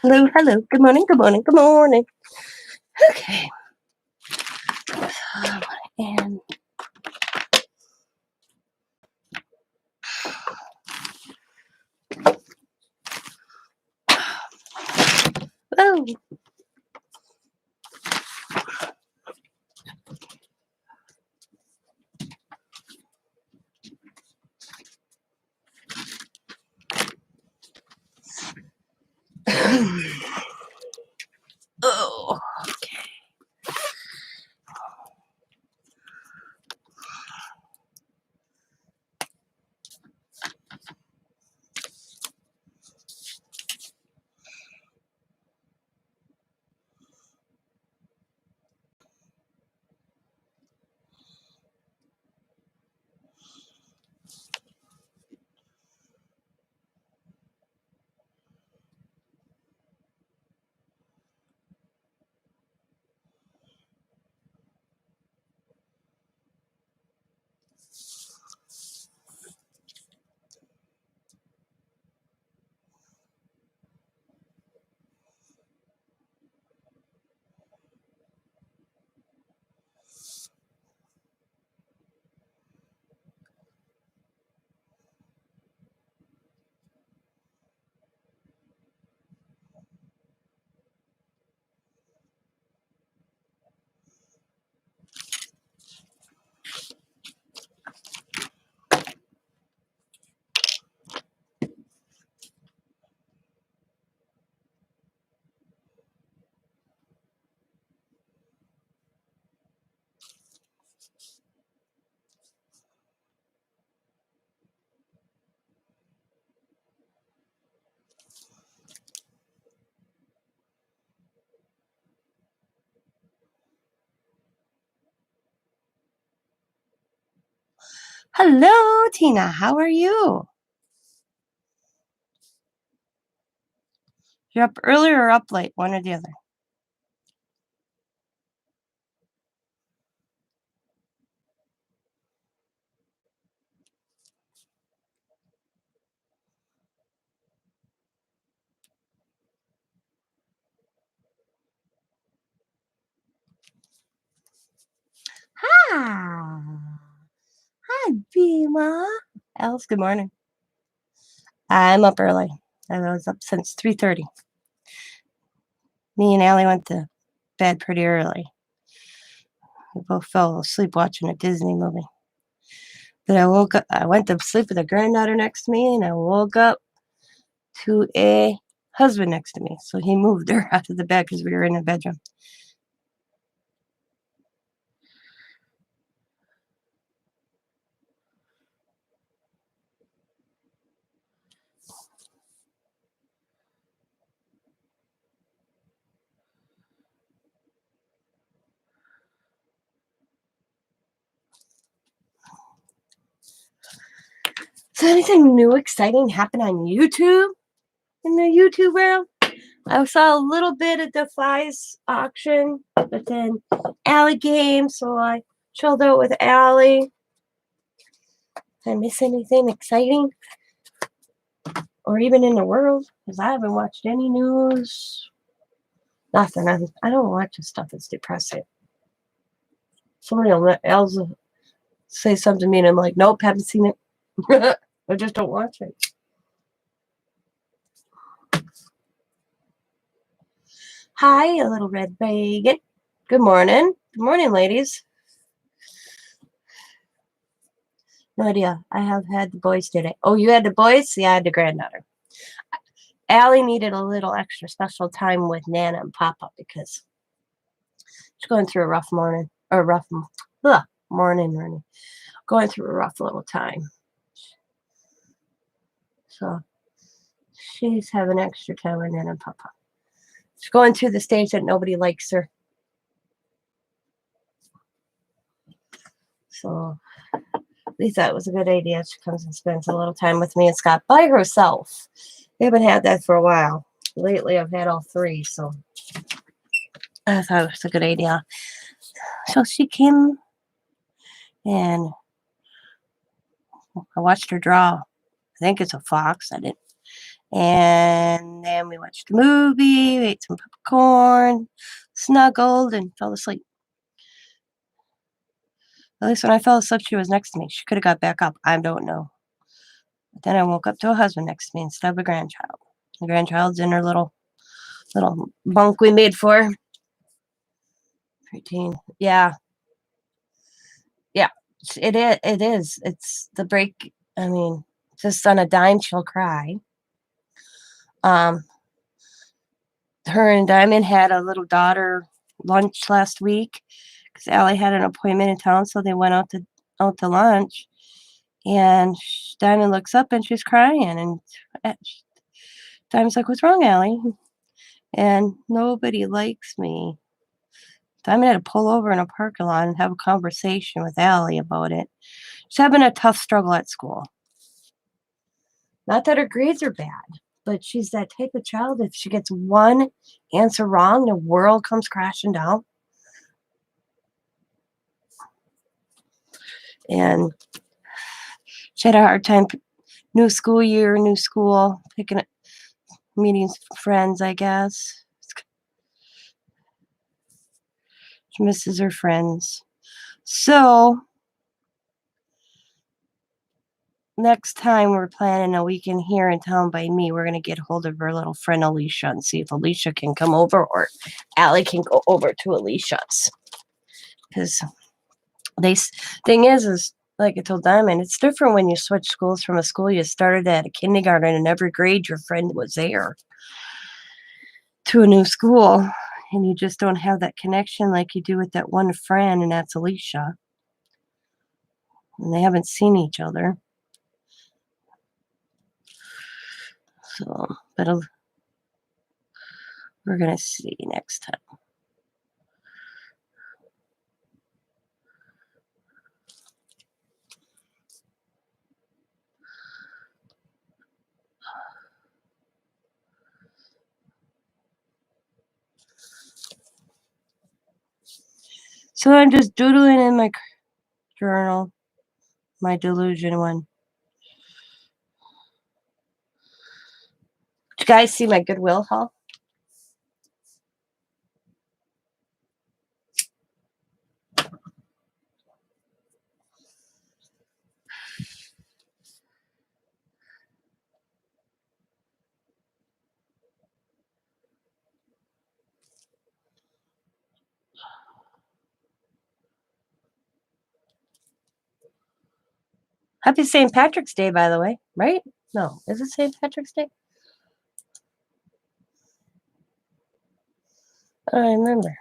Hello, hello. Good morning, good morning, good morning. Okay. And oh, oh, okay. Hello, Tina. How are you? You're up early or up late? One or the other. Hi. Hi, Bima. Alice, good morning. I'm up early. I was up since 3:30. Me and Allie went to bed pretty early. We both fell asleep watching a Disney movie. But I woke up, I went to sleep with a granddaughter next to me, and I woke up to a husband next to me. So he moved her out of the bed because we were in the bedroom. So anything new, exciting happen on YouTube? In the YouTube world? I saw a little bit of Defy's auction, but then Allie game, so I chilled out with Allie. Did I miss anything exciting? Or even in the world? Because I haven't watched any news. Nothing. I don't watch the stuff that's depressing. Somebody else will say something to me, and I'm like, nope, haven't seen it. I just don't watch it. Hi, a little red bacon. Good morning. Good morning, ladies. No idea. I have had the boys today. Oh, you had the boys? Yeah, I had the granddaughter. Allie needed a little extra special time with Nana and Papa because she's going through a rough morning. Or rough morning, Ernie. Going through a rough little time. So she's having extra time with Nana and Papa. She's going through the stage that nobody likes her. So we thought it was a good idea. She comes and spends a little time with me and Scott by herself. We haven't had that for a while. Lately, I've had all three, so I thought it was a good idea. So she came and I watched her draw. I think it's a fox. I didn't. And then we watched a movie, we ate some popcorn, snuggled, and fell asleep. At least when I fell asleep, she was next to me. She could have got back up. I don't know. But then I woke up to a husband next to me instead of a grandchild. The grandchild's in her little bunk we made for her. Preteen. Yeah. Yeah. It is. It is. It's the break. I mean, just on a dime, she'll cry. Um, her and Diamond had a little daughter lunch last week because Allie had an appointment in town, so they went out to lunch. And Diamond looks up and she's crying, and uh, Diamond's like, "What's wrong, Allie?" And nobody likes me. Diamond had to pull over in a parking lot and have a conversation with Allie about it. She's having a tough struggle at school. Not that her grades are bad, but she's that type of child. If she gets one answer wrong, the world comes crashing down. And she had a hard time. New school year, new school, picking up meeting friends, I guess. She misses her friends. So next time we're planning a weekend here in town by me, we're gonna get hold of her little friend Alicia and see if Alicia can come over or Allie can go over to Alicia's. Because thing is like I told Diamond, it's different when you switch schools from a school you started at a kindergarten and every grade your friend was there to a new school, and you just don't have that connection like you do with that one friend, and that's Alicia. And they haven't seen each other. So, but we're gonna see next time. So I'm just doodling in my journal, my delusion one. Did you guys see my Goodwill haul? Happy St. Patrick's Day, by the way, right? No, is it St. Patrick's Day? I don't remember.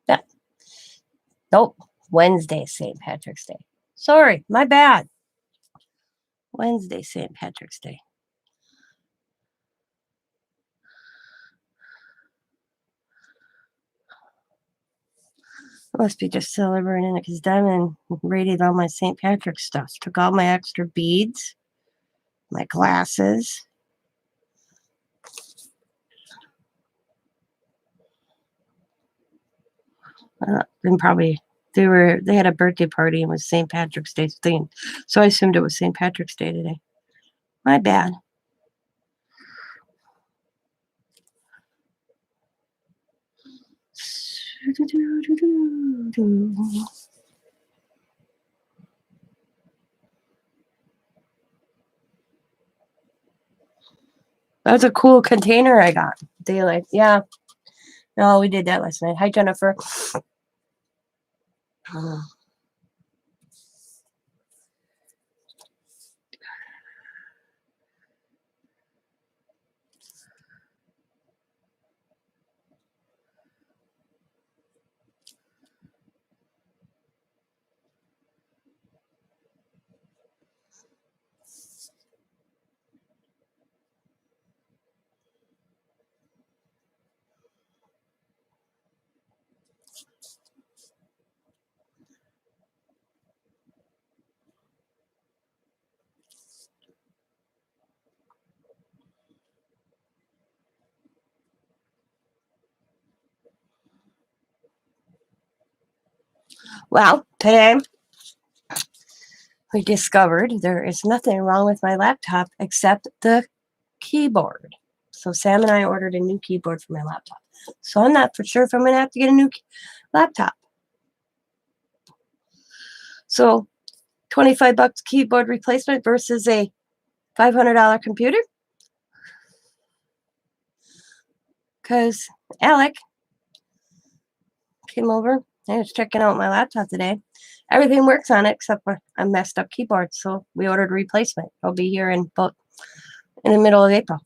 Yeah. Nope. Wednesday, St. Patrick's Day. Sorry, my bad. Wednesday, St. Patrick's Day. I must be just celebrating it because Diamond raided all my St. Patrick's stuff. Took all my extra beads, my glasses. And probably they had a birthday party and it was St. Patrick's Day thing. So I assumed it was St. Patrick's Day today. My bad. That's a cool container I got. Daylight. Yeah. No, we did that last night. Hi, Jennifer. Well, today we discovered there is nothing wrong with my laptop except the keyboard. So Sam and I ordered a new keyboard for my laptop. So I'm not for sure if I'm going to have to get a new laptop. So $25 keyboard replacement versus a $500 computer. Because Alec came over and was checking out my laptop today. Everything works on it except for a messed up keyboard. So we ordered a replacement. It'll be here in the middle of April.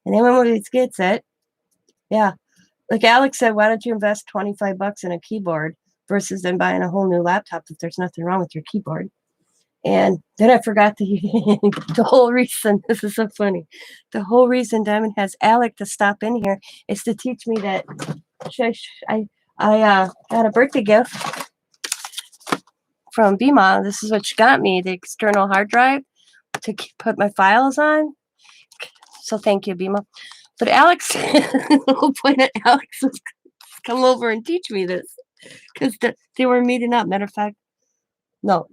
And then when we gets it, yeah, like Alex said, why don't you invest $25 in a keyboard versus then buying a whole new laptop if there's nothing wrong with your keyboard? And then I forgot the whole reason. This is so funny. The whole reason Diamond has Alec to stop in here is to teach me that I got a birthday gift from Bima. This is what she got me, the external hard drive to put my files on. So thank you, Bima. But Alex, the whole point of Alex was come over and teach me this because they were meeting up. Matter of fact, no.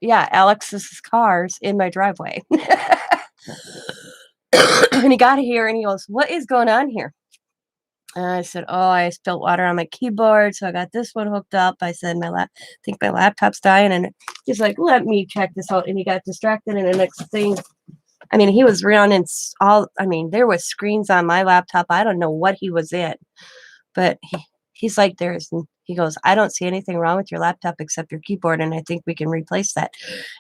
Yeah, Alex's car's in my driveway. And he got here and he goes, "What is going on here?" And I said, "Oh, I spilled water on my keyboard, so I got this one hooked up." I said, I think my laptop's dying." And he's like, "Let me check this out." And he got distracted, and the next thing, I mean, he was running there was screens on my laptop. I don't know what he was in, but he's like, he goes, "I don't see anything wrong with your laptop except your keyboard, and I think we can replace that."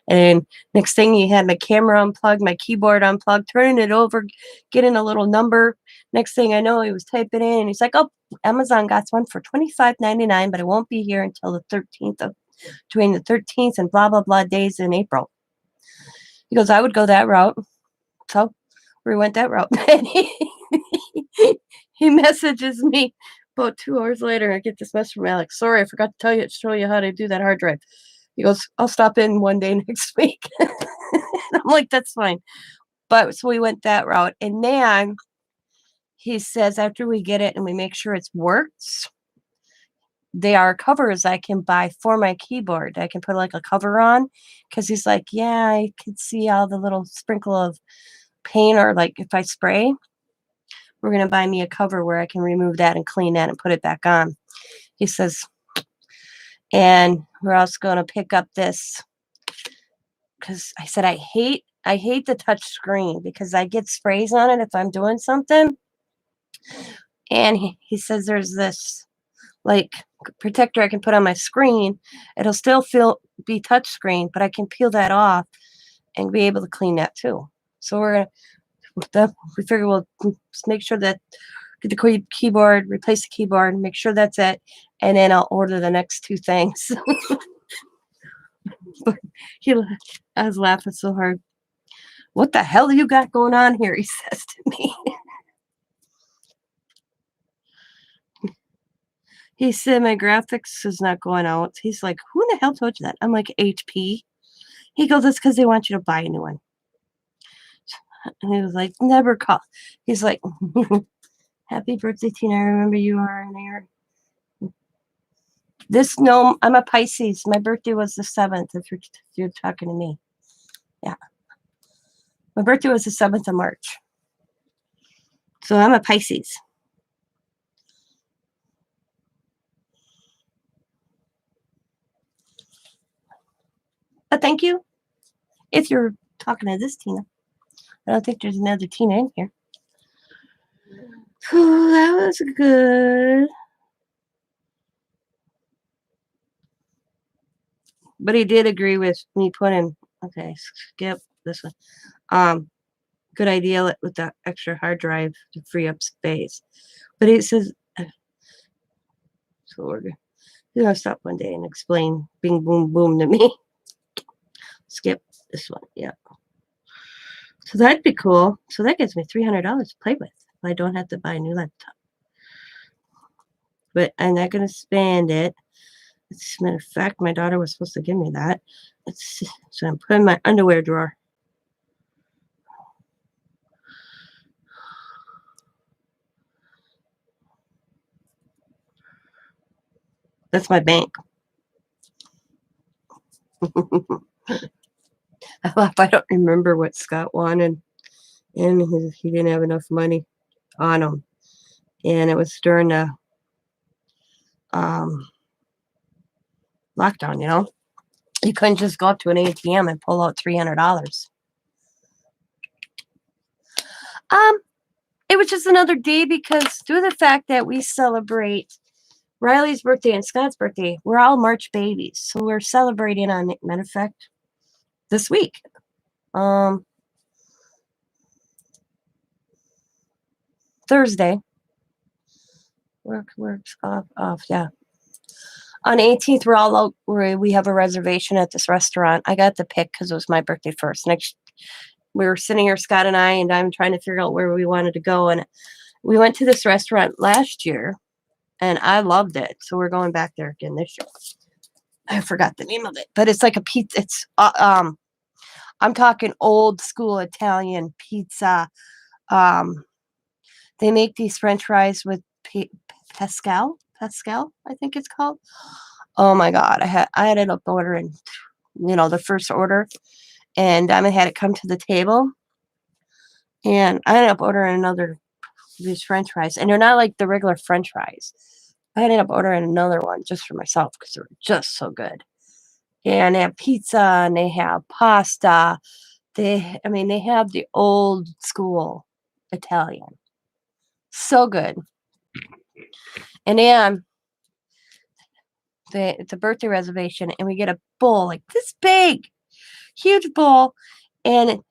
And next thing, he had my camera unplugged, my keyboard unplugged, turning it over, getting a little number. Next thing I know, he was typing in, and he's like, "Oh, Amazon got one for $25.99, but it won't be here until the 13th between the 13th and blah, blah, blah days in April." He goes, "I would go that route." So we went that route. And he messages me about 2 hours later. I get this message from Alex. "Sorry, I forgot to show you how to do that hard drive." He goes, "I'll stop in one day next week." I'm like, "That's fine." But so we went that route. And then he says, after we get it and we make sure it works, there are covers I can buy for my keyboard. I can put like a cover on because he's like, "Yeah, I could see all the little sprinkle of paint or like if I spray. We're going to buy me a cover where I can remove that and clean that and put it back on." He says, "And we're also going to pick up this," because I said, I hate the touch screen because I get sprays on it if I'm doing something. And he says there's this like protector I can put on my screen. It'll still be touch screen, but I can peel that off and be able to clean that too. So we figure we'll make sure that get the keyboard, replace the keyboard, make sure that's it, and then I'll order the next 2 things. But I was laughing so hard. "What the hell you got going on here?" he says to me. He said, "My graphics is not going out." He's like, "Who in the hell told you that?" I'm like, "HP." He goes, "It's because they want you to buy a new one." And he was like, "Never call." He's like, "Happy birthday, Tina. I remember you are in there." No, I'm a Pisces. My birthday was the 7th, if you're talking to me. Yeah. My birthday was the 7th of March. So I'm a Pisces. But thank you. If you're talking to this Tina. I don't think there's another Tina in here. Oh, that was good. But he did agree with me putting, okay, skip this one. Good idea with the extra hard drive to free up space. But it says, so we're gonna stop one day and explain bing boom boom to me. Skip this one, yeah. So that'd be cool. So that gives me $300 to play with. I don't have to buy a new laptop. But I'm not gonna spend it. As a matter of fact, my daughter was supposed to give me that. So I'm putting my underwear drawer. That's my bank. I don't remember what Scott wanted, and he didn't have enough money on him. And it was during the lockdown, you know. You couldn't just go up to an ATM and pull out $300. It was just another day because due to the fact that we celebrate Riley's birthday and Scott's birthday, we're all March babies. So we're celebrating on, matter of fact, this week. Thursday. Works off, yeah. On 18th, we're all out. We have a reservation at this restaurant. I got the pick because it was my birthday first. We were sitting here, Scott and I'm trying to figure out where we wanted to go. And we went to this restaurant last year, and I loved it. So we're going back there again this year. I forgot the name of it, but it's like a pizza. It's I'm talking old school Italian pizza. They make these French fries with Pascal, I think it's called. Oh my God, I ended up ordering, the first order, and I had it come to the table, and I ended up ordering these French fries, and they're not like the regular French fries. I ended up ordering another one just for myself because they were just so good. And they have pizza and they have pasta. They have the old school Italian. So good. And then it's a birthday reservation, and we get a bowl like this big, huge bowl, and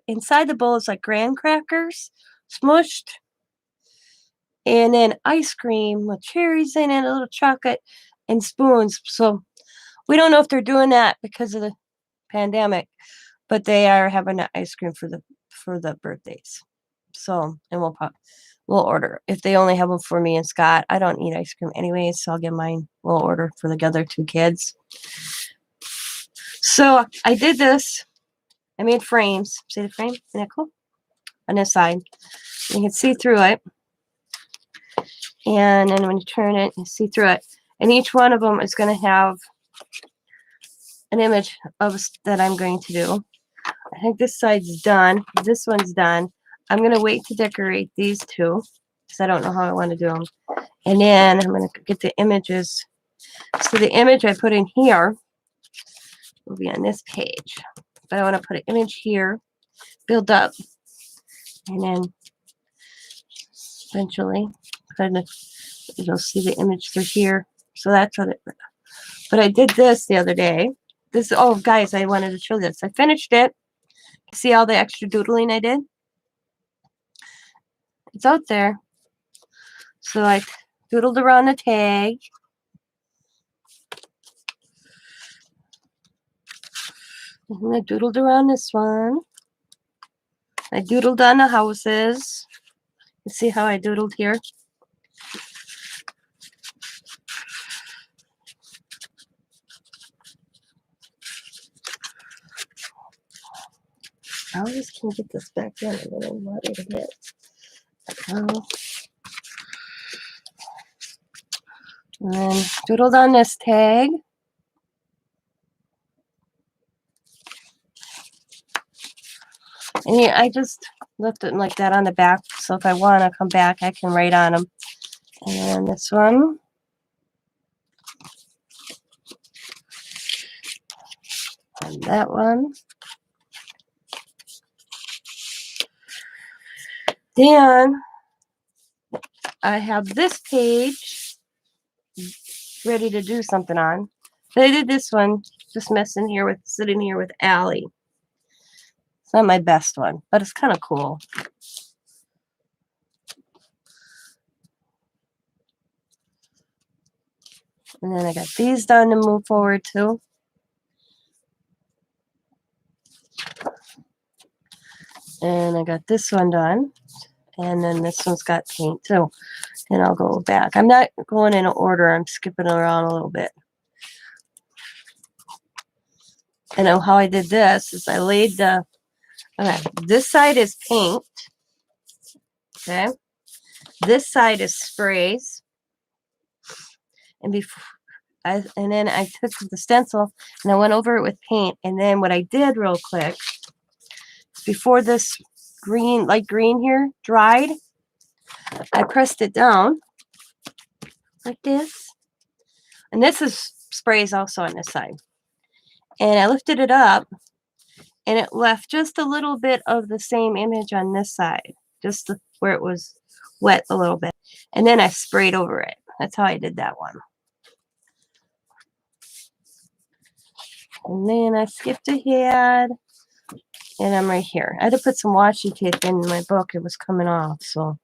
inside the bowl is like graham crackers smushed, and then ice cream with cherries in it, a little chocolate, and spoons. So we don't know if they're doing that because of the pandemic, but they are having the ice cream for the birthdays. So, and we'll order. If they only have them for me and Scott, I don't eat ice cream anyways, so I'll get mine. We'll order for the other two kids. So I did this. I made frames. See the frame? Isn't that cool? On this side. You can see through it. And then when you turn it, you see through it. And each one of them is going to have an image that I'm going to do. I think this side's done. This one's done. I'm going to wait to decorate these two because I don't know how I want to do them. And then I'm going to get the images. So the image I put in here will be on this page. But I want to put an image here, build up, and then eventually you'll see the image through here. So that's what it. But I did this the other day. Oh, guys, I wanted to show this. I finished it. See all the extra doodling I did? It's out there. So I doodled around the tag. And I doodled around this one. I doodled on the houses. You see how I doodled here? I always can get this back in a little water to get. And then doodled on this tag. And yeah, I just left it like that on the back, so if I want to come back, I can write on them. And then this one. And that one. Then I have this page ready to do something on. But I did this one, just sitting here with Allie. It's not my best one, but it's kind of cool. And then I got these done to move forward too. And I got this one done. And then this one's got paint too. And I'll go back. I'm not going in order. I'm skipping around a little bit. And how I did this is I laid this side is paint. Okay. This side is sprays. And And then I took the stencil and I went over it with paint. And then what I did real quick, before this green, light green here, dried, I pressed it down like this. And this is sprays also on this side. And I lifted it up and it left just a little bit of the same image on this side, just where it was wet a little bit. And then I sprayed over it. That's how I did that one. And then I skipped ahead. And I'm right here. I had to put some washi tape in my book. It was coming off. So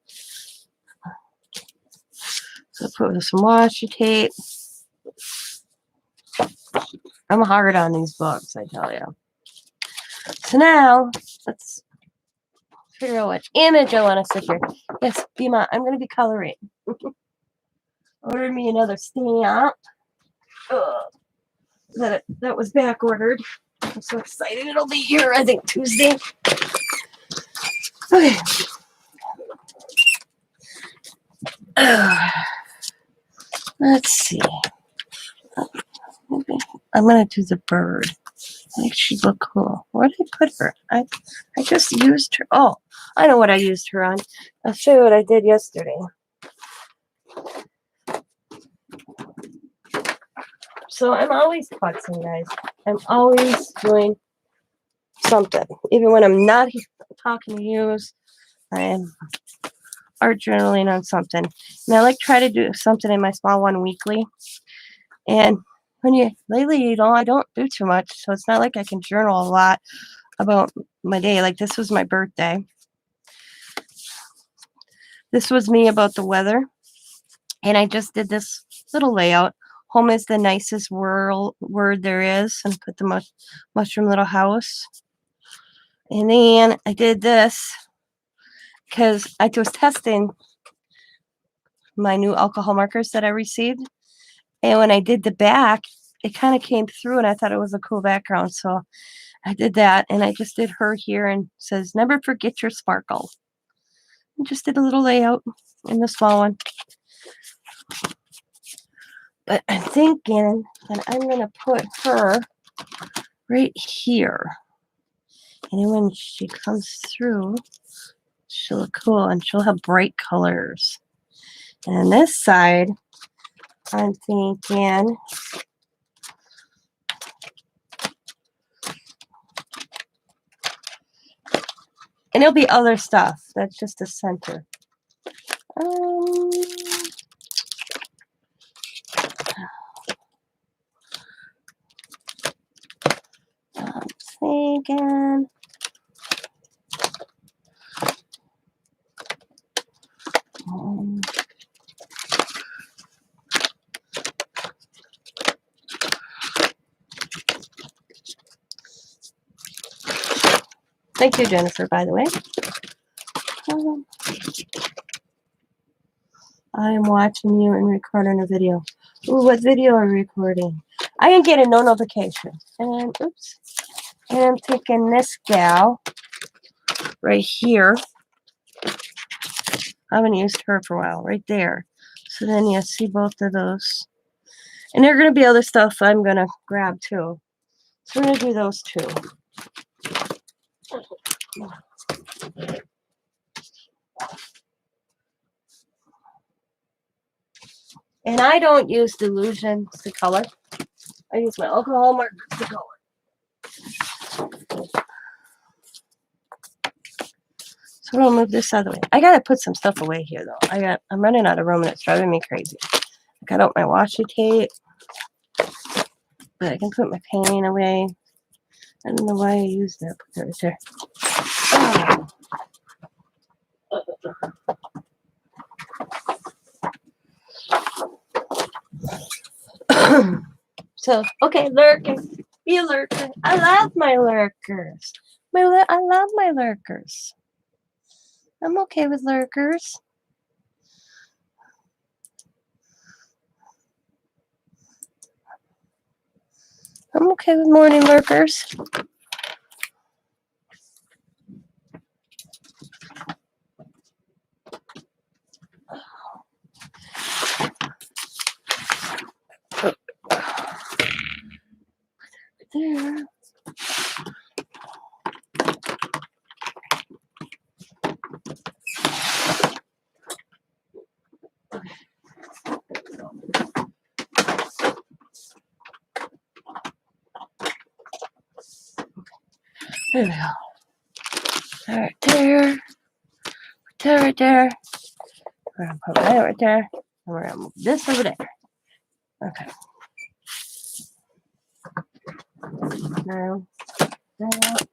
I put some washi tape. I'm hard on these books, I tell you. So now, let's figure out which image I want to sit here. Yes, Bima, I'm going to be coloring. Ordered me another stamp. That was back ordered. I'm so excited. It'll be here, I think, Tuesday. Okay. Let's see. I'm going to do the bird. I think she'd look cool. Where did I put her? I just used her. Oh, I know what I used her on. I'll show you what I did yesterday. So I'm always putzing, guys. I'm always doing something. Even when I'm not talking to you, I am art journaling on something. And I like try to do something in my small one weekly. And lately, I don't do too much. So it's not like I can journal a lot about my day. Like this was my birthday. This was me about the weather. And I just did this little layout. Home is the nicest word there is. And put the mushroom little house. And then I did this because I was testing my new alcohol markers that I received. And when I did the back, it kind of came through and I thought it was a cool background. So I did that and I just did her here and says, never forget your sparkle. And just did a little layout in the small one. But I'm thinking that I'm going to put her right here. And then when she comes through, she'll look cool and she'll have bright colors. And on this side, I'm thinking and it'll be other stuff. That's just the center. I'm thinking. Thank you, Jennifer, by the way. I am watching you and recording a video. Ooh, what video are you recording? I didn't get a no notification. And oops. And I'm taking this gal right here. I haven't used her for a while, right there. So then you see both of those. And there are going to be other stuff I'm going to grab too. So we're going to do those two. And I don't use Dylusions to color. I use my alcohol markers to color. So we'll move this out of the way. I gotta put some stuff away here though. I'm running out of room and it's driving me crazy. I got out my washi tape. But I can put my painting away. I don't know why I used that. Put that right there. So, okay, lurkers. Be a lurker. I love my lurkers. I love my lurkers. I'm okay with lurkers. I'm okay with morning lurkers. There we go. Right there. Right there. We're going to put that right there. And we're going to move this over there. Okay. Now, that.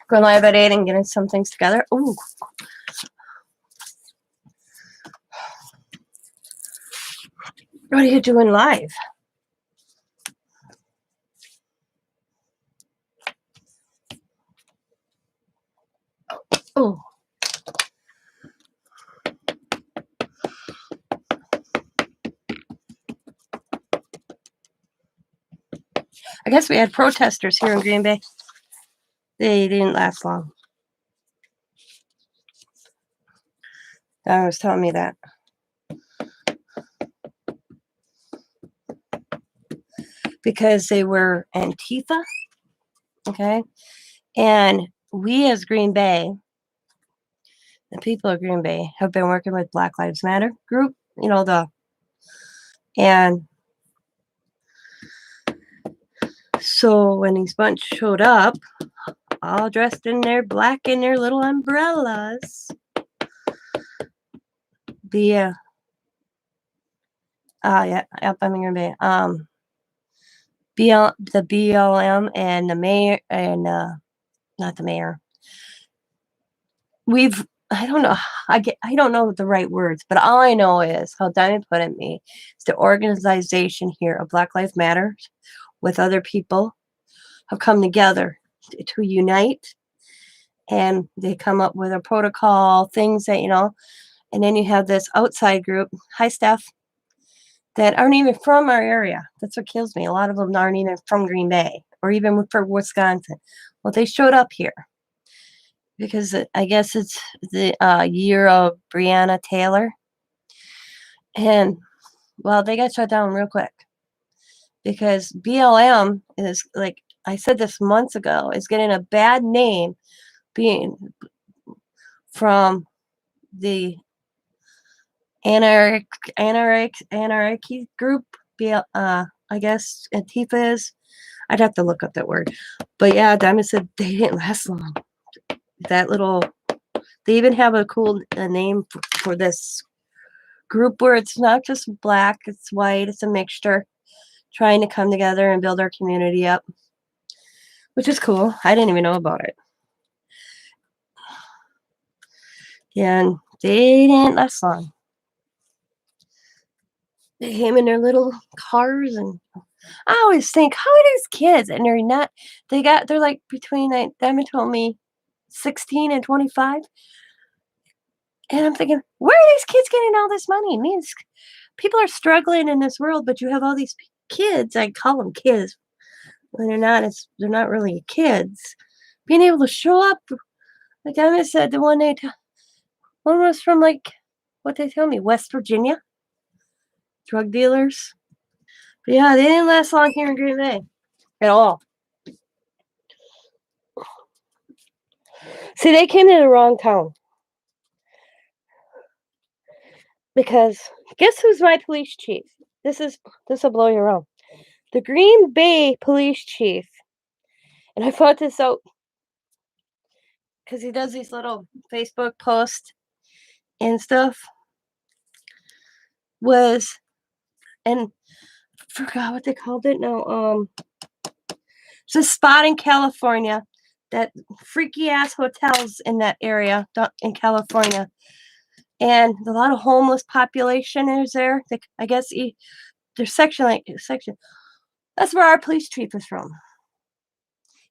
Going live at 8 and getting some things together. Ooh. What are you doing live? Oh. I guess we had protesters here in Green Bay. They didn't last long. Don was telling me that. Because they were Antifa. Okay. And we as Green Bay, the people of Green Bay, have been working with Black Lives Matter group, and so when these bunch showed up, all dressed in their black and their little umbrellas, I'm in Green Bay. The BLM and the mayor and not the mayor. I don't know. I don't know the right words, but all I know is how Diamond put it me. It's the organization here of Black Lives Matter with other people have come together to unite, and they come up with a protocol, things that, and then you have this outside group, hi Steph, that aren't even from our area. That's what kills me. A lot of them aren't even from Green Bay or even from Wisconsin. Well, they showed up here because I guess it's the year of Breonna Taylor. And, well, they got shut down real quick because BLM is, like I said this months ago, is getting a bad name being from the anarchy group. I guess Antifa is. I'd have to look up that word. But yeah, Diamond said they didn't last long. They even have a cool name for this group where it's not just black, it's white, it's a mixture, trying to come together and build our community up, which is cool. I didn't even know about it. And they didn't last long. They came in their little cars, and I always think, how are these kids? And they're like between, Diamond told me, 16 and 25. And I'm thinking, where are these kids getting all this money? It means people are struggling in this world, but you have all these kids. I call them kids when they're not really kids. Being able to show up, like Diamond said, one was from, like, what they tell me, West Virginia, drug dealers. But yeah, they didn't last long here in Green Bay at all. See, they came to the wrong town. Because guess who's my police chief? This will blow you around. The Green Bay police chief. And I found this out because he does these little Facebook posts and stuff. And I forgot what they called it now. It's a spot in California, that freaky ass hotels in that area in California. And a lot of homeless population is there. I guess there's section. That's where our police chief is from.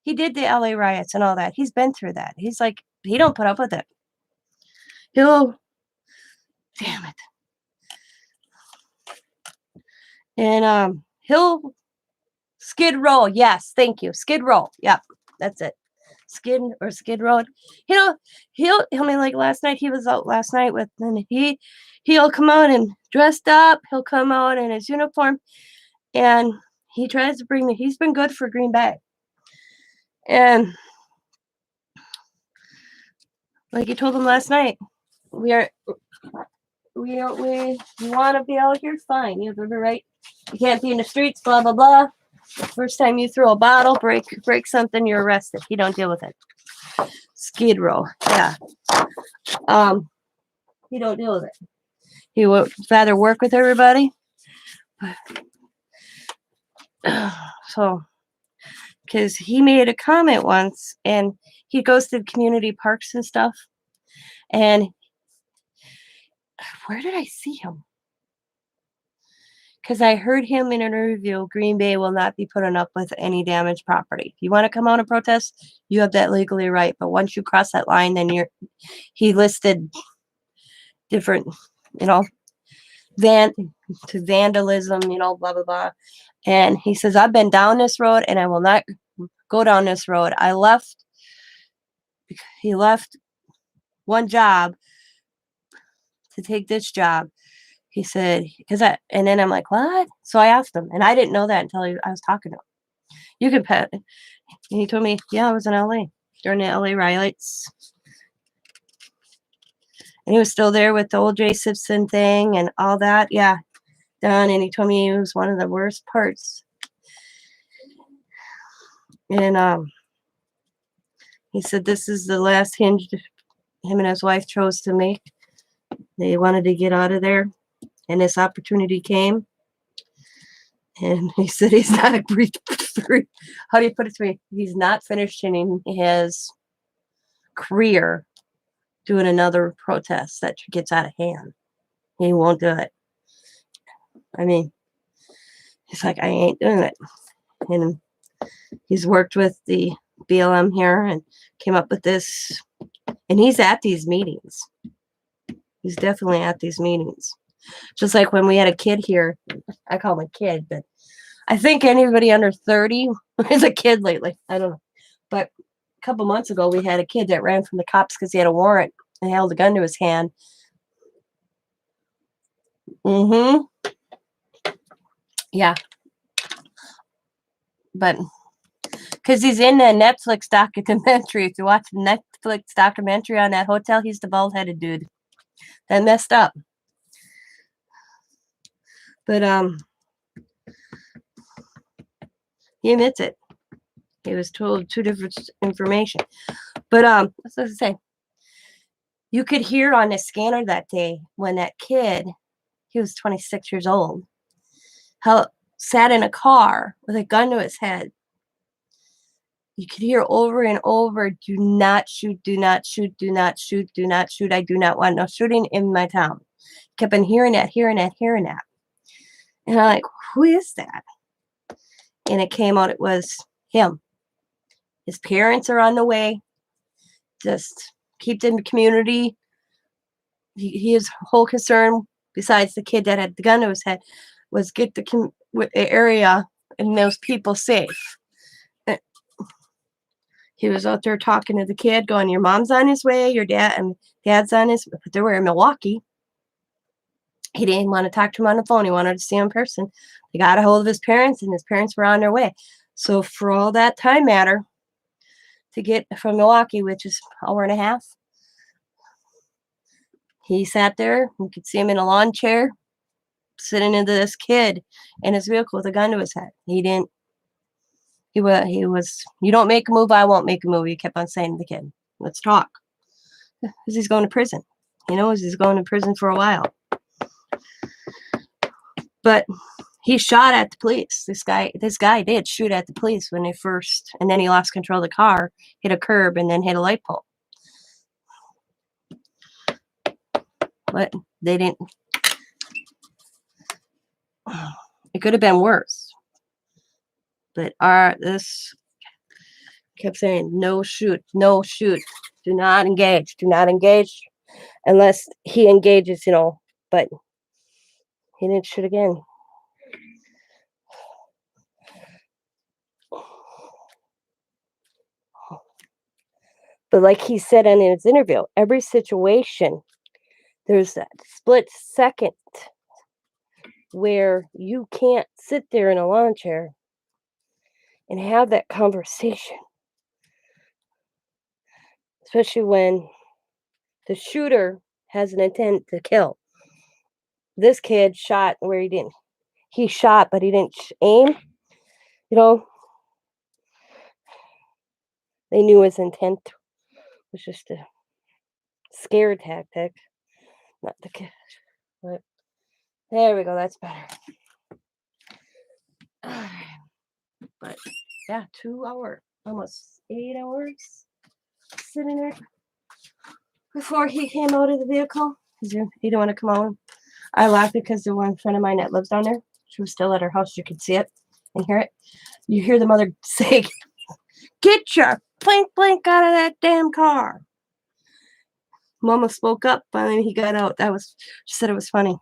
He did the LA riots and all that. He's been through that. He's like, he don't put up with it. Damn it. And he'll skid row. Yes, thank you. Skid row. Yep, that's it. Skid row. He'll I mean, like last night, he was out last night and he'll come out and dressed up. He'll come out in his uniform, and he tries to he's been good for Green Bay. And like you told him last night, we are we want to be out here, fine. You have every right. You can't be in the streets, blah blah blah. First time you throw a bottle, break something, you're arrested. You don't deal with it. Skid row, yeah. You don't deal with it. He would rather work with everybody. So, because he made a comment once, and he goes to community parks and stuff. And where did I see him? Because I heard him in an interview, Green Bay will not be putting up with any damaged property. If you want to come out and protest, you have that legally right. But once you cross that line, then he listed different, you know, to vandalism, blah, blah, blah. And he says, I've been down this road and I will not go down this road. He left one job to take this job. He said, and then I'm like, what? So I asked him, and I didn't know that until I was talking to him. You can pet. And he told me, yeah, I was in LA during the LA riots. And he was still there with the old J. Simpson thing and all that. Yeah, done. And he told me it was one of the worst parts. And he said this is the last hinge him and his wife chose to make. They wanted to get out of there, and this opportunity came. And he said he's not a brief. How do you put it to me? He's not finishing his career doing another protest that gets out of hand. He won't do it. I mean, he's like, I ain't doing it. And he's worked with the BLM here and came up with this. And he's at these meetings. He's definitely at these meetings. Just like when we had a kid here. I call him a kid, but I think anybody under 30 is a kid lately. I don't know. But a couple months ago, we had a kid that ran from the cops because he had a warrant and held a gun to his hand. Mm-hmm. Yeah. But because he's in the Netflix documentary. If you watch the Netflix documentary on that hotel, he's the bald-headed dude that messed up. But he admits it. He was told two different information. But what's I say? You could hear on the scanner that day when that kid, he was 26 years old, how sat in a car with a gun to his head. You could hear over and over, do not shoot, do not shoot, do not shoot, do not shoot. I do not want no shooting in my town. Kept on hearing that. And I'm like, who is that? And it came out, it was him. His parents are on the way. Just keep in the community. His whole concern, besides the kid that had the gun to his head, was get the area and those people safe. He was out there talking to the kid, going, your mom's on his way, your dad's on his way. But they were in Milwaukee. He didn't want to talk to him on the phone. He wanted to see him in person. He got a hold of his parents, and his parents were on their way. So for all that time matter to get from Milwaukee, which is an hour and a half, he sat there. You could see him in a lawn chair, sitting into this kid in his vehicle with a gun to his head. He was, you don't make a move, I won't make a move. He kept on saying to the kid, let's talk. Because he's going to prison. He knows he's going to prison for a while. But he shot at the police. This guy did shoot at the police when they first, and then he lost control of the car, hit a curb, and then hit a light pole. But they didn't. It could have been worse. But this kept saying, no shoot, do not engage, unless he engages, but he didn't shoot again. But like he said in his interview, every situation, there's that split second where you can't sit there in a lawn chair and have that conversation. especially when the shooter has an intent to kill. This kid shot where he shot, but he didn't aim. You know, they knew his intent was just a scare tactic, not the kid. But there we go. That's better. But yeah, 2 hour, almost 8 hours sitting there before he came out of the vehicle. He didn't want to come out. I laughed because the one friend of mine that lives down there, she was still at her house. You could see it and hear it. You hear the mother say, "Get your blank blank out of that damn car." Mama spoke up finally. He got out. She said it was funny.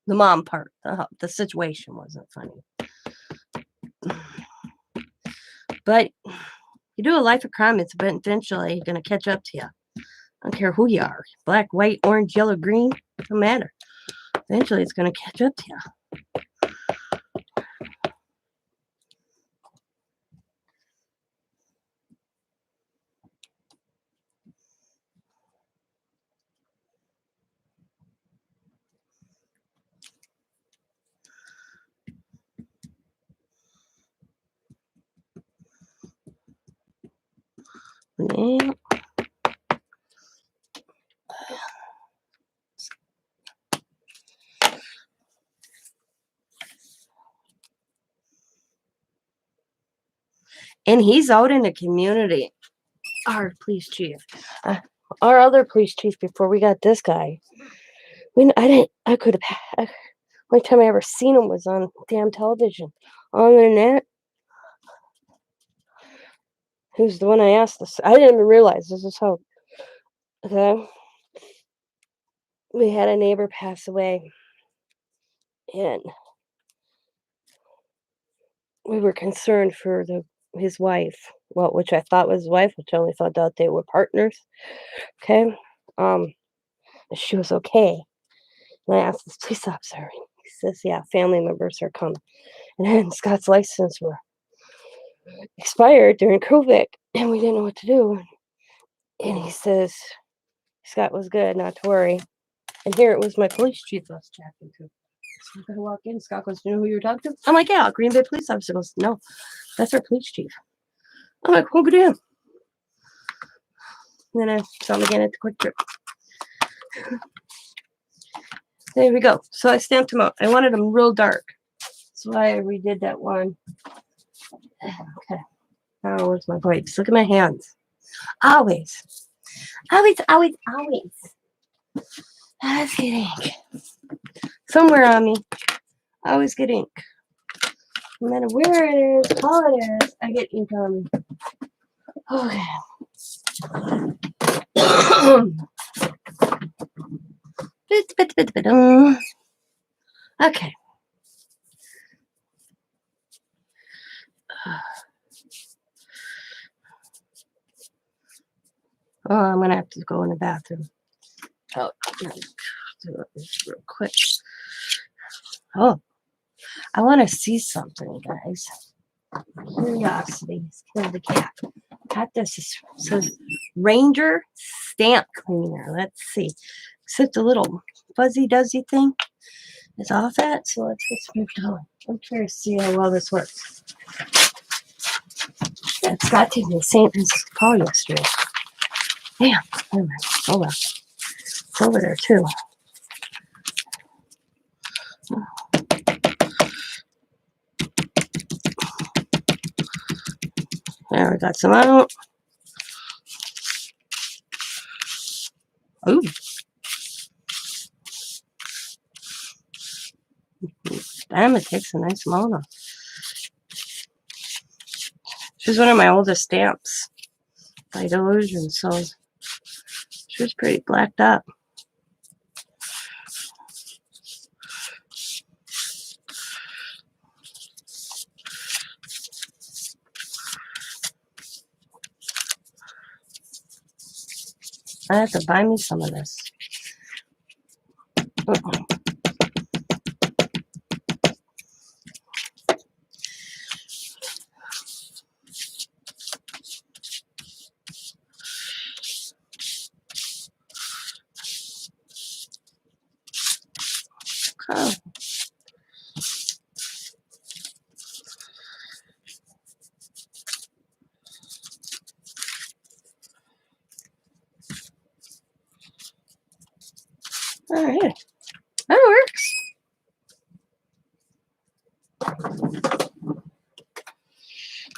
The mom part, the situation wasn't funny. But you do a life of crime, it's eventually going to catch up to you. I don't care who you are. Black, white, orange, yellow, green. Doesn't matter. Eventually it's going to catch up to you. Yeah. And he's out in the community. Our police chief. Our other police chief before we got this guy. I could have. Only time I ever seen him was on damn television. On the net. Who's the one I asked this? I didn't even realize this is how. Okay. We had a neighbor pass away. And we were concerned for his wife. Well, which I thought was his wife, which I only found out they were partners. Okay. She was okay. And I asked this police officer. He says, yeah, family members are coming. And then Scott's license were expired during COVID, and we didn't know what to do. And he says, Scott was good, not to worry. And here it was my police chief I was chatting to. So I walk in, Scott goes, "Do you know who you're talking to?" I'm like, "Yeah, Green Bay police officer." Goes, "No, that's our police chief." I'm like, "Well, good to him." And then I saw him again at the Quick Trip. There we go. So I stamped him out. I wanted him real dark. That's why I redid that one. Okay. Now where's my wipes? Look at my hands. Always. Always, always, always. Let's get ink. Somewhere on me. I always get ink. No matter where it is, how it is, I get ink on me. Okay. Okay. Oh, I'm going to have to go in the bathroom. Oh, do this real quick. Oh, I want to see something, guys. Curiosity has killed the cat. Got this. It says Ranger Stamp Cleaner. Let's see. Except the little fuzzy duzzy thing is off that. So let's get some going. I'm curious to see how well this works. It's got to be the same as Paul yesterday. Damn. Oh well. It's over there too. There, we got some out. Ooh. Damn, it takes a nice amount of. She's one of my oldest stamps by Dylusions, so she was pretty blacked up. I have to buy me some of this. Oh. All right. That works.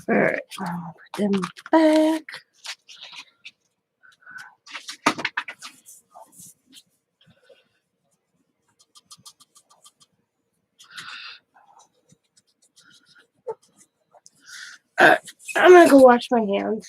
All right. I'll put them back. All right. I'm going to go wash my hands.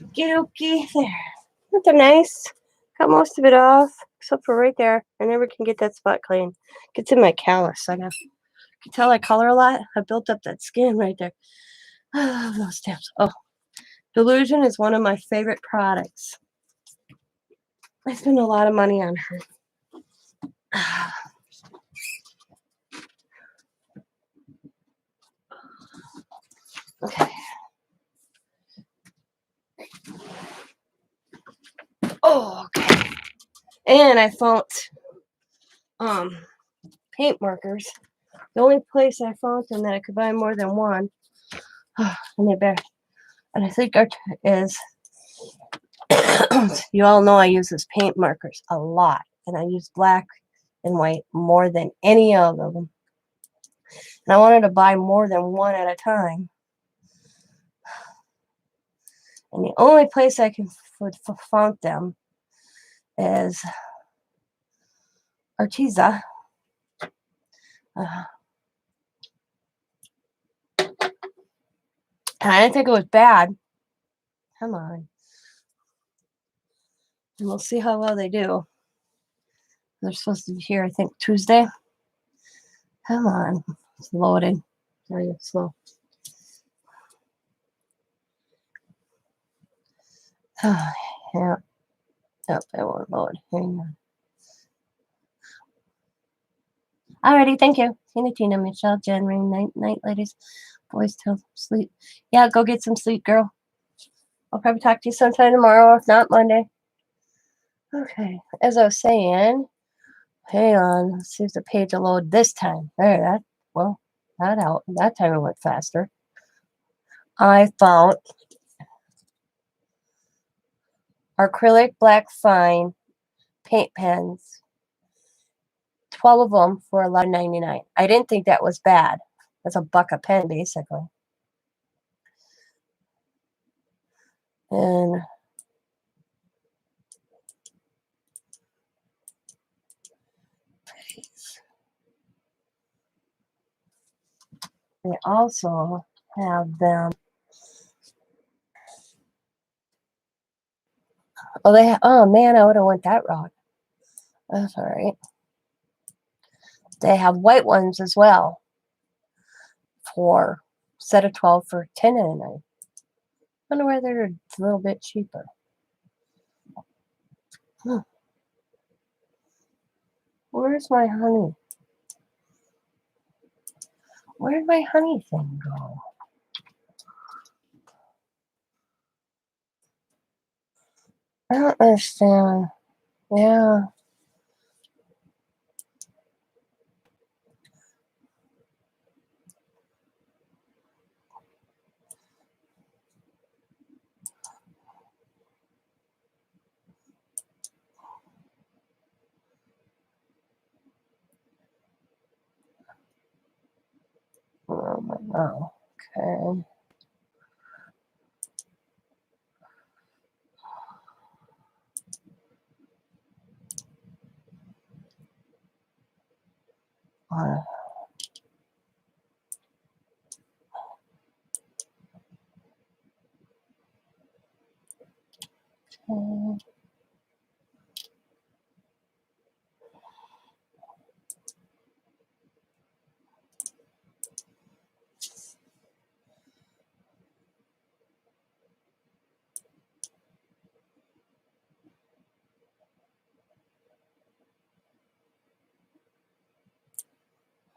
Okay, okay. There. Isn't that nice? Got most of it off, except for right there. I never can get that spot clean. Gets in my callus. I know. You can tell I color a lot. I built up that skin right there. Oh, those stamps. Oh, Dylusion is one of my favorite products. I spend a lot of money on her. Okay. Oh, okay. And I found paint markers. The only place I found them that I could buy more than one, and they're bad. And I think is you all know I use this paint markers a lot, and I use black and white more than any of them. And I wanted to buy more than one at a time. And the only place I can find them is Arteza. And I didn't think it was bad. Come on. And we'll see how well they do. They're supposed to be here, I think, Tuesday. Come on. It's loading. Very slow. Yeah. Nope, it won't load. Hang on. Alrighty, thank you. Tina, Michelle, Jen, Rain, night, ladies. Boys, till sleep. Yeah, go get some sleep, girl. I'll probably talk to you sometime tomorrow, if not Monday. Okay, as I was saying, hang on. Let's see if the page will load this time. There, that time it went faster. I found acrylic black fine paint pens. 12 of them for $11.99. I didn't think that was bad. That's $1 a pen, basically. And they also have them. Oh man, I would have went that route. That's all right. They have white ones as well for set of 12 for $10.99. I wonder why they're a little bit cheaper. Where's my honey? Where'd my honey thing go? I don't understand. Yeah. Oh, okay. Okay.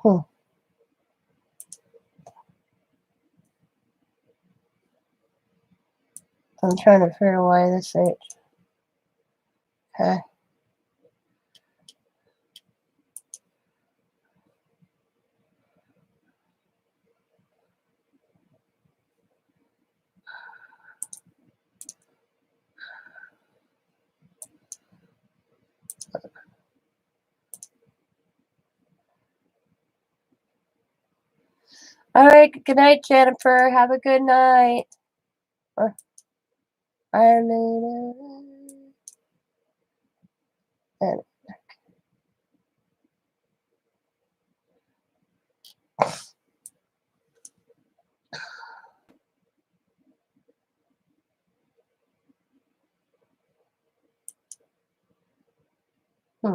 Hmm. I'm trying to figure why this ain't. Okay. All right. Good night, Jennifer. Have a good night. I need it. Hmm.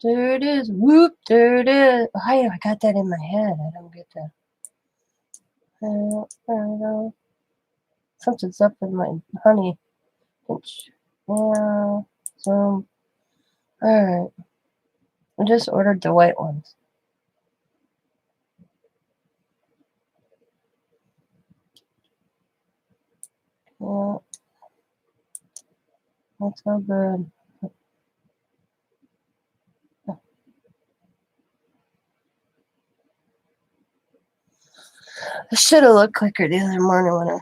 There it is. Whoop. There it is. I got that in my head. I don't get that. There we go. Something's up with my honey. Yeah. So, alright. I just ordered the white ones. Yeah. That's so good. I should have looked quicker the other morning when I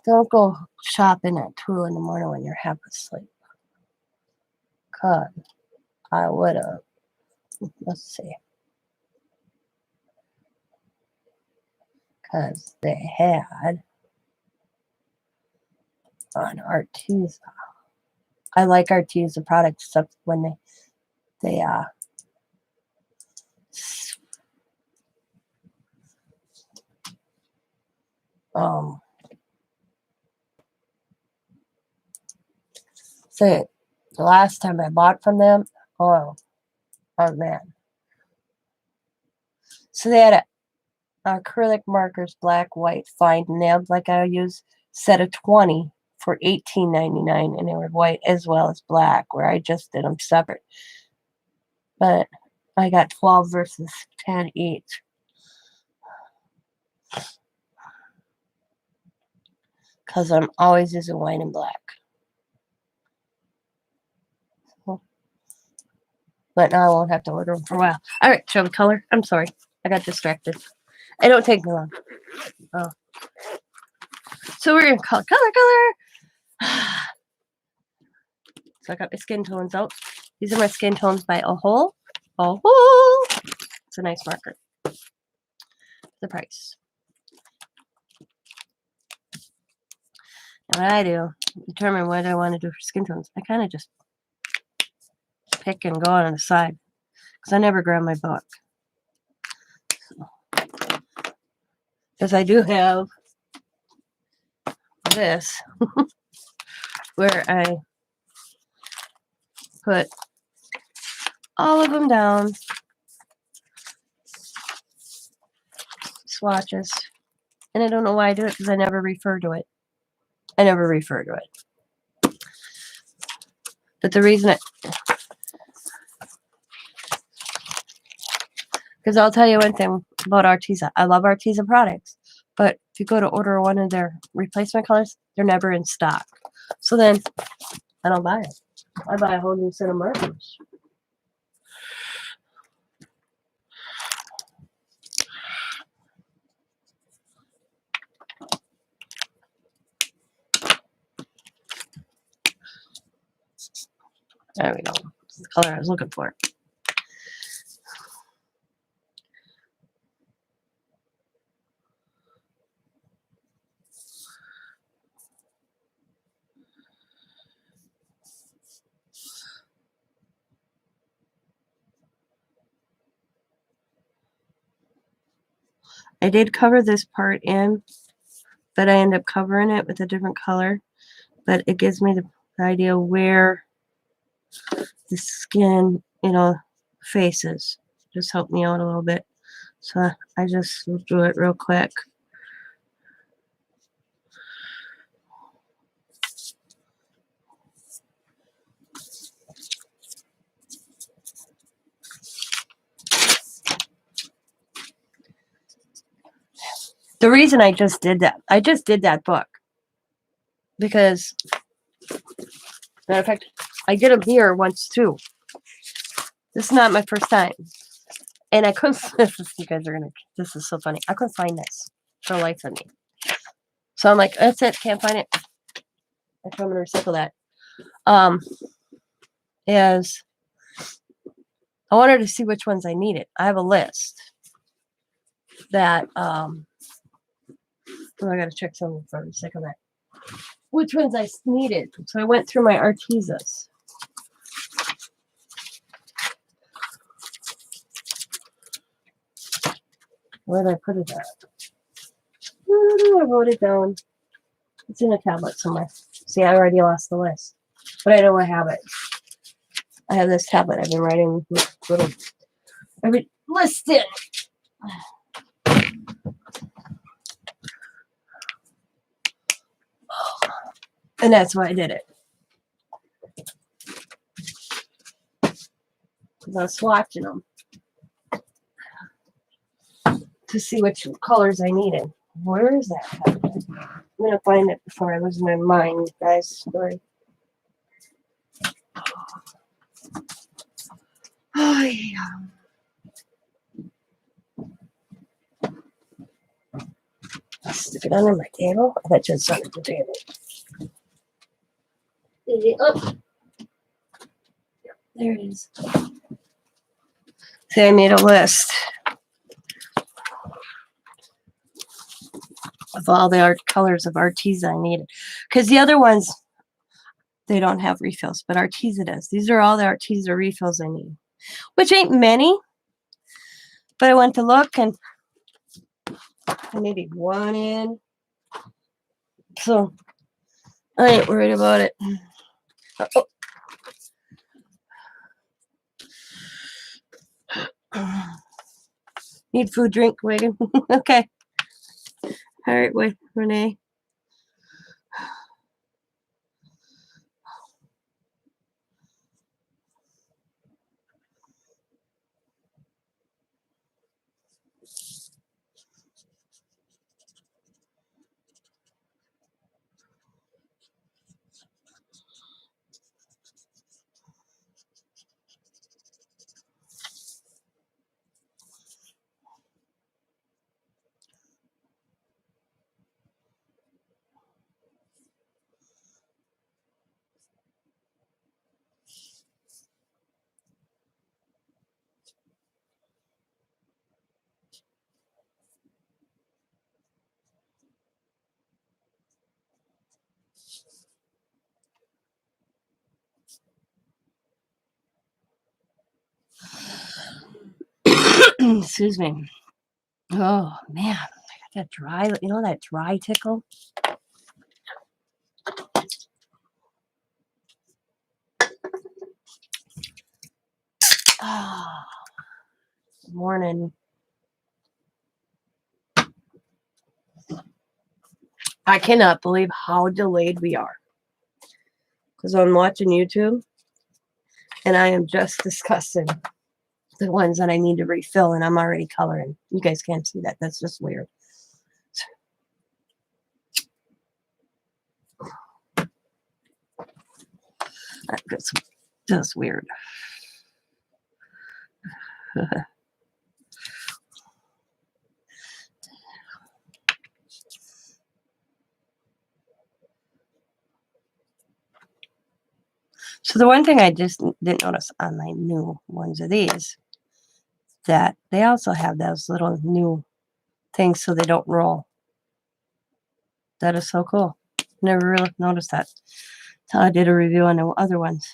don't go shopping at 2 in the morning when you're half asleep. God, I would have. Let's see. Because they had on Arteza. I like Arteza products except when they say the last time I bought from them, oh man. So they had acrylic markers, black, white, fine, nailed like I use, set of 20 for $18.99, and they were white as well as black, where I just did them separate. But I got 12 versus 10 each. Because I'm always using white and black. But now I won't have to order them for a while. All right, shall we color? I'm sorry. I got distracted. It don't take me long. Oh. So we're going to color. So I got my skin tones out. These are my skin tones by A Hole. A Hole. It's a nice marker. The price. And what I do, determine what I want to do for skin tones. I kind of just pick and go on the side because I never grab my book. Because I do have this where I put all of them down, swatches, and I don't know why I do it because I never refer to it. But the reason because I'll tell you one thing about Arteza. I love Arteza products, but if you go to order one of their replacement colors, they're never in stock. So then I don't buy it. I buy a whole new set of markers. There we go. That's the color I was looking for. I did cover this part in, but I end up covering it with a different color. But it gives me the idea where the skin, faces. Just help me out a little bit. So I just will do it real quick. The reason I just did that book because, matter of fact, I did them here once too. This is not my first time. And I couldn't, you guys are this is so funny. I couldn't find this for the life of me. So I'm like, that's it, can't find it. I'm going to recycle that. Is I wanted to see which ones I needed. I have a list that, I got to check something for a second. Which ones I needed. So I went through my Artezas. Where did I put it at? I wrote it down. It's in a tablet somewhere. See, I already lost the list. But I know I have it. I have this tablet I've been writing little every list in. And that's why I did it. Because I was swatching them to see which colors I needed. Where is that tablet? I'm going to find it before I lose my mind, guys. Sorry. Oh, yeah. I'll stick it under my table. I bet you it's under the table. Oh. Yep, there it is. See, I made a list of all the colors of Arteza I needed. Because the other ones, they don't have refills, but Arteza does. These are all the Arteza refills I need, which ain't many. But I went to look and I needed one in. So I ain't worried about it. Need food, drink, Wigan. Okay. All right, wait, Renee. Excuse me. Oh man, I got that dry. You know that dry tickle. Good morning. I cannot believe how delayed we are. Because I'm watching YouTube and I am just discussing the ones that I need to refill and I'm already coloring. You guys can't see that. That's just weird. That's just weird. So the one thing I just didn't notice on my new ones of these, that they also have those little new things so they don't roll. That is so cool. Never really noticed that. So I did a review on the other ones.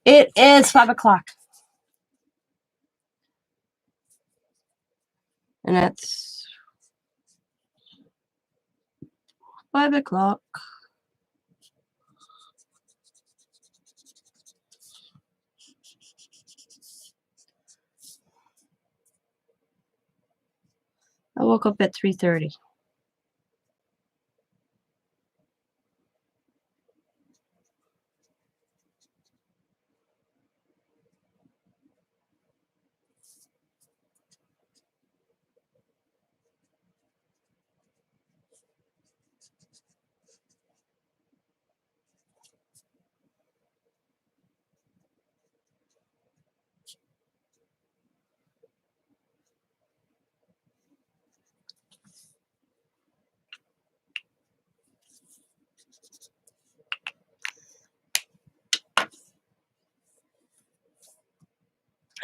It is 5 o'clock. And that's 5 o'clock. I woke up at 3:30.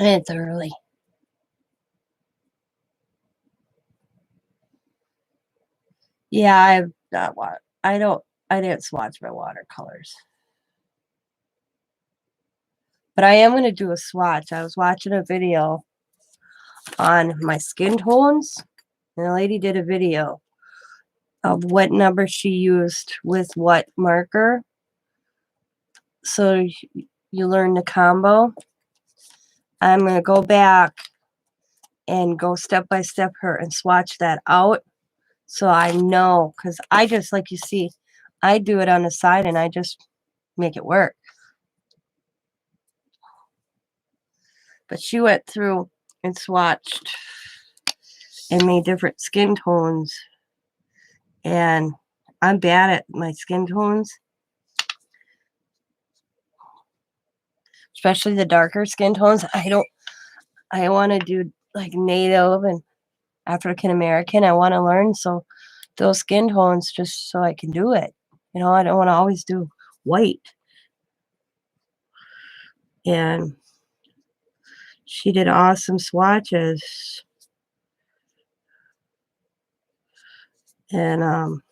It's early. Yeah, I've not watched. I didn't swatch my watercolors. But I am going to do a swatch. I was watching a video on my skin tones, and the lady did a video of what number she used with what marker. So you learn the combo. I'm going to go back and go step by step her and swatch that out so I know, because I just, like you see, I do it on the side and I just make it work. But she went through and swatched and made different skin tones, and I'm bad at my skin tones, especially the darker skin tones. I want to do like Native and African American. I want to learn so those skin tones just so I can do it. You know, I don't want to always do white. And she did awesome swatches. And I'm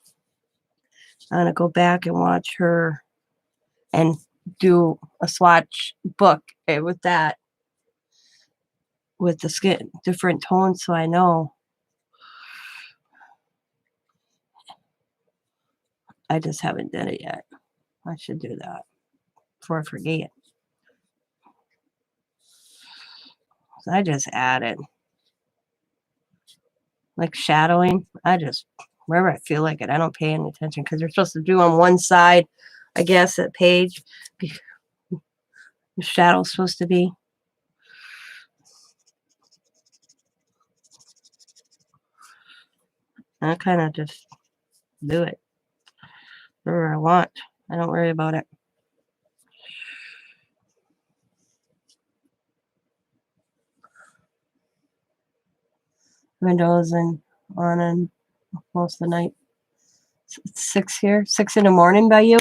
gonna go back and watch her and do a swatch book with that, with the skin different tones, so I know. I just haven't done it yet. I should do that before I forget. So I just added like shadowing. Wherever I feel like it, I don't pay any attention because they're supposed to do on one side, I guess, that page. The shadow's supposed to be. I kind of just do it wherever I want. I don't worry about it. Windows and on and most of the night. It's 6 here. 6 in the morning by you?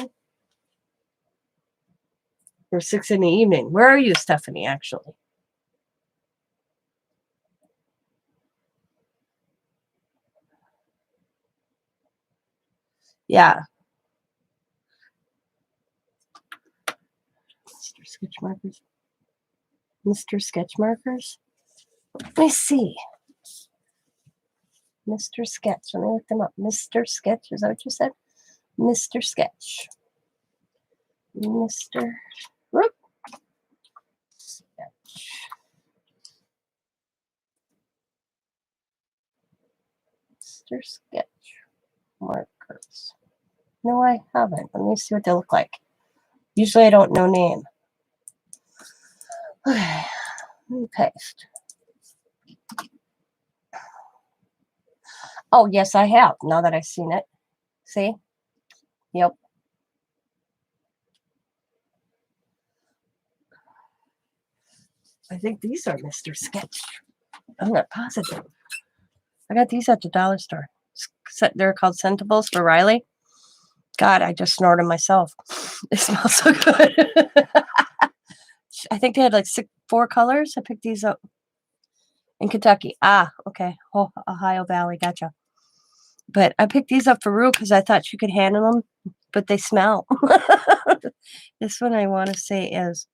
Or 6 in the evening? Where are you, Stephanie, actually? Yeah. Mr. Sketch Markers. Mr. Sketch Markers? Let me see. Mr. Sketch. Let me look them up. Mr. Sketch. Is that what you said? Mr. Sketch. Mr. Whoop. Sketch. Mr. Sketch Markers. No, I haven't. Let me see what they look like. Usually I don't know name. Okay. Let me paste. Oh, yes, I have. Now that I've seen it. See? Yep. I think these are Mr. Sketch. I'm not positive. I got these at the dollar store. They're called Scentables for Riley. God, I just snorted myself. They smell so good. I think they had like 4 colors. I picked these up in Kentucky. Ah, okay. Oh, Ohio Valley. Gotcha. But I picked these up for Rue because I thought she could handle them, but they smell. This one I want to say is,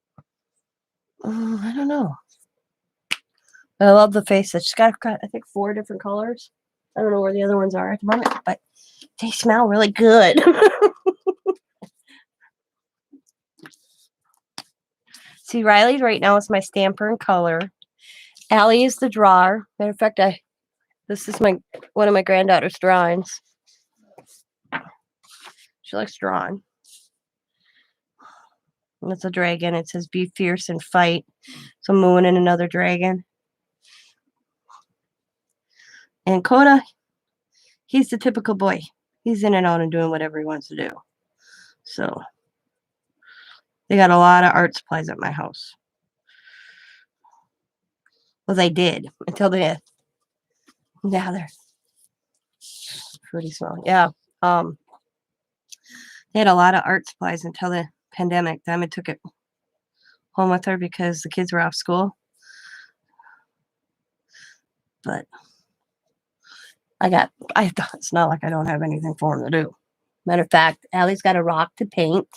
I don't know. I love the faces. She's got, I think, 4 different colors. I don't know where the other ones are at the moment, but they smell really good. See, Riley right now is my stamper and color. Allie is the drawer. Matter of fact, this is one of my granddaughter's drawings. She likes drawing. And it's a dragon. It says, "Be fierce and fight." So moon and another dragon. And Coda, he's the typical boy. He's in and out and doing whatever he wants to do. So they got a lot of art supplies at my house. Well, they did until they're pretty small. Yeah. They had a lot of art supplies until the pandemic. Diamond took it home with her because the kids were off school. But it's not like I don't have anything for them to do. Matter of fact, Allie's got a rock to paint.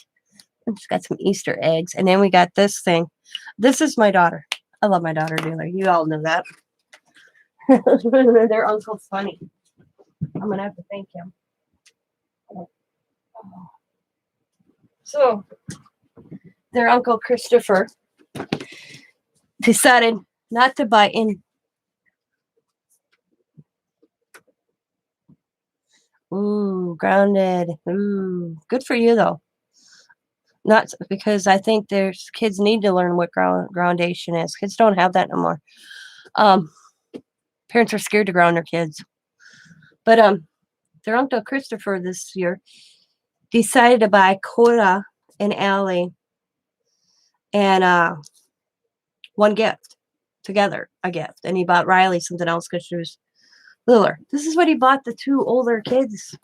And she's got some Easter eggs. And then we got this thing. This is my daughter. I love my daughter dearly. You all know that. Their uncle's funny. I'm going to have to thank him. So, their uncle Christopher decided not to buy in. Ooh, grounded. Ooh, good for you, though. Not because I think there's kids need to learn what groundation is. Kids don't have that no more. Parents are scared to ground their kids. But their uncle Christopher this year decided to buy Coda and Allie and one gift together, a gift. And he bought Riley something else because she was littler. This is what he bought the 2 older kids.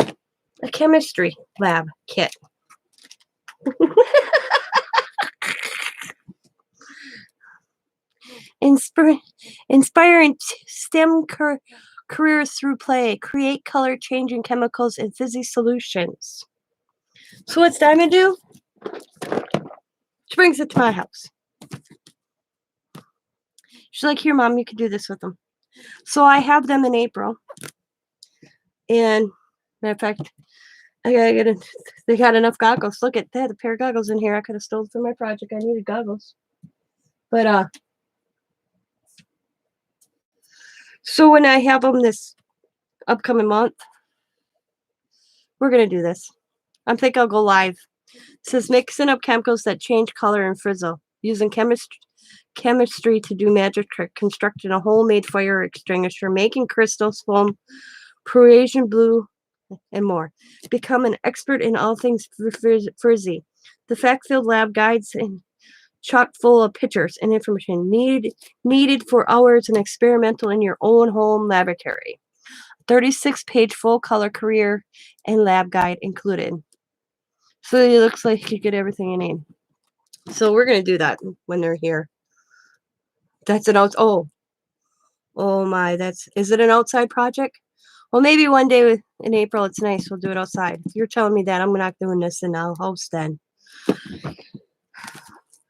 A chemistry lab kit. Inspiring STEM careers through play. Create color-changing chemicals in fizzy solutions. So what's Diamond do? She brings it to my house. She's like, "Here, Mom, you can do this with them." So I have them in April. And matter of fact, they got enough goggles. Look at that, a pair of goggles in here. I could have stolen for my project. I needed goggles. But So when I have them this upcoming month, we're gonna do this. I think I'll go live. It says mixing up chemicals that change color and frizzle, using chemistry to do magic trick, constructing a homemade fire extinguisher, making crystals, foam, Parisian blue, and more. Become an expert in all things frizzy. The fact-filled lab guides and chock full of pictures and information needed for hours and experimental in your own home laboratory. 36-page full color career and lab guide included. So it looks like you get everything you need. So we're gonna do that when they're here. That's an oh my, is it an outside project? Well, maybe one day in April it's nice. We'll do it outside. If you're telling me that, I'm not doing this in a house then.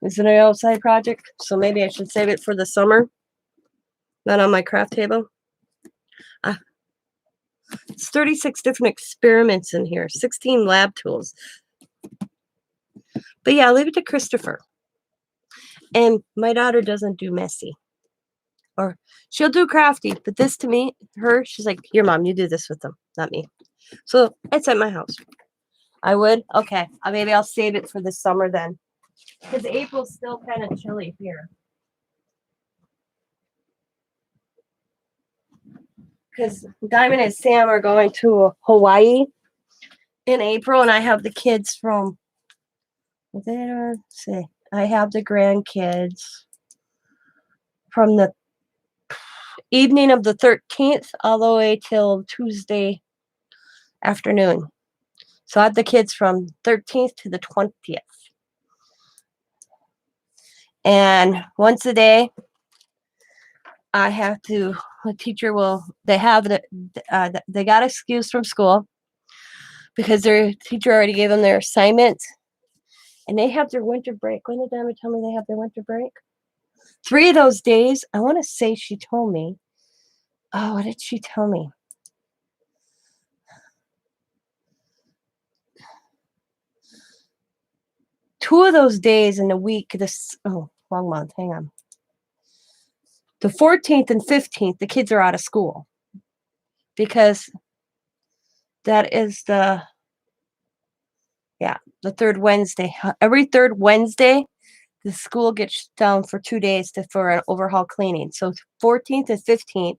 Is it an outside project? So maybe I should save it for the summer. Not on my craft table. It's 36 different experiments in here, 16 lab tools. But yeah, leave it to Christopher. And my daughter doesn't do messy. Or she'll do crafty, but this to me, she's like, here, Mom, you do this with them, not me. So it's at my house. I would? Okay. Maybe I'll save it for the summer then. Because April's still kind of chilly here. Because Diamond and Sam are going to Hawaii in April, and I have the kids from, I have the grandkids from the evening of the 13th all the way till Tuesday afternoon. So I have the kids from 13th to the 20th. And once a day, the teacher they got excused from school because their teacher already gave them their assignments. And they have their winter break. When did Emma tell me they have their winter break? 3 of those days, I want to say she told me. Oh, what did she tell me? Two of those days in the week, wrong month, hang on. The 14th and 15th, the kids are out of school because that is the third Wednesday. Every third Wednesday, the school gets down for 2 days for an overhaul cleaning. So 14th and 15th,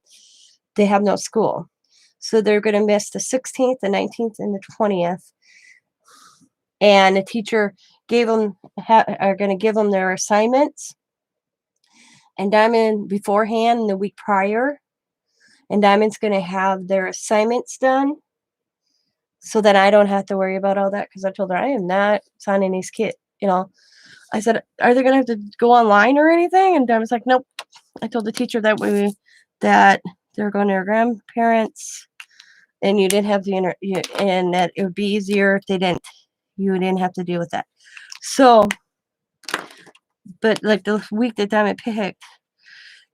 they have no school. So they're going to miss the 16th, the 19th, and the 20th. And the teacher are going to give them their assignments. And Diamond beforehand, the week prior, and Diamond's going to have their assignments done so that I don't have to worry about all that, because I told her I am not signing these kids. I said, are they going to have to go online or anything? And Diamond's like, nope. I told the teacher that they're going to their grandparents, and you didn't have to and that it would be easier if you didn't have to deal with that. So, but like the week that Diamond picked,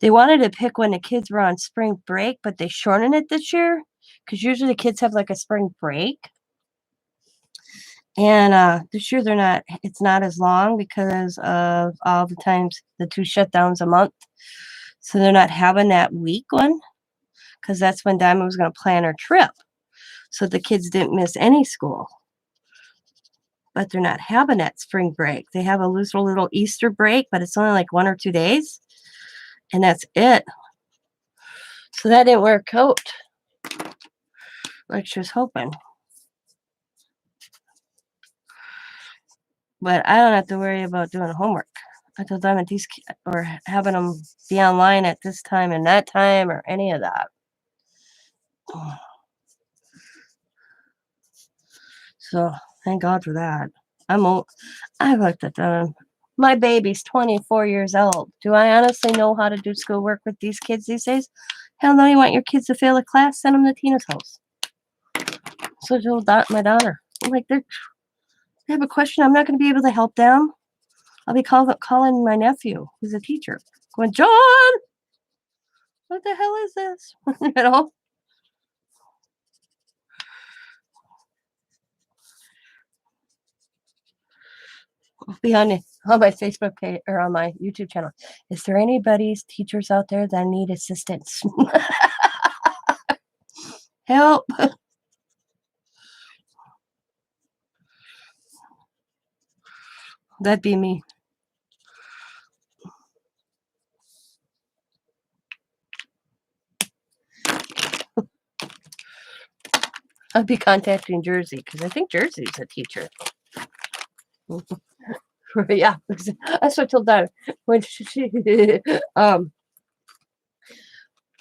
they wanted to pick when the kids were on spring break, but they shortened it this year because usually the kids have like a spring break. And this year it's not as long because of all the times, the 2 shutdowns a month. So they're not having that week one because that's when Diamond was going to plan her trip. So the kids didn't miss any school. But they're not having that spring break. They have a little Easter break, but it's only like 1 or 2 days. And that's it. So that didn't work out like she was hoping. But I don't have to worry about doing homework. I told them or having them be online at this time and that time or any of that. So thank God for that. I looked at them. My baby's 24 years old. Do I honestly know how to do schoolwork with these kids these days? Hell no, you want your kids to fail a class? Send them to Tina's house. So I told my daughter. I'm like, they have a question. I'm not going to be able to help them. I'll be calling my nephew, who's a teacher. Going, John, what the hell is this? You know? I'll on my Facebook page or on my YouTube channel. Is there anybody's teachers out there that need assistance? Help. That'd be me. I'd be contacting Jersey because I think Jersey's a teacher. Yeah, that's what I told Diamond when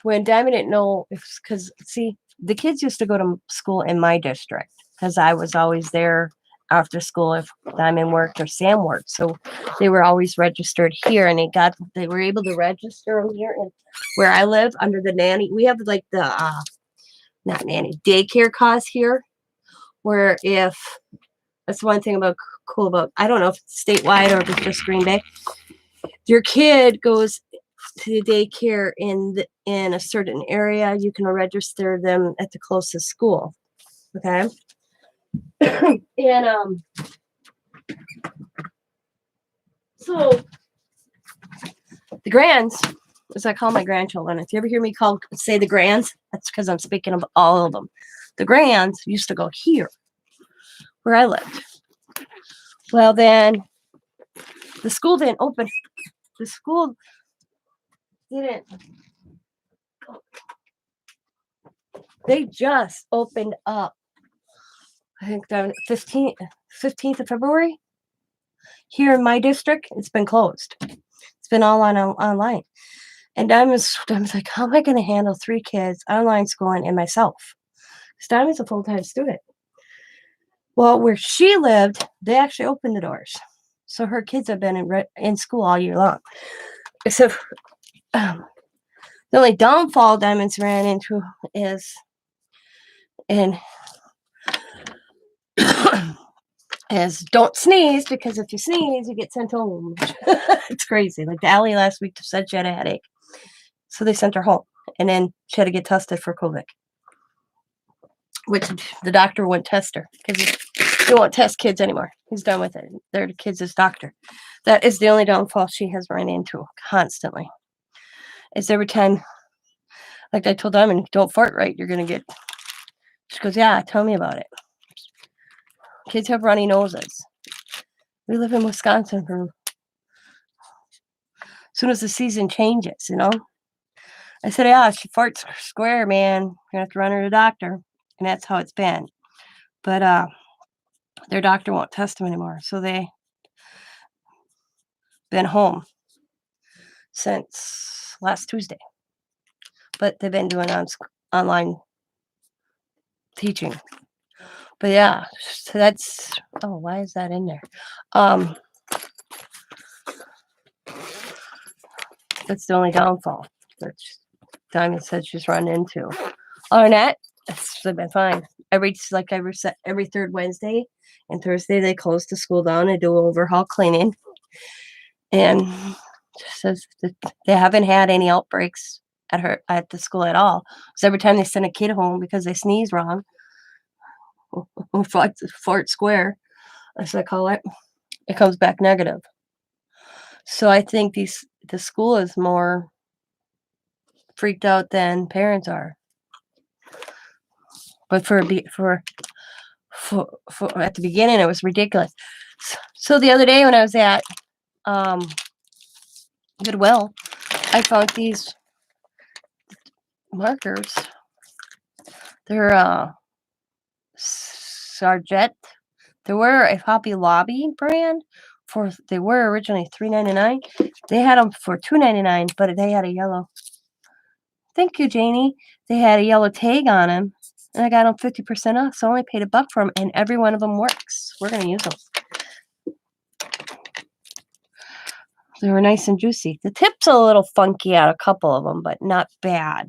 when Diamond didn't know if because see the kids used to go to school in my district because I was always there after school if Diamond worked or Sam worked, so they were always registered here, and they were able to register them here and where I live under the nanny. We have like the not nanny daycare cause here, where if that's one thing about cool about I don't know if it's statewide or if it's just Green Bay. Your kid goes to the daycare in a certain area, you can register them at the closest school. Okay. And so the grands, as I call my grandchildren, if you ever hear me say the grands, that's because I'm speaking of all of them. The grands used to go here where I lived. Well, then the school didn't open. The school didn't. They just opened up. I think the 15th of February. Here in my district, it's been closed. It's been all online. And Diamond's like, how am I going to handle 3 kids, online schooling, and myself? Because Diamond's a full-time student. Well, where she lived, they actually opened the doors. So her kids have been in school all year long. Except the only downfall Diamond's ran into is don't sneeze, because if you sneeze, you get sent home. It's crazy. Like the Allie last week said she had a headache. So they sent her home. And then she had to get tested for COVID. Which the doctor wouldn't test her because he won't test kids anymore. He's done with it. They're the kids' doctor. That is the only downfall she has run into constantly. Is every time, like I told Diamond, don't fart right, you're going to get. She goes, yeah, tell me about it. Kids have runny noses. We live in Wisconsin. As soon as the season changes, I said, yeah, she farts square, man. You're going to have to run her to the doctor. And that's how it's been. But their doctor won't test them anymore. So they've been home since last Tuesday. But they've been doing online teaching. But yeah, so that's, why is that in there? That's the only downfall that Diamond said she's run into. Other than that, it's been fine. Every third Wednesday and Thursday, they close the school down and do overhaul cleaning. And says that they haven't had any outbreaks at the school at all. So every time they send a kid home because they sneeze wrong, fart square, as I call it, it comes back negative. So I think the school is more freaked out than parents are. But for at the beginning, it was ridiculous. So the other day when I was at Goodwill, I found these markers. They're Sargent. They were a Hobby Lobby brand. They were originally $3.99. They had them for $2.99, but they had a yellow. Thank you, Janie. They had a yellow tag on them, and I got them 50% off. So I only paid $1 for them, and every one of them works. We're gonna use them. They were nice and juicy. The tip's a little funky at a couple of them, but not bad.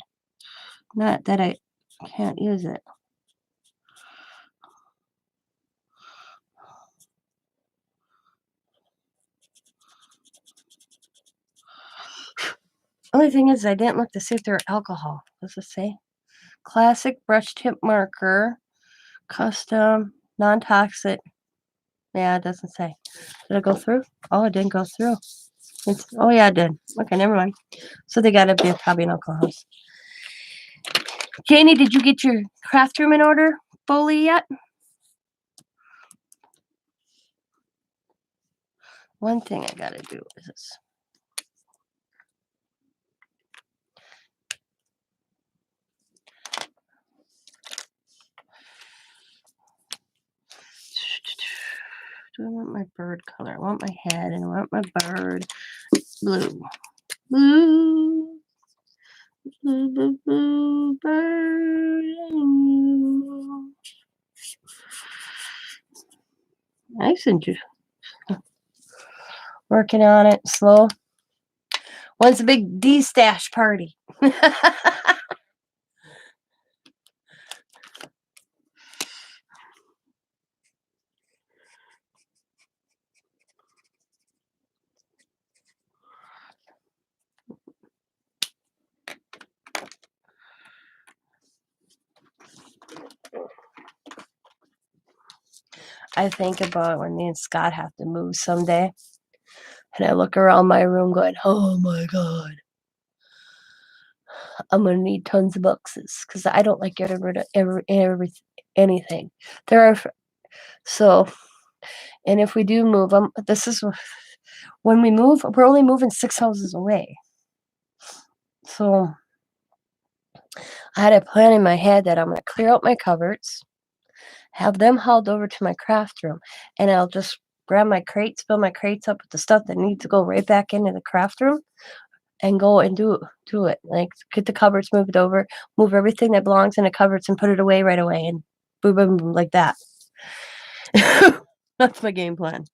Not that I can't use it. Only thing is, I didn't look to see if there were alcohol. What's it say? Classic brush tip marker, custom, non-toxic Yeah, it doesn't say. Did it go through? Oh, it didn't go through. Oh, yeah, it did. Okay, never mind. So they got to be probably an Uncle House. Janie, did you get your craft room in order fully yet? One thing I got to do is this. Do I want my bird color? I want my head and I want my bird blue. Blue. Blue, blue, blue, bird. Nice and working on it slow. When's the big D stash party? I think about when me and Scott have to move someday. And I look around my room going, oh my God. I'm going to need tons of boxes because I don't like getting rid of anything. So, and if we do move, when we move, we're only moving 6 houses away. So I had a plan in my head that I'm going to clear out my cupboards, have them hauled over to my craft room, and I'll just grab my crates, fill my crates up with the stuff that needs to go right back into the craft room and go and do it. Like, get the cupboards moved over, move everything that belongs in the cupboards and put it away right away, and boom, boom, boom, like that. That's my game plan.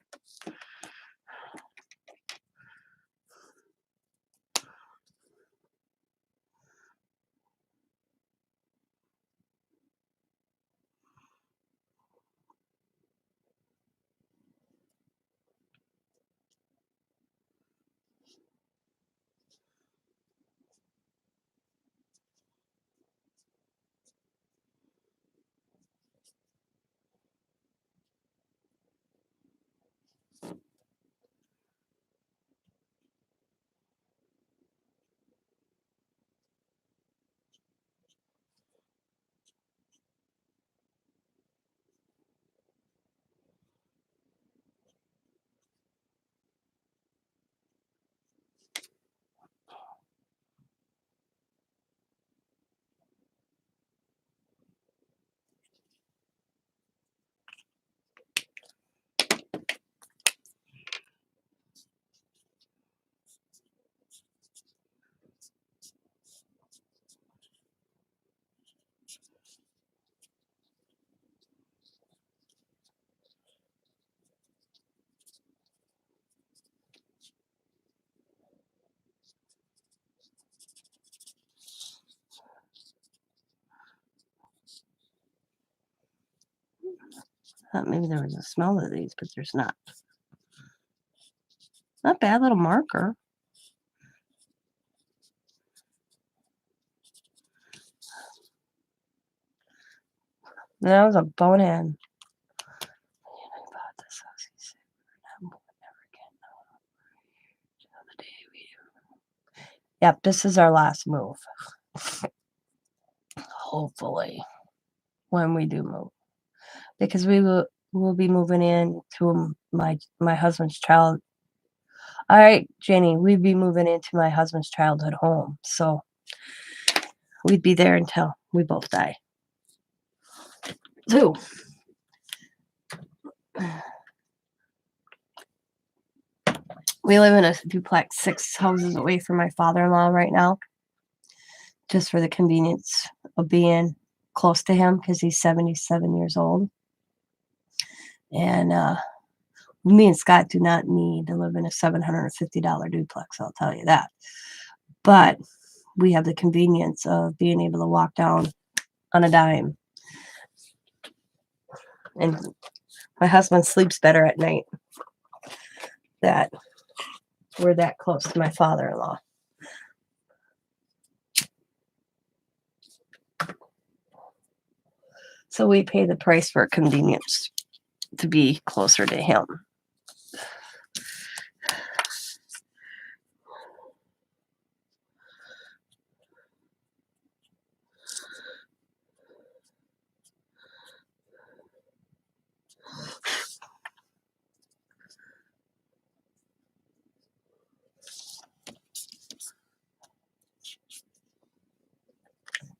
Thought maybe there was a smell of these, but there's not. Not bad little marker. That was a bonehead. Yep, this is our last move. Hopefully, when we do move, because we'll be moving in to my husband's child. All right, Jenny, we'd be moving into my husband's childhood home, so we'd be there until we both die. So, we live in a duplex 6 houses away from my father-in-law right now, just for the convenience of being close to him because he's 77 years old. And me and Scott do not need to live in a $750 duplex, I'll tell you that. But we have the convenience of being able to walk down on a dime. And my husband sleeps better at night that we're that close to my father-in-law. So we pay the price for convenience. to be closer to him.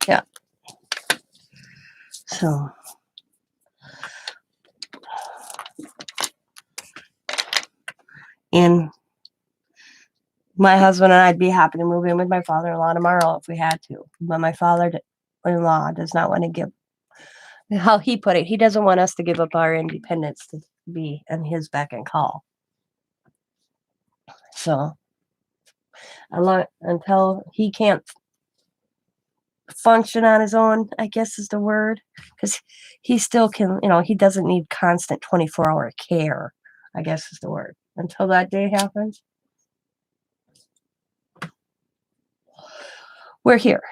Yeah. So, and my husband and I'd be happy to move in with my father-in-law tomorrow if we had to. But my father-in-law does not want to give, how he put it, he doesn't want us to give up our independence to be in his beck and call. So, until he can't function on his own, I guess is the word, because he still can, he doesn't need constant 24-hour care, I guess is the word. Until that day happens, we're here.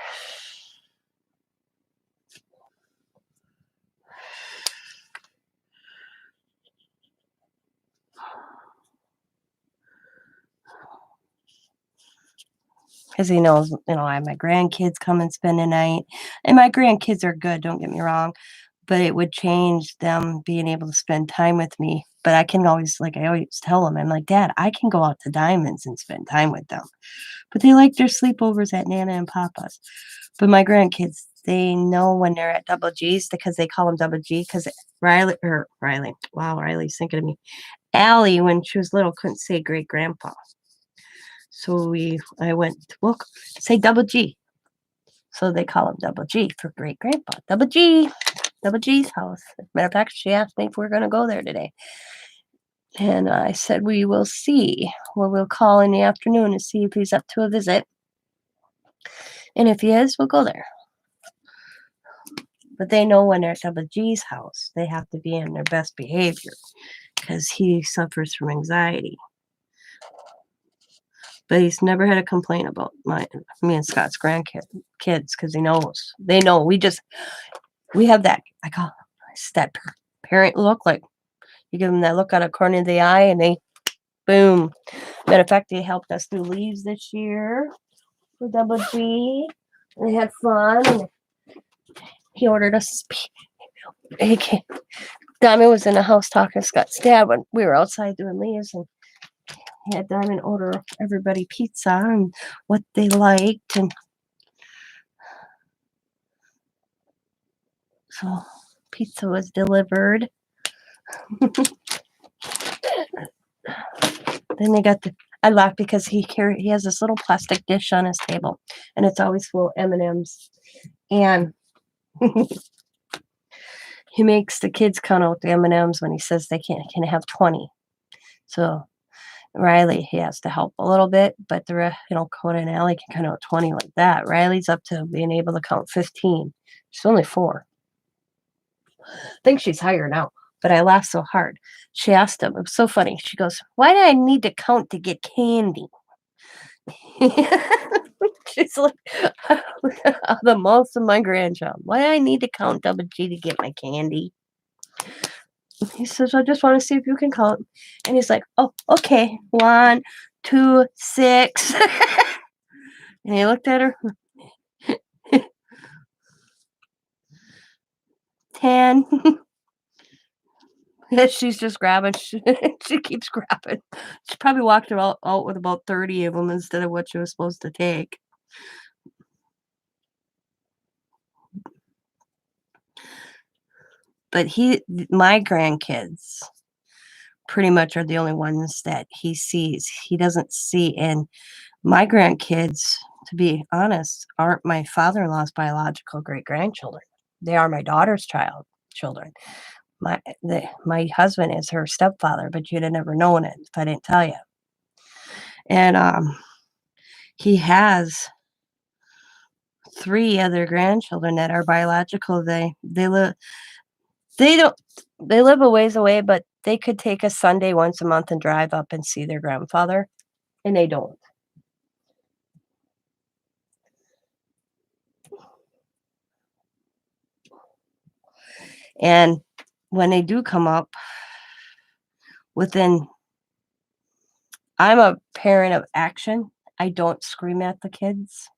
Because he knows, I have my grandkids come and spend the night. And my grandkids are good, don't get me wrong. But it would change them being able to spend time with me. But I can always, like I always tell them, I'm like, Dad, I can go out to Diamonds and spend time with them. But they like their sleepovers at Nana and Papa's. But my grandkids, they know when they're at Double G's because they call them Double G because Riley's thinking of me. Allie, when she was little, couldn't say great grandpa. So I went, well, say Double G. So they call him Double G for great grandpa. Double G. Double G's house. As a matter of fact, she asked me if we're going to go there today. And I said, we will see. Well, we'll call in the afternoon to see if he's up to a visit. And if he is, we'll go there. But they know when they're at Double G's house, they have to be in their best behavior because he suffers from anxiety. But he's never had a complaint about me and Scott's grandkids because he knows. They know. We have that, I call it that parent look. Like you give them that look out of the corner of the eye and they, boom. Matter of fact, they helped us do leaves this year for Double G. They had fun. And he ordered us. Diamond was in the house talking to Scott's dad when we were outside doing leaves, and he had Diamond order everybody pizza and what they liked, and so pizza was delivered. Then they got I laughed because he has this little plastic dish on his table, and it's always full of M&Ms, and he makes the kids count out the M&Ms when he says they can have 20. So Riley, he has to help a little bit, but the rest, Coda and Allie can count out 20 like that. Riley's up to being able to count 15. She's only 4. I think she's higher now, but I laughed so hard. She asked him, it was so funny. She goes, why do I need to count to get candy? She's like, the most of my grandchild. Why do I need to count Double G to get my candy? He says, I just want to see if you can count. And he's like, oh, okay. 1, 2, 6. And he looked at her. 10. She's just grabbing. She keeps grabbing. She probably walked her out with about 30 of them instead of what she was supposed to take. But my grandkids pretty much are the only ones that he sees. He doesn't see, and my grandkids, to be honest, aren't my father-in-law's biological great-grandchildren. They are my daughter's children. My husband is her stepfather, but you'd have never known it if I didn't tell you. And he has 3 other grandchildren that are biological. They live a ways away, but they could take a Sunday once a month and drive up and see their grandfather, and they don't. And when they do come up, within, I'm a parent of action. I don't scream at the kids.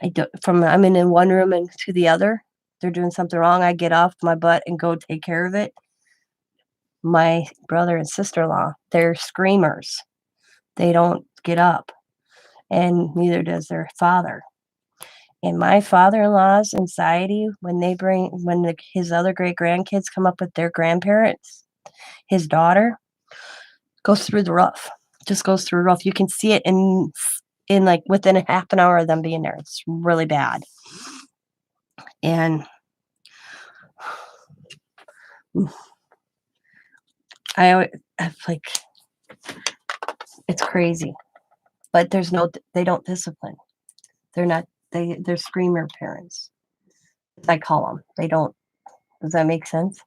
I'm in one room and to the other. They're doing something wrong. I get off my butt and go take care of it. My brother and sister-in-law, they're screamers. They don't get up, and neither does their father. And my father-in-law's anxiety when his other great grandkids come up with their grandparents, his daughter goes through the roof. Just goes through the roof. You can see it in like within a half an hour of them being there. It's really bad. And I like, it's crazy. But they don't discipline. They're screamer parents, as I call them. They don't, does that make sense?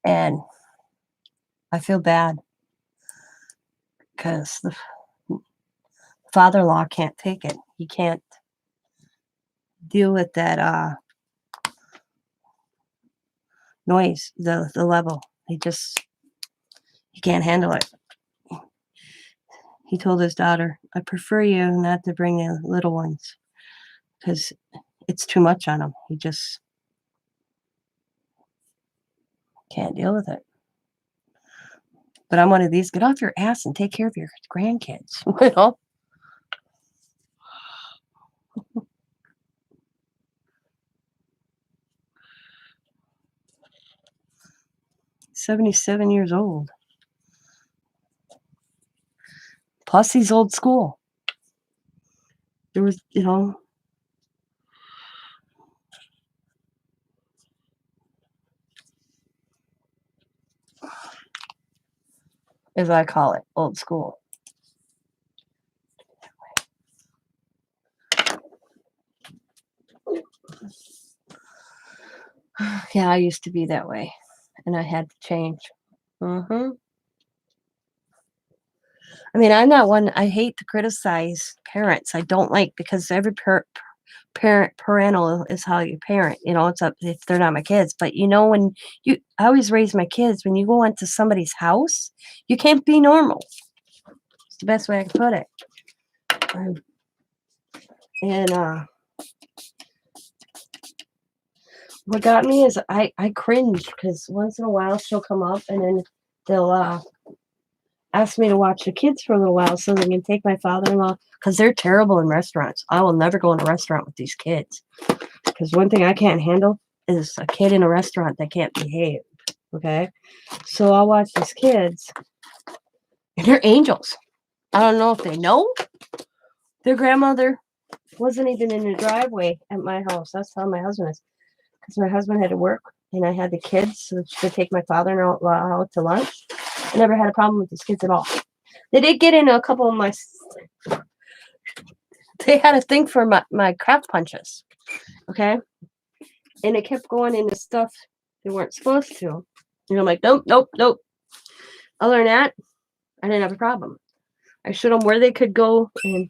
And I feel bad because the father-in-law can't take it. He can't deal with that noise, the level. He can't handle it. He told his daughter, I prefer you not to bring the little ones because it's too much on him. He just can't deal with it. But I'm one of these, get off your ass and take care of your grandkids. You know? 77 years old. Plus he's old school. There was, as I call it, old school. Yeah, I used to be that way, and I had to change. I mean, I'm not one, I hate to criticize parents. I don't like, because every parental is how you parent. It's up if they're not my kids. But I always raise my kids, when you go into somebody's house, you can't be normal. It's the best way I can put it. And what got me is I cringe, because once in a while she'll come up and then they'll ask me to watch the kids for a little while so they can take my father-in-law, because they're terrible in restaurants. I will never go in a restaurant with these kids, because one thing I can't handle is a kid in a restaurant that can't behave. Okay, so I'll watch these kids, and they're angels. I don't know if they know. Their grandmother wasn't even in the driveway at my house. That's how my husband is, because my husband had to work, and I had the kids, so she could take my father-in-law out to lunch. I never had a problem with these kids at all. They did get into a couple of my. They had a thing for my craft punches, okay, and it kept going into stuff they weren't supposed to. And I'm like, nope, nope, nope. Other than that, I didn't have a problem. I showed them where they could go and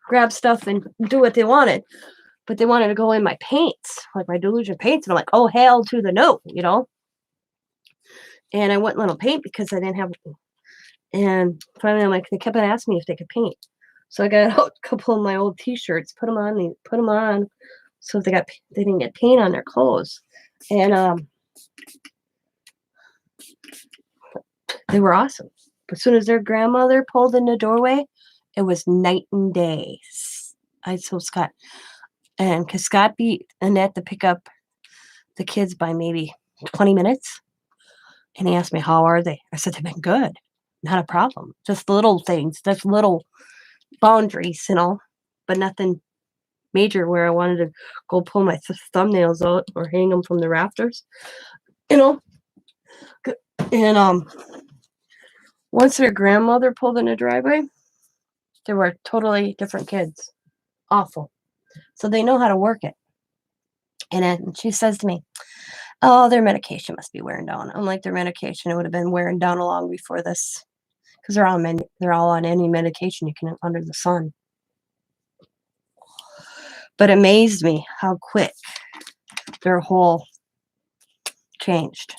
grab stuff and do what they wanted, but they wanted to go in my paints, like my Dylusion paints, and I'm like, oh, hell to the no, And I wouldn't let them paint because I didn't have. And finally, I'm like, they kept on asking me if they could paint. So I got out a couple of my old T-shirts, put them on, so if they didn't get paint on their clothes, and they were awesome. But as soon as their grandmother pulled in the doorway, it was night and day. I told Scott, and because Scott beat Annette to pick up the kids by maybe 20 minutes, and he asked me, how are they? I said, they've been good. Not a problem. Just little things, just little boundaries, but nothing major where I wanted to go pull my thumbnails out or hang them from the rafters, And once their grandmother pulled in the driveway, they were totally different kids. Awful. So they know how to work it. And then she says to me, oh, their medication must be wearing down. I'm like, their medication, it would have been wearing down long before this, because they're all on any medication you can under the sun. But it amazed me how quick their whole changed.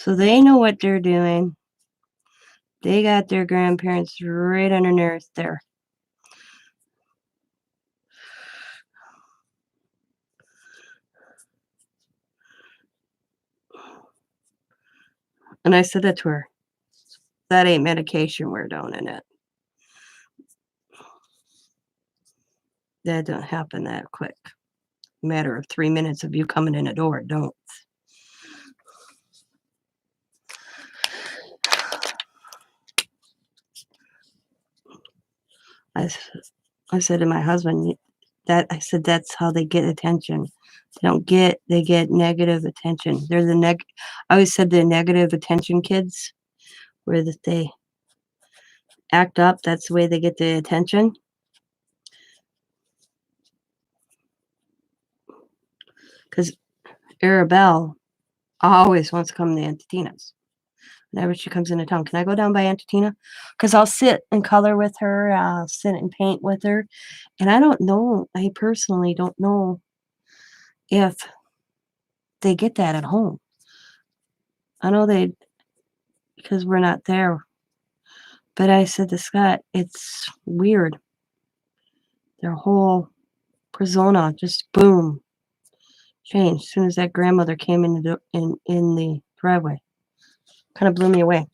So they know what they're doing. They got their grandparents right underneath there. And I said that to her. That ain't medication we're doing in it. That don't happen that quick. Matter of 3 minutes of you coming in the door. Don't. I said to my husband that I said that's how they get attention. They get negative attention. They're I always said the negative attention kids, where that they act up. That's the way they get the attention. Because Arabelle always wants to come to Auntie Tina's. Whenever she comes into town, can I go down by Auntie Tina? Because I'll sit and color with her, sit and paint with her. And I don't know, I personally don't know if they get that at home. I know they, because we're not there. But I said to Scott, it's weird. Their whole persona just boom changed as soon as that grandmother came in the driveway. Kind of blew me away.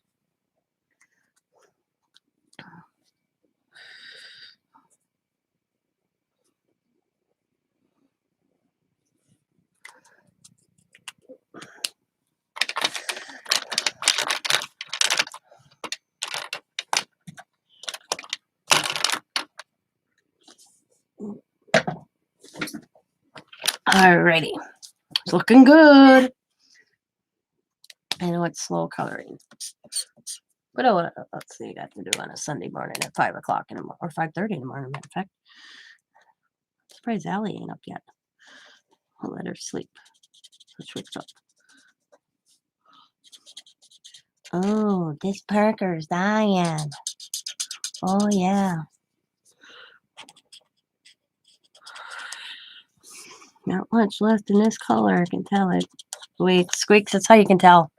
Alrighty. It's looking good. I know it's slow coloring. But let's see, I got to do on a Sunday morning at 5 o'clock in the morning, or 5:30 in the morning, matter of fact. I'm surprised Allie ain't up yet. I'll let her sleep. Let's wake up. Oh, this Parker's dying. Oh, yeah. Not much left in this color, I can tell it. The way it squeaks, that's how you can tell.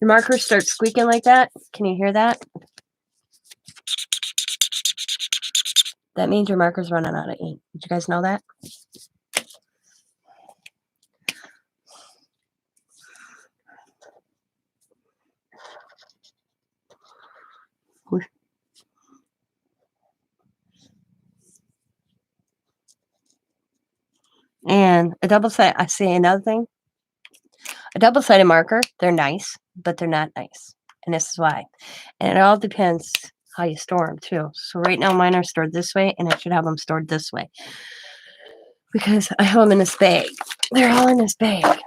The markers start squeaking like that. Can you hear that? That means your marker's running out of ink. Did you guys know that? And a double-sided, I see another thing. A double-sided marker, they're nice, but they're not nice. And this is why. And it all depends how you store them, too. So right now, mine are stored this way, and I should have them stored this way. Because I have them in this bag. They're all in this bag.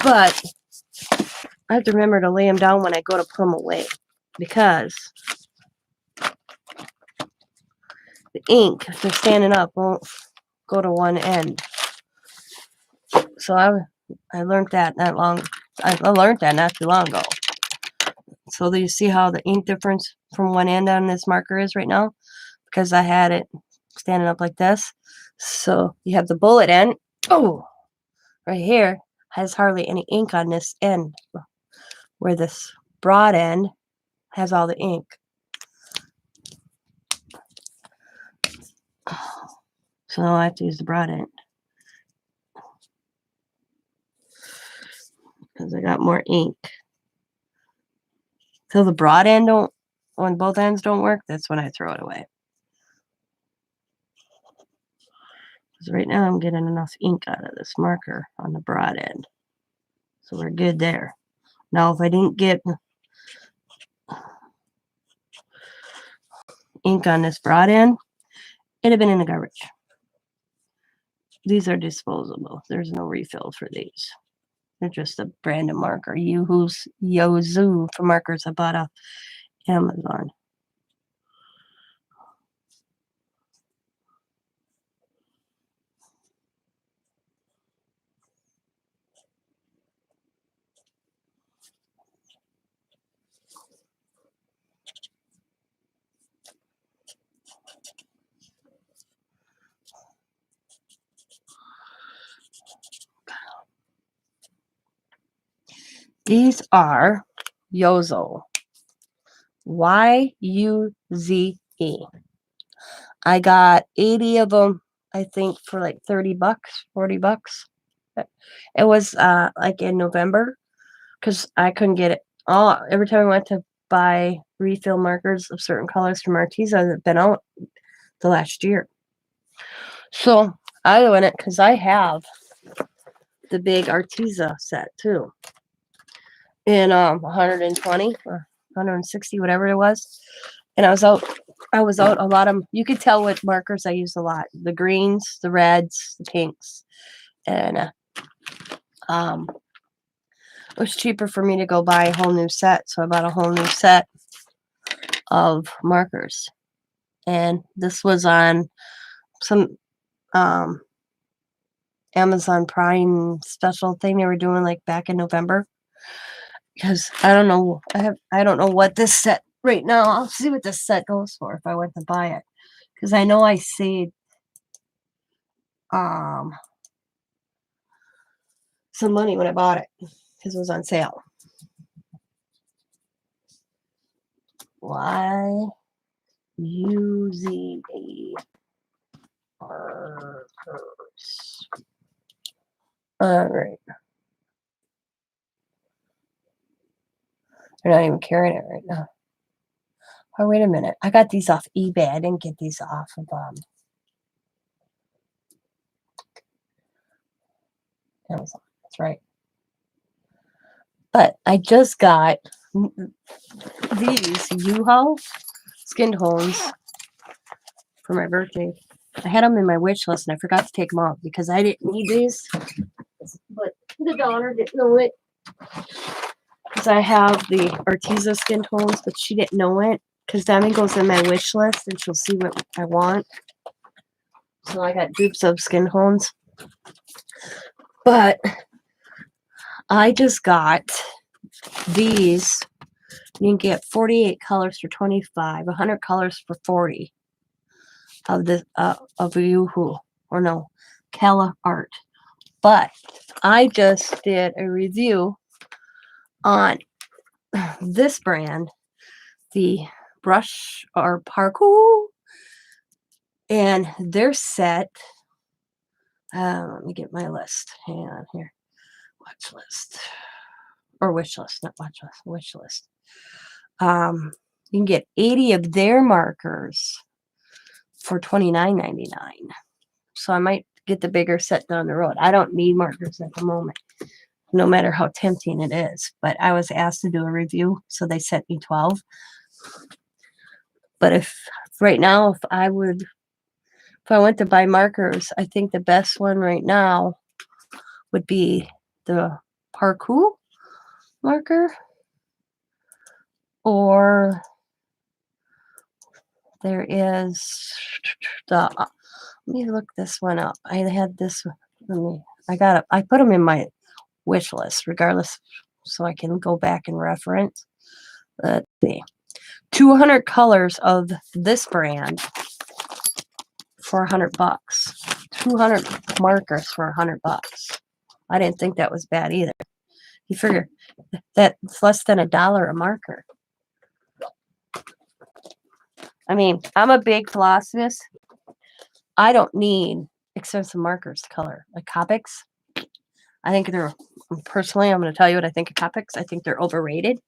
But I have to remember to lay them down when I go to put them away. Because the ink, if they're standing up, won't go to one end. So I learned that not long. I learned that not too long ago. So do you see how the ink difference from one end on this marker is right now? Because I had it standing up like this. So you have the bullet end. Oh, right here has hardly any ink on this end, where this broad end has all the ink. So I have to use the broad end. Because I got more ink. So the broad end when both ends don't work, that's when I throw it away. Because right now I'm getting enough ink out of this marker on the broad end. So we're good there. Now if I didn't get ink on this broad end, it'd have been in the garbage. These are disposable. There's no refill for these. They're just a brand of marker. Yozu for markers I bought off Amazon. These are Yozo. Y-U-Z-E. I got 80 of them, I think, for like 30 bucks, 40 bucks. It was like in November because I couldn't get it. Every time I went to buy refill markers of certain colors from Arteza that been out the last year. So I went it because I have the big Arteza set too. In 120 or 160, whatever it was. And I was out a lot of, you could tell what markers I used a lot. The greens, the reds, the pinks. And it was cheaper for me to go buy a whole new set. So I bought a whole new set of markers. And this was on some Amazon Prime special thing they were doing like back in November. Because I don't know, I don't know what this set right now. I'll see what this set goes for if I went to buy it. Because I know I saved some money when I bought it because it was on sale. Y-U-Z-A markers. All right. They're not even carrying it right now. Oh, wait a minute. I got these off eBay. I didn't get these off of Amazon. That's right. But I just got these U-Haul skin tones for my birthday. I had them in my wish list and I forgot to take them off because I didn't need these. But the daughter didn't know it. Because I have the Arteza skin tones, but she didn't know it. Because Demi goes in my wish list and she'll see what I want. So I got dupes of skin tones. But I just got these. You can get 48 colors for 25, 100 colors for 40 of the of Yoo-Hoo, or no, Kala Art. But I just did a review on this brand, the brush or Parkour, and their set. Let me get my list. Hang on here. Watch list or wish list, not watch list. Wish list. You can get 80 of their markers for $29.99. So I might get the bigger set down the road. I don't need markers at the moment, no matter how tempting it is. But I was asked to do a review, so they sent me 12. But if right now, if I went to buy markers, I think the best one right now would be the Parkour marker, or there is the. Let me look this one up. I had this. I got it. I put them in my wish list, regardless, so I can go back and reference. Let's see. 200 colors of this brand for 100 bucks. 200 markers for 100 bucks. I didn't think that was bad either. You figure that's less than $1 a marker. I mean, I'm a big philosopher. I don't need expensive markers to color. Like Copics, I think they're, personally, I'm going to tell you what I think of Copics. I think they're overrated.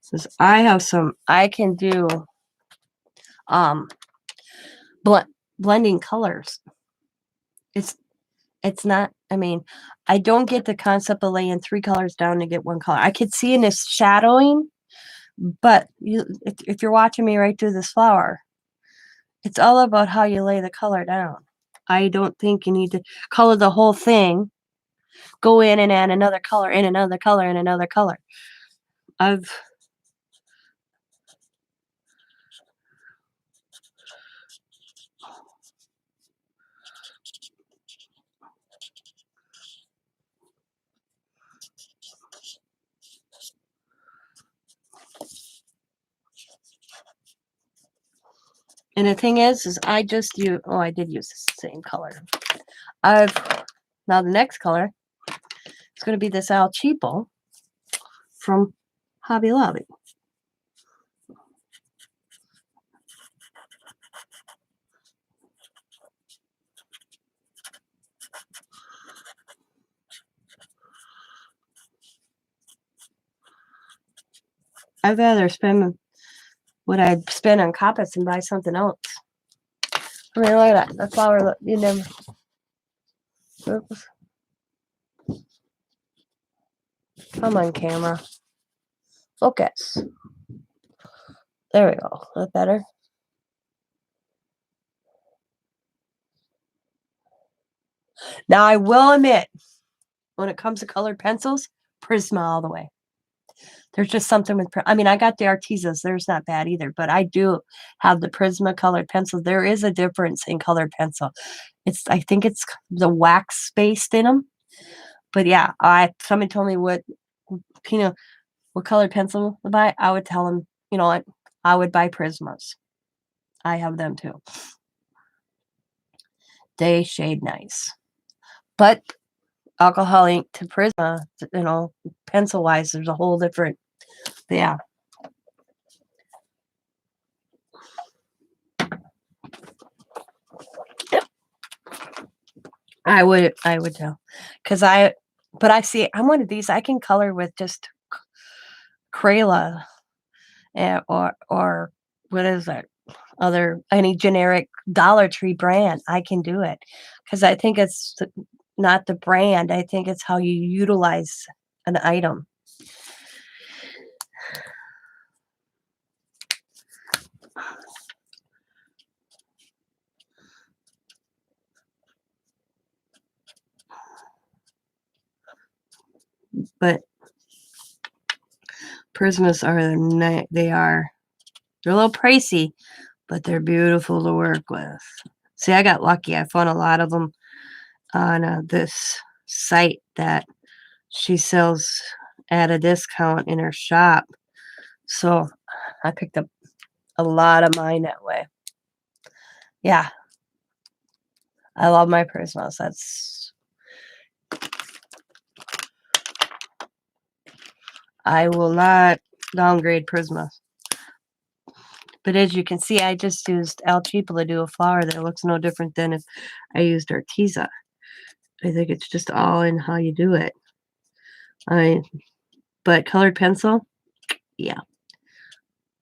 Says I have some, I can do blending colors. It's not, I mean, I don't get the concept of laying 3 colors down to get 1 color. I could see in this shadowing, but if you're watching me right through this flower, it's all about how you lay the color down. I don't think you need to color the whole thing, go in and add another color, and another color, and another color. And the thing is I just use, oh, I did use the same color. Now the next color is going to be this Al Cheapo from Hobby Lobby. I'd rather spend what I'd spend on Coppets and buy something else. I mean, look at that. The flower, you never. Oops. Come on, camera. Focus. There we go. A little better. Now, I will admit, when it comes to colored pencils, Prisma all the way. There's just something with, I mean, I got the Artezas. There's not bad either, but I do have the Prisma colored pencil. There is a difference in colored pencil. I think it's the wax based in them. But yeah, somebody told me what colored pencil to buy. I would tell them, you know what, I would buy Prismas. I have them too. They shade nice. But alcohol ink to Prisma, pencil wise, there's a whole different, yeah. I would tell, but I see, I'm one of these, I can color with just Crayola or what is that? Any generic Dollar Tree brand, I can do it because I think it's not the brand. I think it's how you utilize an item. But Prismas they're a little pricey, but they're beautiful to work with. See, I got lucky. I found a lot of them on this site that she sells at a discount in her shop. So I picked up a lot of mine that way. Yeah. I love my Prismas. I will not downgrade Prismas. But as you can see, I just used El Cheapo to do a flower that looks no different than if I used Arteza. I think it's just all in how you do it. But colored pencil, yeah.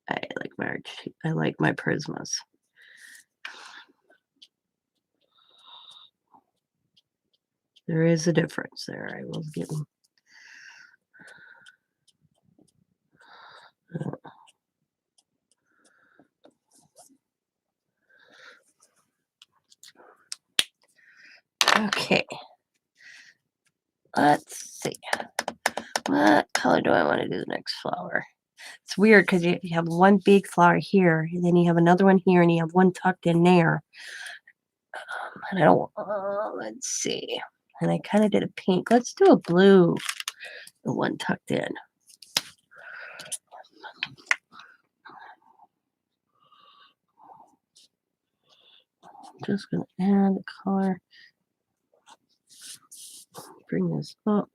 I like my Prismas. There is a difference there. I will give them. Okay. Let's see. What color do I want to do the next flower? It's weird because you have one big flower here, and then you have another one here, and you have one tucked in there. And I don't, let's see. And I kind of did a pink. Let's do a blue, the one tucked in. Just going to add the color. Bring this up.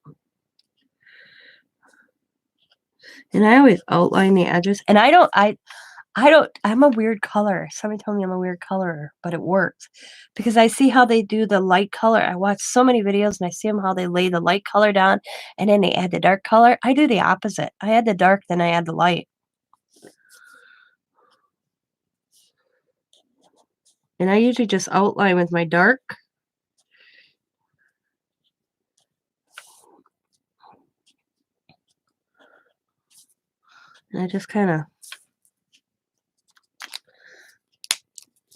And I always outline the edges. And I'm a weird color. Somebody told me I'm a weird colorer, but it works because I see how they do the light color. I watch so many videos and I see them how they lay the light color down and then they add the dark color. I do the opposite. I add the dark, then I add the light. And I usually just outline with my dark. And I just kind of,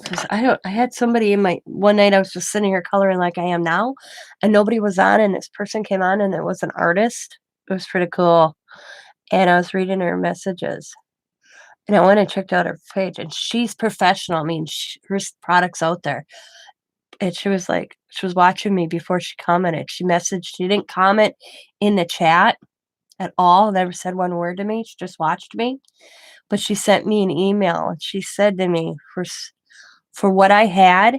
because I had somebody one night I was just sitting here coloring like I am now, and nobody was on, and this person came on, and it was an artist. It was pretty cool. And I was reading her messages. And I went and checked out her page, and she's professional. I mean, her product's out there. And she was watching me before she commented. She didn't comment in the chat at all, never said one word to me. She just watched me. But she sent me an email, and she said to me, for what I had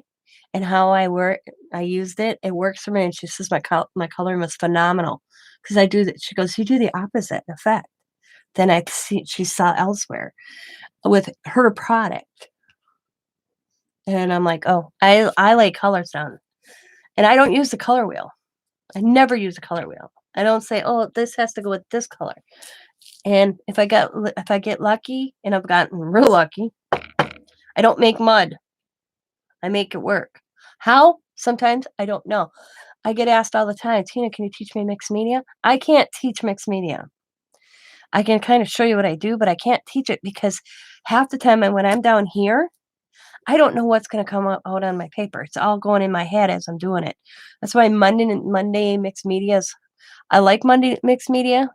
and how I used it, it works for me, and she says my coloring was phenomenal because I do that. She goes, "You do the opposite effect than she saw elsewhere with her product." And I'm like, "Oh, I lay colors down, and I don't use the color wheel. I never use a color wheel. I don't say, "Oh, this has to go with this color." And if I get lucky, and I've gotten real lucky, I don't make mud. I make it work. How? Sometimes I don't know. I get asked all the time, "Tina, can you teach me mixed media?" I can't teach mixed media. I can kind of show you what I do, but I can't teach it because half the time when I'm down here, I don't know what's going to come out on my paper. It's all going in my head as I'm doing it. That's why Monday mixed media is. I like Monday mixed media,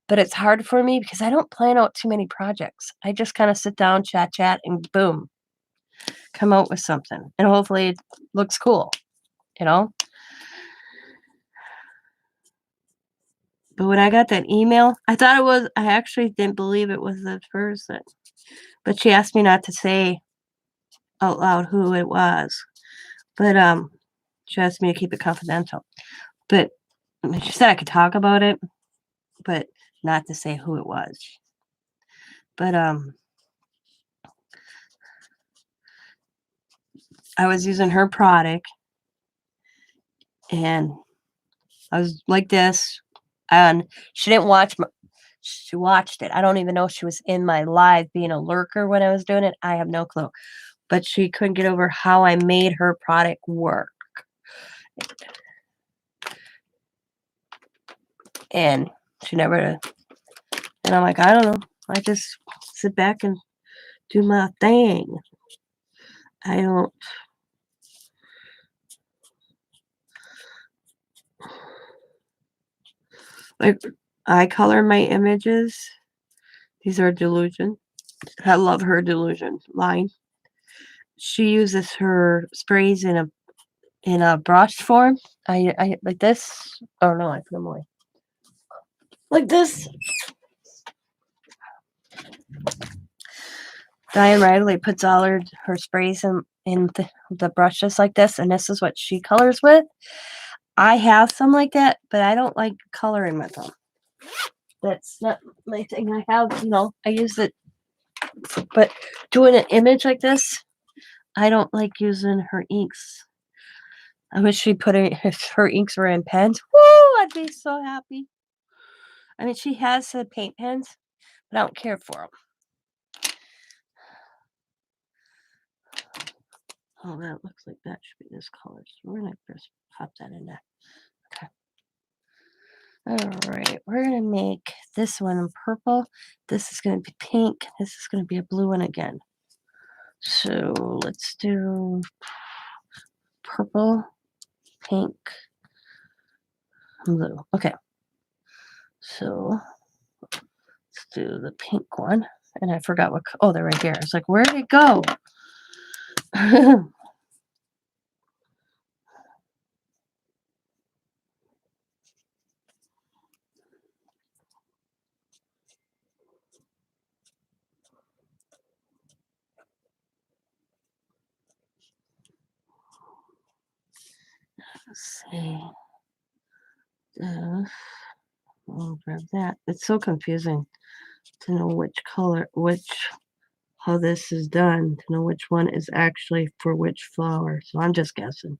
but it's hard for me because I don't plan out too many projects. I just kind of sit down, chat, and boom, come out with something, and hopefully it looks cool, you know. But when I got that email, I actually didn't believe it was this person. But she asked me not to say out loud who it was. But she asked me to keep it confidential. But she said I could talk about it, but not to say who it was. But I was using her product, and I was like this, and she didn't watch she watched it. I don't even know if she was in my live being a lurker when I was doing it. I have no clue. But she couldn't get over how I made her product work. And she never, and I'm like, I don't know. I just sit back and do my thing. I don't, like, I color my images. These are Dylusions. I love her Dylusion line. She uses her sprays in a brush form. I like this. Oh no, I put them away. Like this. Diane Riley puts all her sprays in the brushes like this, and this is what she colors with. I have some like that, but I don't like coloring with them. That's not my thing. I have, I use it, but doing an image like this, I don't like using her inks. I wish she put it, if her inks were in pens. Woo! I'd be so happy. I mean, she has the paint pens, but I don't care for them. Oh, that looks like that should be this color. So we're going to just pop that in there. Okay. All right. We're going to make this one purple. This is going to be pink. This is going to be a blue one again. So let's do purple, pink, blue. Okay. So let's do the pink one. And I forgot what, oh, they're right here. I was like, where did it go? Let's see. We'll grab that. It's so confusing to know which color, how this is done, to know which one is actually for which flower. So I'm just guessing.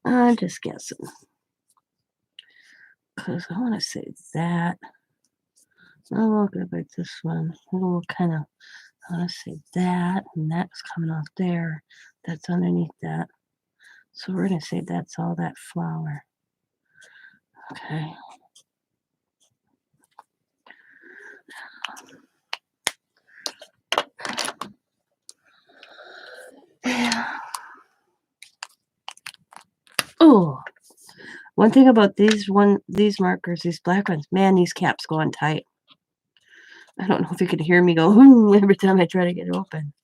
I'm just guessing. Because I want to say that. I'll go back this one. It'll kind of, I want to say that, and that's coming off there. That's underneath that. So we're going to say that's all that flower. Okay. Yeah. Oh, one thing about these markers, these black ones, man, these caps go on tight. I don't know if you can hear me go every time I try to get it open.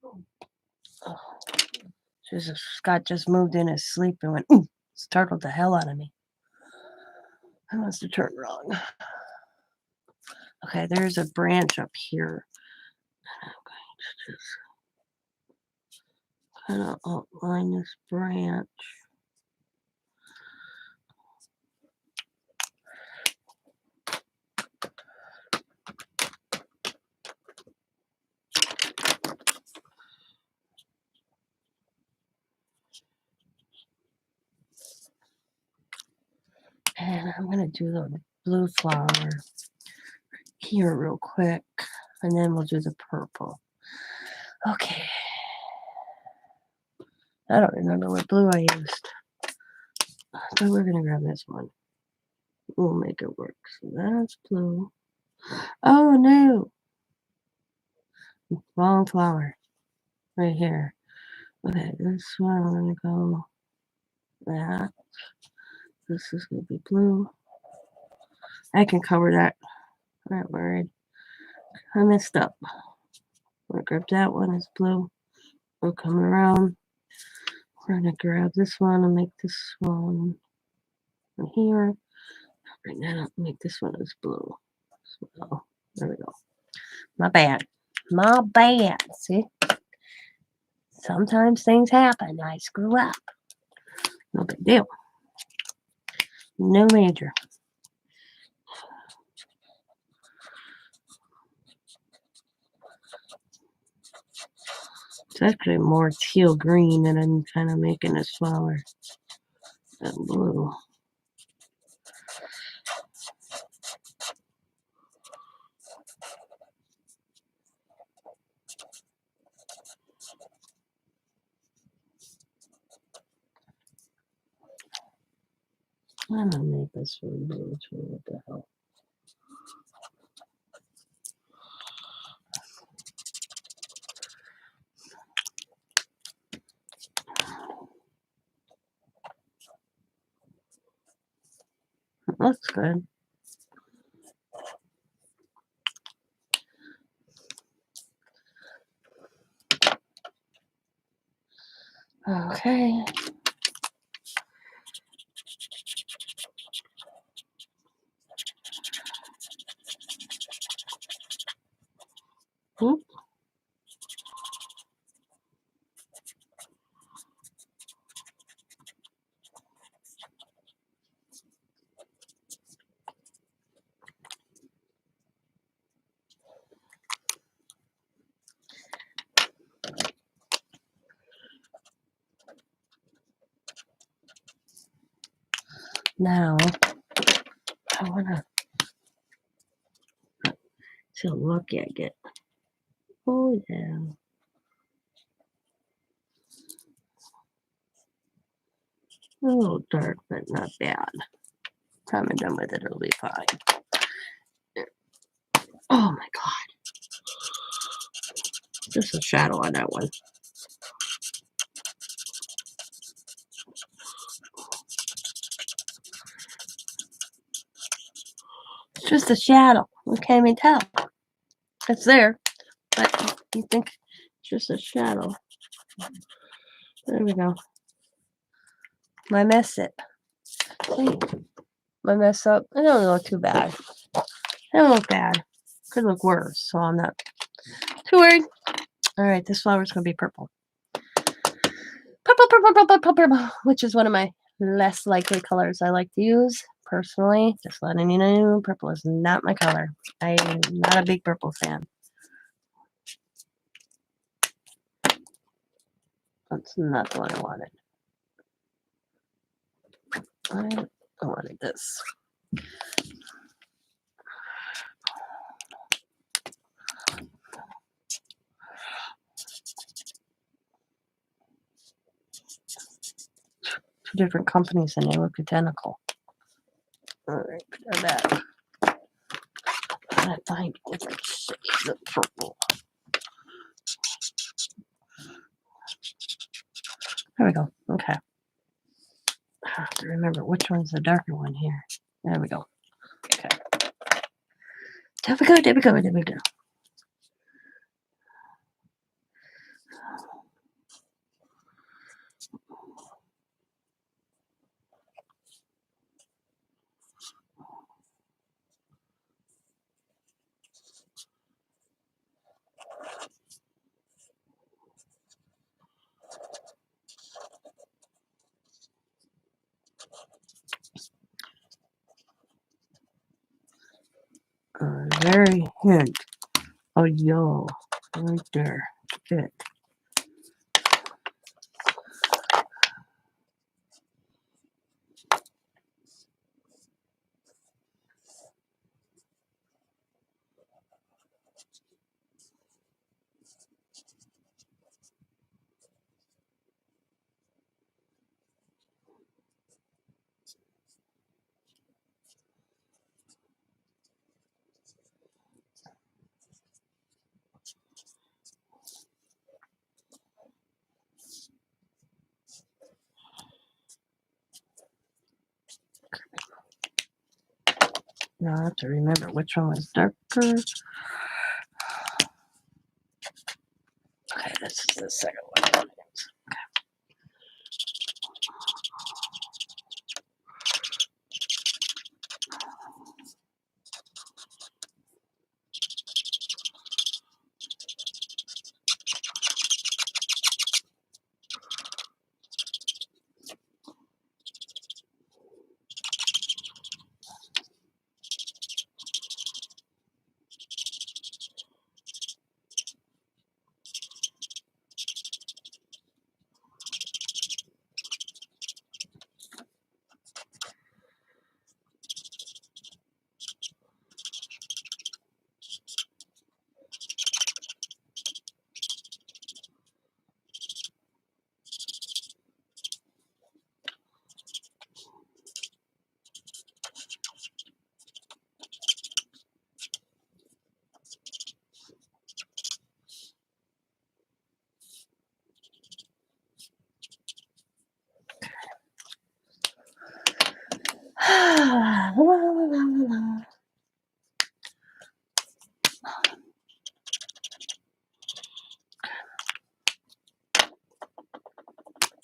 Oh, Jesus, Scott just moved in his sleep and went, ooh, startled the hell out of me. I must have turned wrong. Okay, there's a branch up here. I'm going to just kind of outline this branch. And I'm going to do the blue flower here real quick. And then we'll do the purple. Okay. I don't remember what blue I used. So we're going to grab this one. We'll make it work. So that's blue. Oh, no. Wrong flower. Right here. Okay, this one I'm going to go that. This is going to be blue. I can cover that. I'm not worried. I messed up. I'm going to grab that one as blue. We're coming around. We're going to grab this one and make this one here. Bring that up and make this one as blue. So, there we go. My bad. My bad. See? Sometimes things happen. I screw up. No big deal. No major. It's actually more teal green than I'm kind of making this flower. That blue. I'm gonna make this one blue too. What the hell? That's good. Okay. Oop. Now, I wanna see how lucky I get. Oh yeah. A little dark, but not bad. Time I'm done with it, it'll be fine. Oh my god. Just a shadow on that one. It's just a shadow. You can't even tell. It's there, but you think it's just a shadow. There we go. My mess it. My mess up. It don't look too bad. It don't look bad. Could look worse, so I'm not too worried. Alright, this flower's gonna be purple. Purple, purple, purple, purple, purple, which is one of my less likely colors I like to use. Personally, just letting you know, purple is not my color. I'm not a big purple fan. That's not the one I wanted. I wanted this. Two different companies and they look identical. Alright, put that back. I find different shades of purple. There we go. Okay. I have to remember which one's the darker one here. There we go. Okay. There we go, there we go, there we go. very hint of yellow right there. Good. Now I have to remember which one was darker. Okay, this is the second one.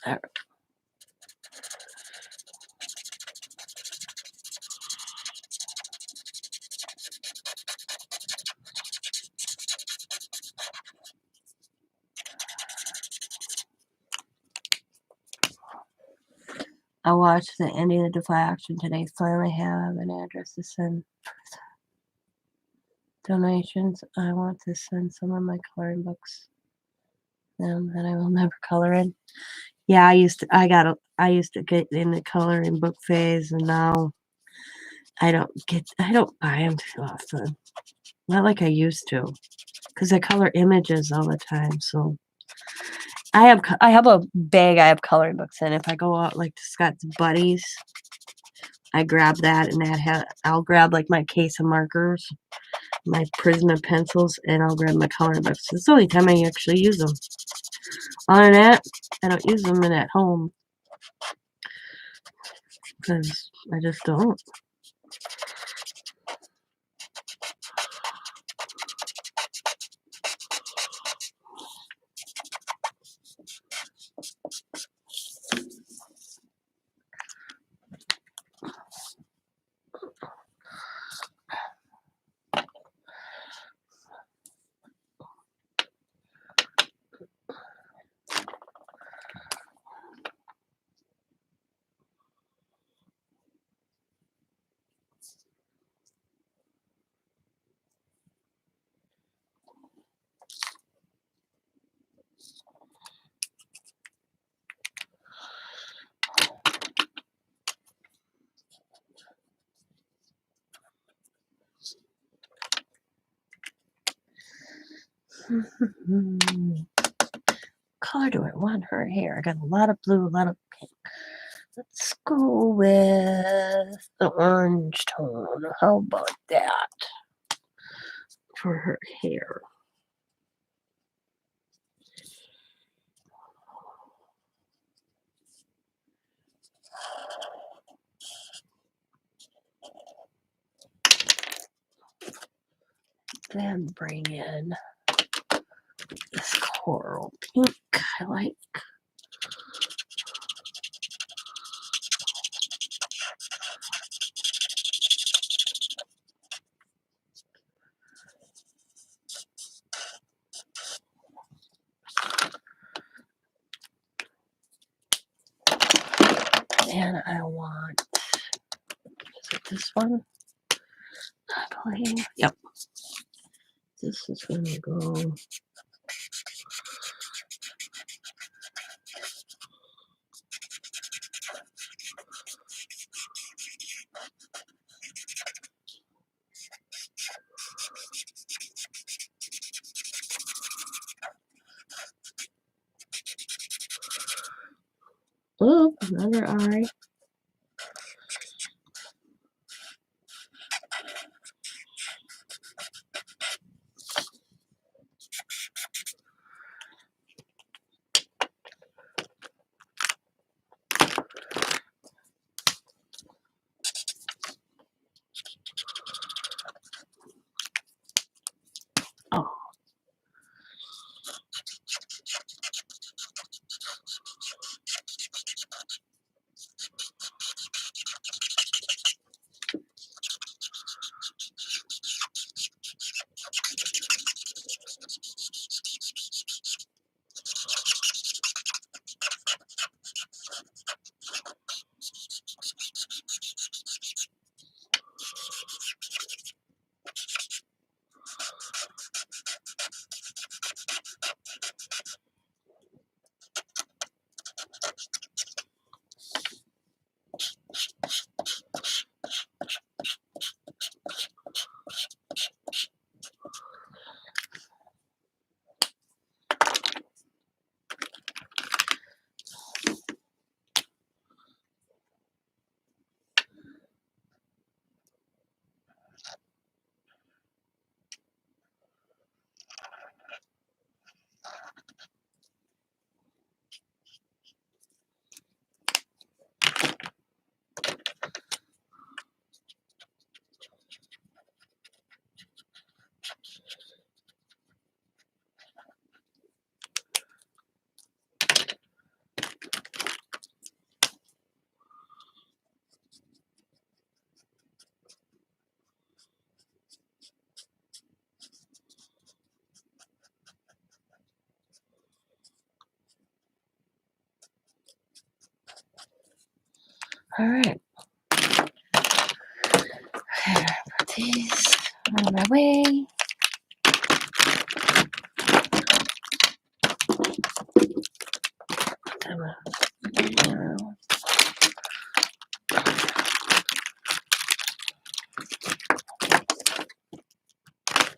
There. I watched the ending of the Defy auction today. Finally have an address to send donations. I want to send some of my coloring books them that I will never color in. Yeah, I used to get in the coloring book phase, and now I don't buy them too often. Not like I used to, because I color images all the time. So I have a bag I have coloring books in. If I go out like to Scott's Buddies, I grab that, and I'll grab like my case of markers, my Prisma pencils, and I'll grab my coloring books. It's the only time I actually use them. Other than that, I don't use them at home because I just don't. Color do I want her hair? I got a lot of blue, a lot of pink. Let's go with the orange tone. How about that for her hair? Then bring in this coral pink I like. And I want, is it this one? I believe. Yep. this is going to go. Oh, another eye. Oh. All right. Okay, put these out of my way.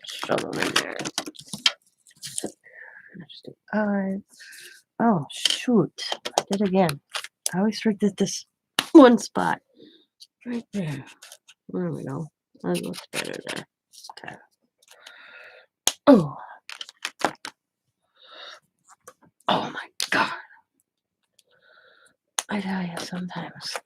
Shove them in there. Interesting eyes. Oh, shoot. I did again. I always forget this one spot. Right there. There we go. That looks better there. Okay. Oh. Oh my God. I tell you sometimes.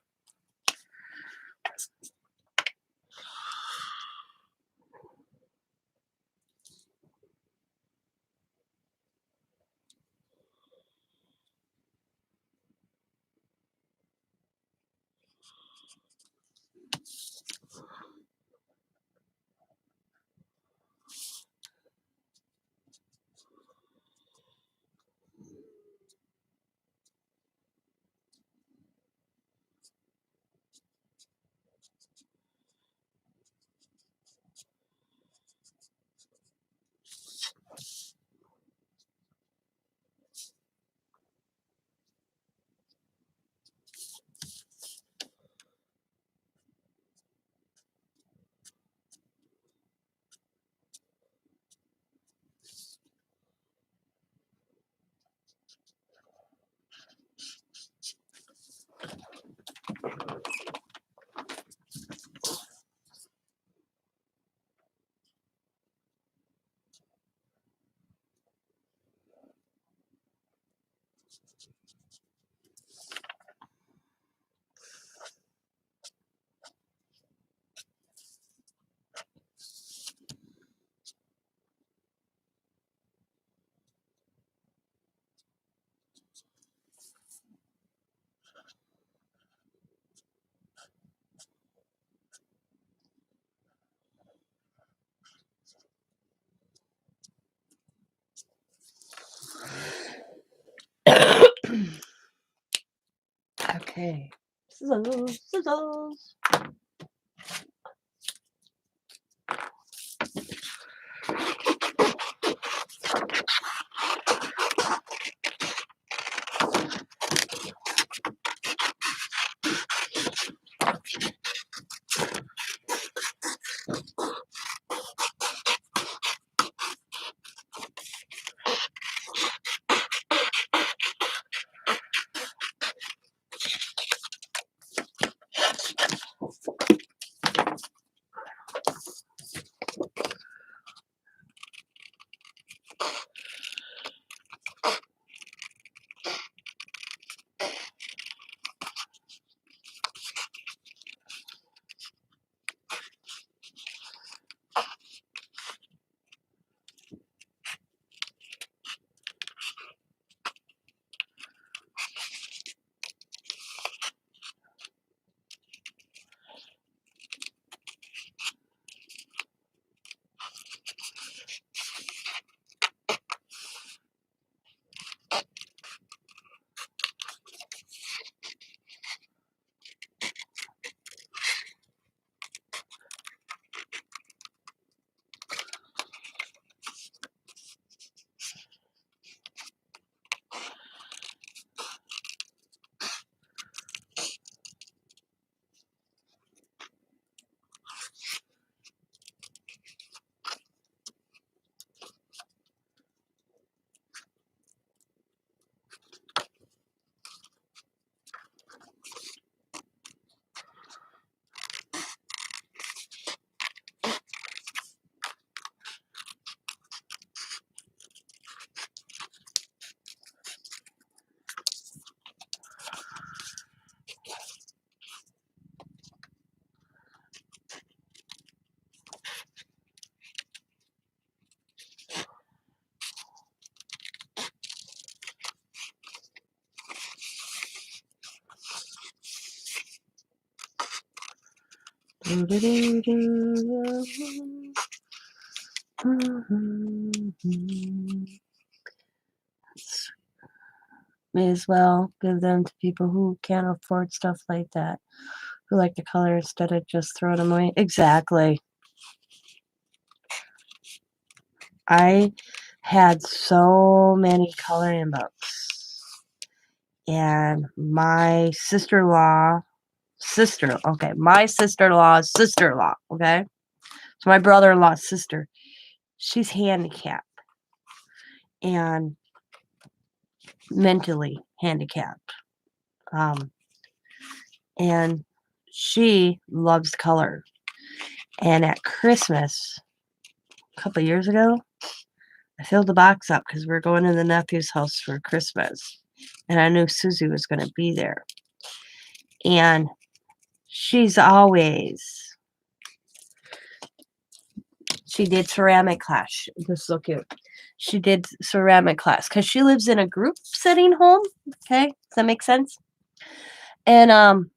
Okay. Scissors. Scissors. May as well give them to people who can't afford stuff like that, who like the color instead of just throwing them away. Exactly. I had so many coloring books, and my sister-in-law, my sister-in-law's sister-in-law, okay? So my brother-in-law's sister, she's handicapped and mentally handicapped. And she loves color. And at Christmas, a couple of years ago, I filled the box up because we were going to the nephew's house for Christmas. And I knew Susie was going to be there. And she's always, she did ceramic class. This is so cute. She did ceramic class because she lives in a group setting home. Okay, does that make sense? And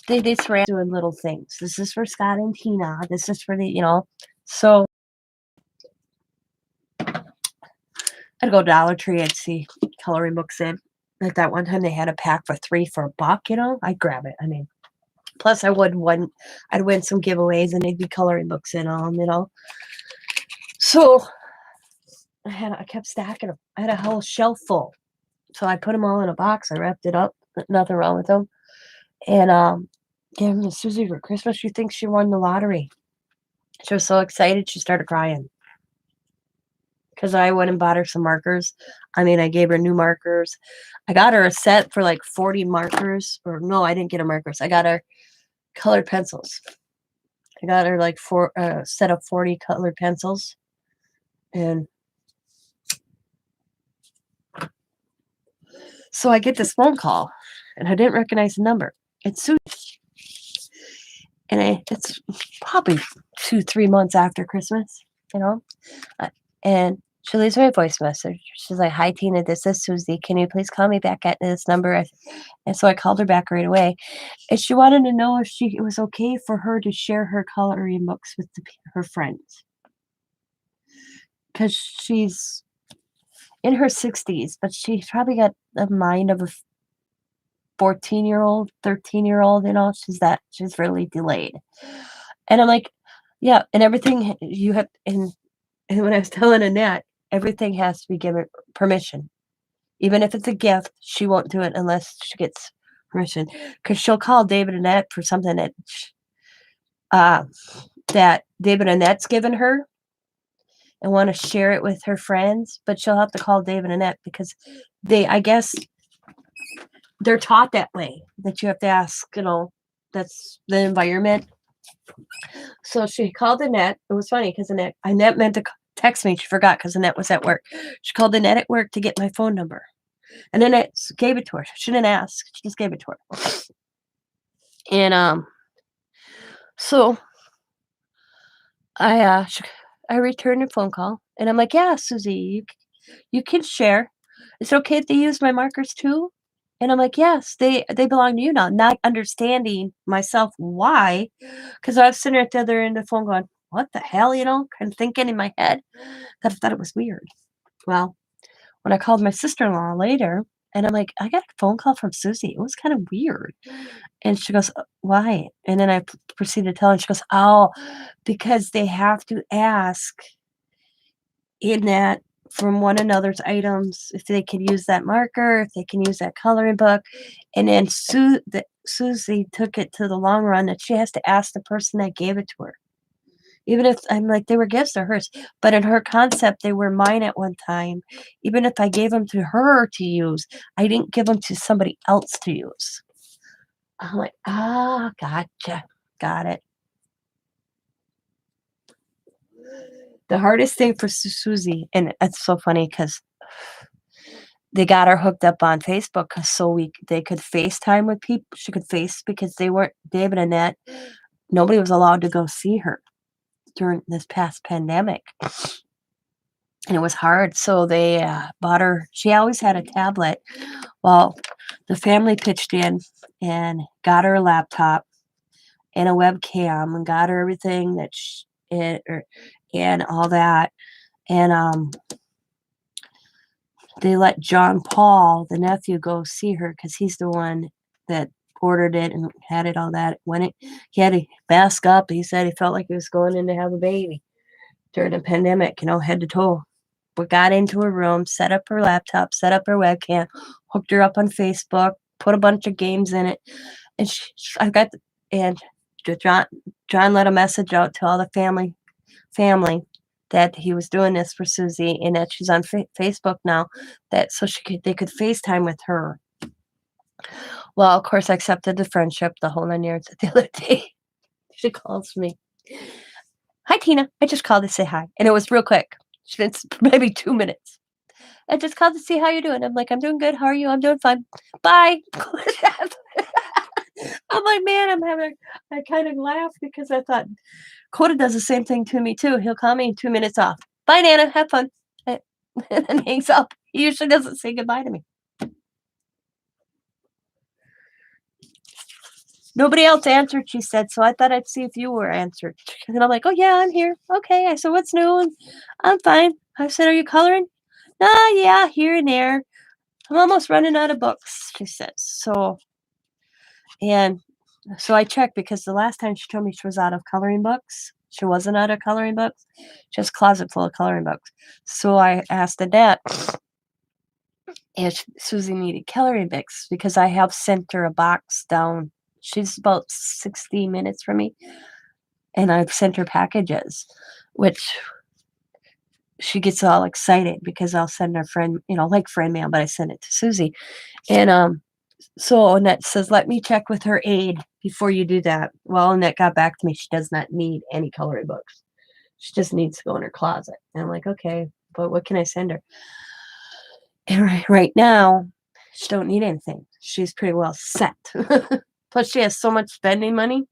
they did ceramic doing little things. This is for Scott and Tina. This is for the. So I'd go Dollar Tree and see coloring books in. Like that one time they had a pack for 3 for $1, I'd grab it. I mean, plus I'd win some giveaways and they'd be coloring books in them. So I kept stacking them. I had a whole shelf full. So I put them all in a box. I wrapped it up. Nothing wrong with them. And gave them to Susie for Christmas. She thinks she won the lottery. She was so excited she started crying. Because I went and bought her some markers. I mean, I gave her new markers. I got her a set for like 40 markers. Or no, I didn't get her markers. I got her colored pencils. I got her like a set of 40 colored pencils. And so I get this phone call. And I didn't recognize the number. It's Susie. And it's probably 2-3 months after Christmas, And she leaves me a voice message. She's like, "Hi, Tina, this is Susie. Can you please call me back at this number?" And so I called her back right away. And she wanted to know if it was okay for her to share her coloring books with her friends. Because she's in her 60s, but she's probably got the mind of a 14-year-old, 13-year-old, she's really delayed. And I'm like, yeah, and everything you have, and when I was telling Annette, everything has to be given permission. Even if it's a gift, she won't do it unless she gets permission. Because she'll call David and Annette for something that David and Annette's given her and want to share it with her friends, but she'll have to call David and Annette because I guess they're taught that way, that you have to ask, that's the environment. So she called Annette. It was funny because Annette meant to text me. She forgot because Annette was at work. She called Annette at work to get my phone number. And Annette gave it to her. She didn't ask. She just gave it to her. And so I returned a phone call. And I'm like, "Yeah, Susie, you can share. Is it okay if they use my markers too?" And I'm like, "Yes, they belong to you now." Not understanding myself why, because I was sitting at the other end of the phone going, "What the hell?" Kind of thinking in my head that I thought it was weird. Well, when I called my sister-in-law later, and I'm like, "I got a phone call from Susie. It was kind of weird." And she goes, "Why?" And then I proceeded to tell her, and she goes, "Oh, because they have to ask in that from one another's items if they can use that marker, if they can use that coloring book." And then Susie took it to the long run that she has to ask the person that gave it to her Even if I'm like, they were gifts, they're hers. But in her concept, they were mine at one time. Even if I gave them to her to use, I didn't give them to somebody else to use. I'm like, ah, gotcha. Got it. The hardest thing for Susie, and it's so funny because they got her hooked up on Facebook 'cause so they could FaceTime with people. She could face because they weren't David and Annette. Nobody was allowed to go see her during this past pandemic, and it was hard. So they bought her. She always had a tablet. Well, the family pitched in and got her a laptop and a webcam and got her everything that and all that. And they let John Paul, the nephew, go see her because he's the one that ordered it and had it all that. He had to mask up. He said he felt like he was going in to have a baby during the pandemic, head to toe. We got into her room, set up her laptop, set up her webcam, hooked her up on Facebook, put a bunch of games in it, and I got and John let a message out to all the family that he was doing this for Susie and that she's on Facebook now, that so they could FaceTime with her. Well, of course, I accepted the friendship, the whole 9 yards. The other day, she calls me. Hi, Tina. I just called to say hi, and it was real quick. It's maybe 2 minutes. I just called to see how you're doing. I'm like, I'm doing good. How are you? I'm doing fine. Bye. I'm like, man, I kind of laughed because I thought Coda does the same thing to me too. He'll call me 2 minutes off. Bye, Nana. Have fun. And then hangs up. He usually doesn't say goodbye to me. Nobody else answered, she said, so I thought I'd see if you were answered. And I'm like, oh, yeah, I'm here. Okay. I said, what's new? And I'm fine. I said, are you coloring? Yeah, here and there. I'm almost running out of books, she says. And so I checked because the last time she told me she was out of coloring books. She wasn't out of coloring books. She has a closet full of coloring books. So I asked Annette if Susie needed coloring books because I have sent her a box down. She's about 60 minutes from me. And I've sent her packages, which she gets all excited because I'll send her friend, like friend mail, but I send it to Susie. And so Annette says, let me check with her aide before you do that. Well, Annette got back to me. She does not need any coloring books. She just needs to go in her closet. And I'm like, okay, but what can I send her? And right now, she don't need anything. She's pretty well set. Plus, she has so much spending money.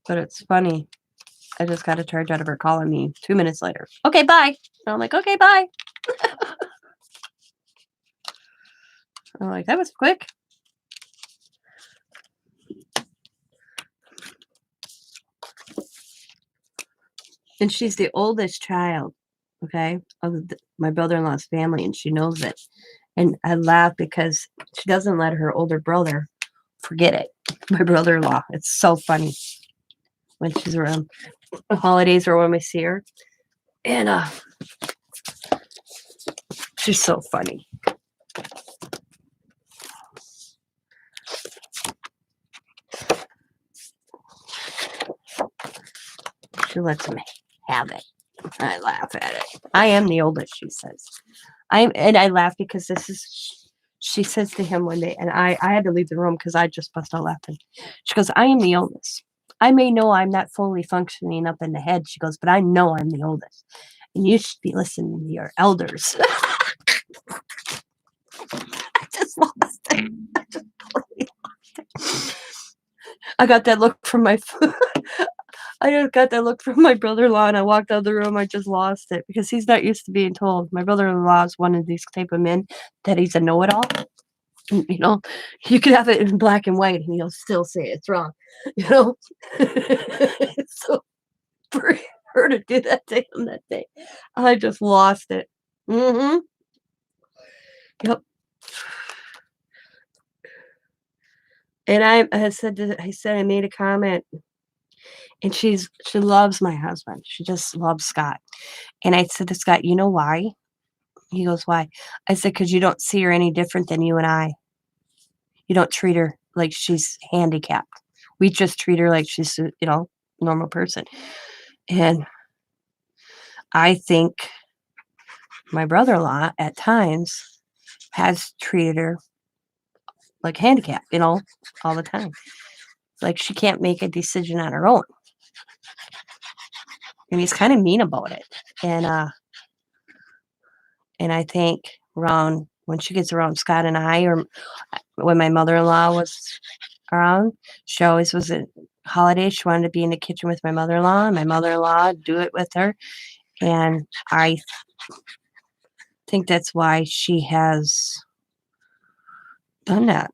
But it's funny. I just got a charge out of her calling me 2 minutes later. Okay, bye. And I'm like, okay, bye. I'm like, that was quick. And she's the oldest child, okay, of my brother-in-law's family, and she knows it. And I laugh because she doesn't let her older brother forget it. My brother-in-law. It's so funny when she's around the holidays or when we see her. And she's so funny. She lets me have it. I laugh at it. I am the oldest, she says. And I laugh because she says to him one day, and I had to leave the room because I just bust out laughing. She goes, I am the oldest. I may know I'm not fully functioning up in the head, she goes, but I know I'm the oldest. And you should be listening to your elders. I just lost it. I just totally lost it. I got that look from my I just got that look from my brother-in-law, and I walked out of the room. I just lost it because he's not used to being told. My brother-in-law is one of these type of men that he's a know-it-all. You could have it in black and white, and he'll still say it's wrong. So for her to do that to him that day, I just lost it. Mm-hmm. Yep. And I said I made a comment. And she loves my husband. She just loves Scott. And I said to Scott, you know why? He goes, "Why?" I said, "'Cause you don't see her any different than you and I. You don't treat her like she's handicapped. We just treat her like she's a, normal person." And I think my brother-in-law at times has treated her like handicapped, all the time. Like she can't make a decision on her own. And he's kind of mean about it. And I think around when she gets around Scott and I, or when my mother-in-law was around, she always was at holidays. She wanted to be in the kitchen with my mother-in-law, and my mother-in-law do it with her. And I think that's why she has done that,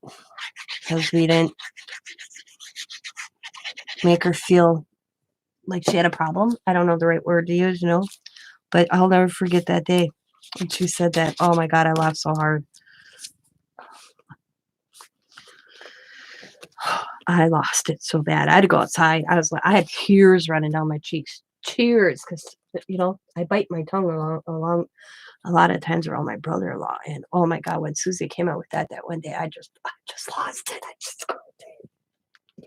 because we didn't make her feel like she had a problem. I don't know the right word to use, but I'll never forget that day when she said that. Oh my God, I laughed so hard. I lost it so bad. I had to go outside. I was like, I had tears running down my cheeks. Tears, because I bite my tongue along a lot of times around my brother-in-law. And oh my God, when Susie came out with that one day, I just lost it. I just couldn't.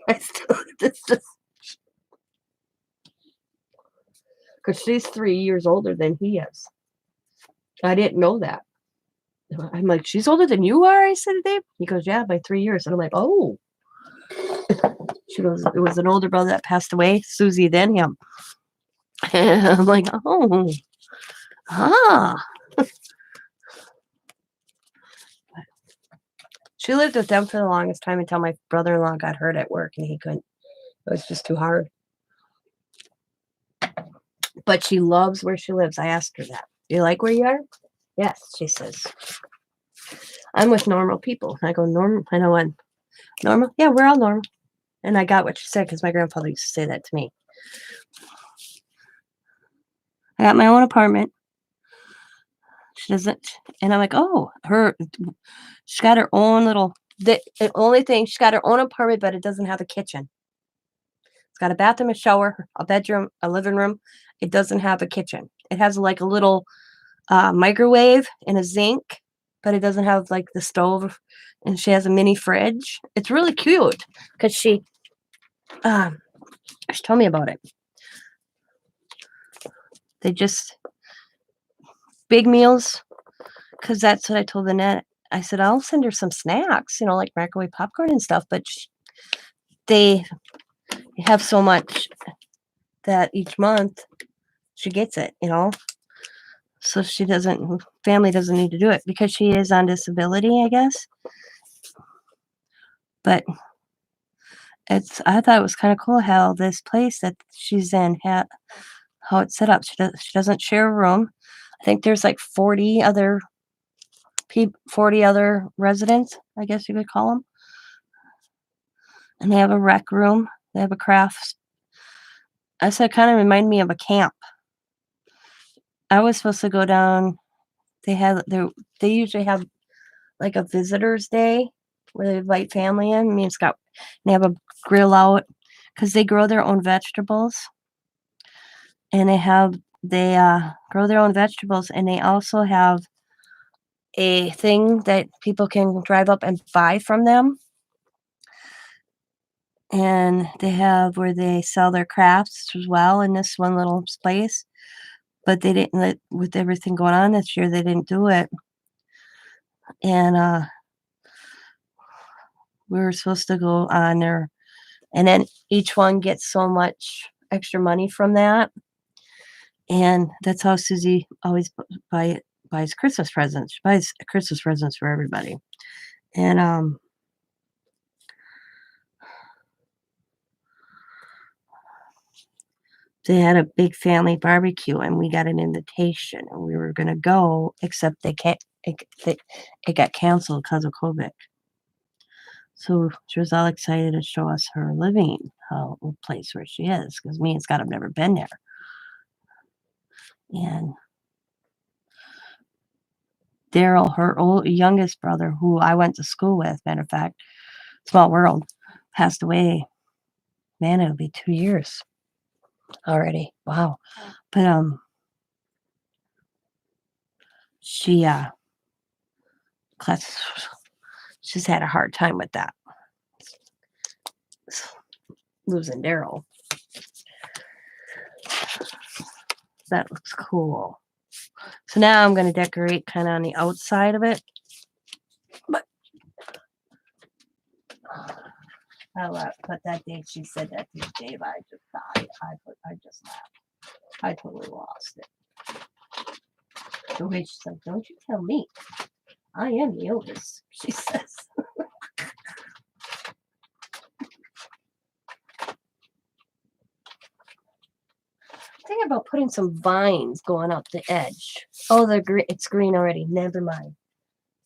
I still just because she's 3 years older than he is. I didn't know that. I'm like, she's older than you are, I said to Dave. He goes, yeah, by 3 years. And I'm like, oh. She goes, it was an older brother that passed away, Susie, then him. And I'm like, oh, ah. She lived with them for the longest time until my brother-in-law got hurt at work and he couldn't. It was just too hard. But she loves where she lives. I asked her that. Do you like where you are? Yes, she says. I'm with normal people. I go, normal? I know one. Normal? Yeah, we're all normal. And I got what she said because my grandfather used to say that to me. I got my own apartment. She doesn't. And I'm like, oh, she's got her own little, the only thing, she's got her own apartment, but it doesn't have a kitchen. It's got a bathroom, a shower, a bedroom, a living room. It doesn't have a kitchen. It has like a little microwave and a zinc, but it doesn't have like the stove. And she has a mini fridge. It's really cute because she told me about it. They just big meals, because that's what I told Annette. I said, I'll send her some snacks, like microwave popcorn and stuff, but they have so much that each month she gets it, so family doesn't need to do it because she is on disability, I guess. But I thought it was kind of cool how this place that she's in how it's set up. She doesn't share a room. I think there's like 40 other 40 other residents, I guess you could call them. And they have a rec room. They have a crafts. I said it kind of reminded me of a camp. I was supposed to go down. They usually have like a visitors day where they invite family in. Me and Scott, and they have a grill out because they grow their own vegetables. And they grow their own vegetables, and they also have a thing that people can drive up and buy from them. And they have where they sell their crafts as well in this one little space. But they didn't with everything going on this year, they didn't do it. And we were supposed to go on there, and then each one gets so much extra money from that. And that's how Susie always buys Christmas presents. She buys Christmas presents for everybody. And they had a big family barbecue, and we got an invitation, and we were gonna go, except it got canceled because of COVID. So she was all excited to show us her living place where she is, because me and Scott have never been there. And Daryl, her youngest brother, who I went to school with, matter of fact, small world, passed away. Man, it'll be 2 years already. Wow. But She class she's had a hard time with that. Losing Daryl. That looks cool. So now I'm going to decorate kind of on the outside of it. But but that day she said that to Dave, I just died. I just laughed. I totally lost it. The way she's like, don't you tell me. I am the oldest, she says. Think about putting some vines going up the edge. Oh, they're green. It's green already. Never mind.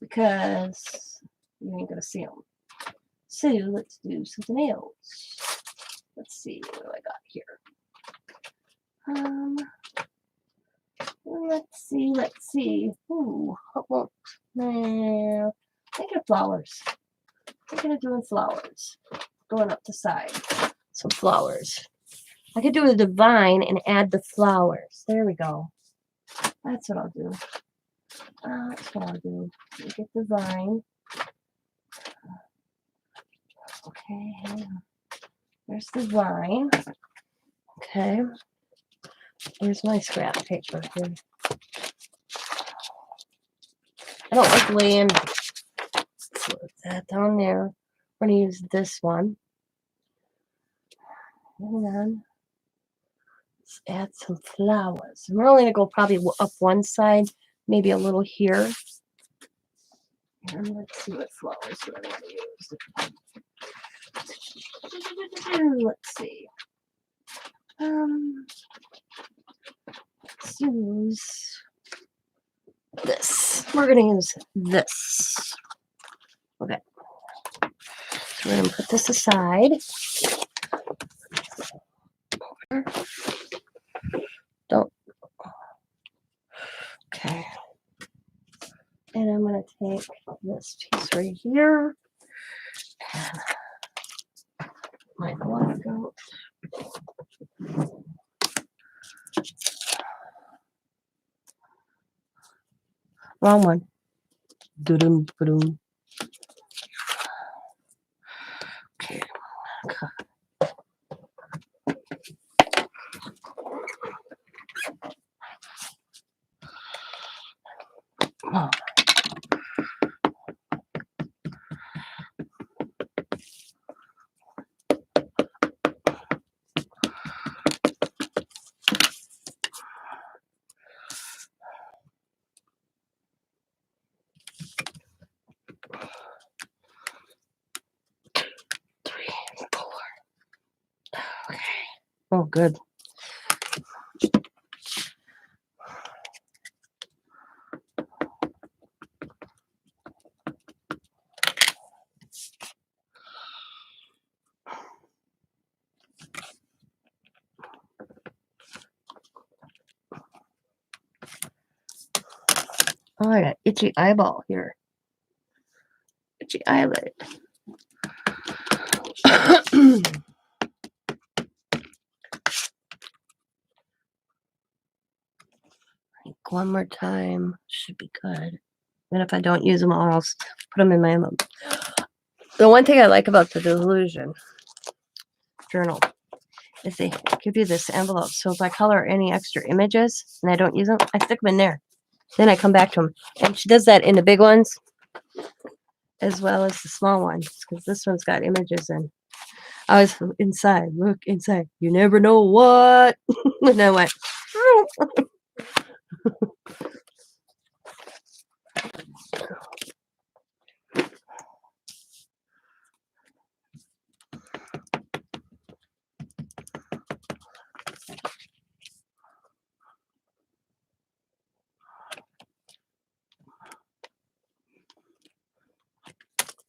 Because you ain't going to see them. So let's do something else. Let's see what do I got here. Let's see. Ooh, well, nah, thinking of flowers. Thinking of doing flowers. Going up the side. Some flowers. I could do a divine and add the flowers. There we go. That's what I'll do. That's what I'll do. Get the vine. Okay, hang on. There's the vine. Okay. Here's my scrap paper here. I don't like laying. Put that down there. We're going to use this one. And then let's add some flowers. We're only going to go probably up one side, maybe a little here. And let's see what flowers we're going to use. Let's see. Let's use this. We're going to use this. Okay. So we're going to put this aside. Don't. Okay. And I'm going to take this piece right here. And my block out. Wrong one. Doo-dum, ba-dum. Okay. Oh. Okay. Oh, good. Oh, I got itchy eyeball here. Itchy eyelid. One more time should be good. And if I don't use them all, I'll put them in my envelope. The one thing I like about the Dylusion journal is they give you this envelope. So if I color any extra images and I don't use them, I stick them in there. Then I come back to them. And she does that in the big ones as well as the small ones because this one's got images in. I was inside. Look inside. You never know what. And I went.